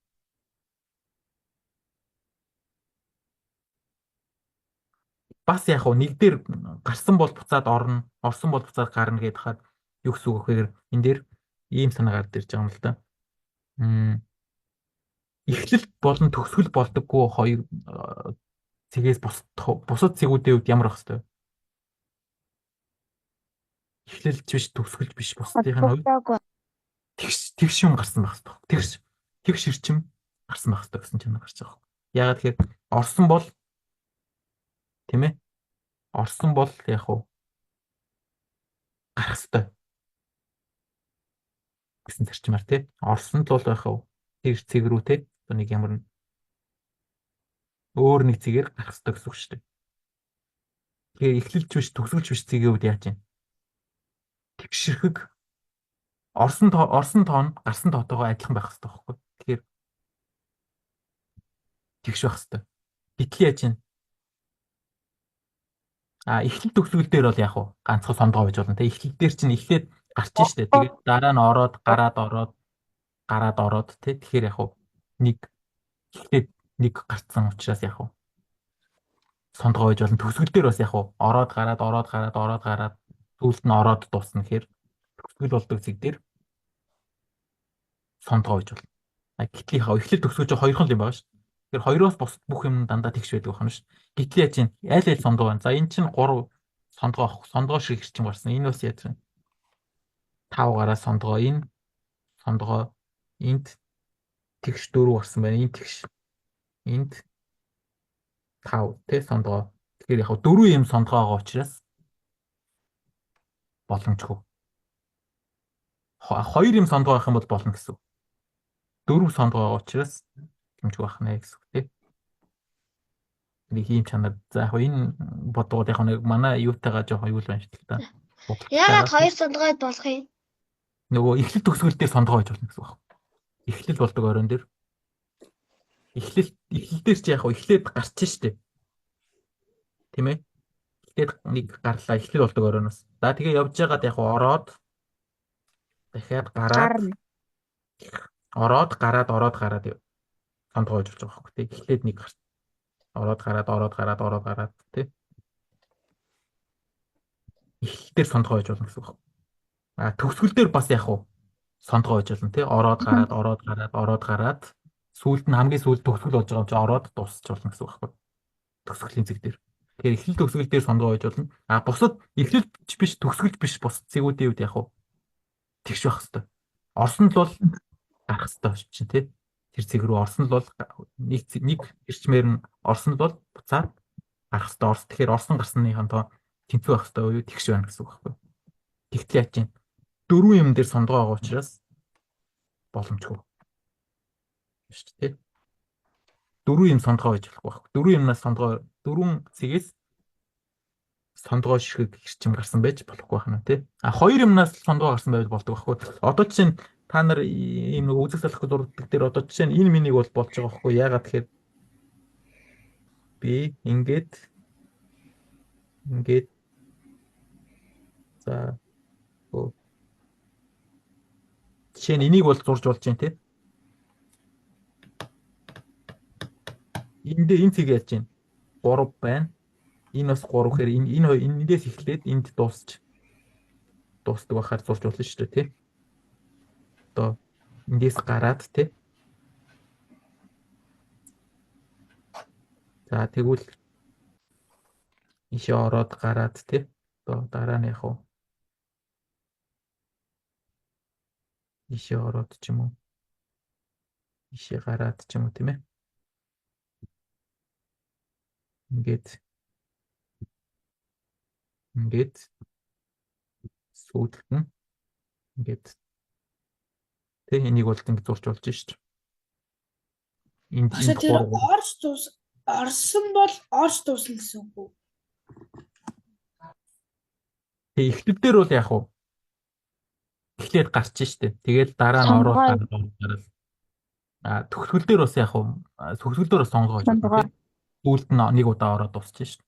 Бас яг нэг дээр гарсан бол буцаад орно, орсон бол буцаад гарна гэдэг хаад юу гэсэн үг вэ гэхээр энэ дээр ийм санаа гард ирж байгаа юм л да. Эхлэл болон төгсгөл болдоггүй хоёр цэгээс бусад цэгүүдийн хувьд ямар ах хэвээр. Эхлэлч биш, төгсгөлч биш бусдын хувьд тэгш юм гарсан байх хэвээр. Тэгш ирчим гарсан байх хэвээр гэсэн чанар гарч байгаа. Яагаад тэгэхээр орсон бол тийм ээ. Орсон бол яг уу гарах хэвээр гэсэн зарчмаар тий. Орсон л бол яг уу тэр цэг рүү тий. Одоо нэг ямар өөр нэг цэгээр гарах хэвээр гэсэн үг шүү дээ. Тэгэхээр эхлэлч биш, төгсгөлч биш цэгийн үед яаж юм? Тэгшэрхэг орсон тоон гарсан тоотойгоо адилхан байх хэрэгтэй байхгүй. Тэгэхээр тэгш байх хэрэгтэй. Гэтэл яаж юм? Эхлэл төгсгөл дээр бол яг уу ганцхан сондгоо байж болно. Тэ эхлэл дээр чинь эхлээд гарч штэ. Тэгээд дараа нь ороод гараад ороод тэ. Тэгэхээр яг уу нэг эхлээд нэг гарцсан учраас яг уу сондгоо байж болно. Төгсгөл дээр бас яг уу ороод гараад сүүлд нь ороод дуусна гэхээр төгсгөл болдог зэг дээр сондгоо байж болно. Гэтэл яг эхлэл төгсгөл чинь хоёрхан юм байгаа шүү. Тэгэхээр хоёроос бусад бүх юм дандаа тэгш байдаг байна шүү. Гэтэл яаж юм? Аль сондгоо байна. За энэ чинь 3 сондгоо авах. Сондгоо шиг хэрчим гарсан. Энэ бас яаж вэ? 5 гараа сондгоо энэ сондгоо энд тэгш 4 гарсан байна. Энэ тэгш энд 5 тэ сондгоо. Тэгэхээр яг 4 юм сондгоо байгаа учраас боломжгүй. 2 юм сондгоо авах юм бол болно гэсэн. 4 сондгоо байгаа учраас боломжгүй байх нэ гэсэн үг тий. Нэг ийм чанар. За яг энэ бодгууд яг нэг манай юутайгаа жоохон юу л байна шүү дээ. Яагаад 2 сондгоод болох юм? Нөгөө эхлэл төгсгөл дээр сондгоо байж болно гэсэн үг. Эхлэл болдог оройн дээр. Эхлэл дээр чи яг эхлээд гарч штэ. Тийм ээ. Эхлээд нэг гарлаа эхлэл болдог оройноос. За тэгээ явж байгаад яг ороод дахиад гараад сондгоо байж болж байгаа байхгүй тий. Эхлээд нэг гарч ороод гараад тий. Эхлэл дээр сондгоо байж болно гэсэн үг. Төгсгөл дээр бас яг сондгоо байж болно тий. Ороод гараад сүүлд нь хамгийн сүүлд төгсгөл болж байгаа юм чи ороод дуусч болно гэсэн үг байхгүй. Төгсгөлийн зэг дээр. Тэгэхээр эхлэл төгсгөл дээр сондгоо байж болно. Бусад эхлэлч биш, төгсгөлч биш бусад зэгүүдийн үед яг тэгш байх хэвээр. Орсон л бол гарах хэвээр чинь тий. Тэр цэг рүү орсон л бол нэг ирчмээр нь орсон л бол буцаад гарах хэвээр. Тэгэхээр орсон гарсныхаа тоо тэнцүү байх хэвээр уу тэгш байна гэсэн үг байхгүй. Тэгтэл яаж чинь 4 юм дээр сондгоо байгаа учраас боломжгүй. Шүү дээ. 4 юм сондгоо байж болохгүй байхгүй. 4 юмнаас сондгоо 4 цэгээс сондгоо ширхэг хэрчим гарсан байж болохгүй байна тий. 2 юмнаас сондгоо гарсан байж болдог байхгүй. Одоо чинь та нар ийм нэг үзэг салахгүй зурдаг дээр одоо жишээ нь энэ минийг бол болж байгаа байхгүй. Яагаад тэгэхээр би ингээд за жишээ нь энийг бол зурж болж байна тий. энэ цэг яаж чинь 3 байна. Энэ бас 3 гэхээр энэ эндээс эхлээд энд дуусдаг байхаар зурж болно шүү дээ, тий. Одоо эндээс гараад, тий. За тэгвэл ишээ ороод гараад, тий. Одоо дараа нь яг уу ишээ ороод ч юм уу. Ишээ гараад ч юм уу, тийм ээ. Ингээд сүүлдэн ингээд тэг энийг бол ингэ зурч болж шүү дээ. Энд Багшаа тэр орсон бол орж дуусна гэсэн үг үү? тэг эхлэлдэр бол яг уу эхлээд гарч штэ. Тэгэл дараа нь ороод гараад төгсгөл дээр бас яг уу төгсгөл дээр бас сонгоо гэж байна. Сүүлд нь нэг удаа ороод дуусчих штэ.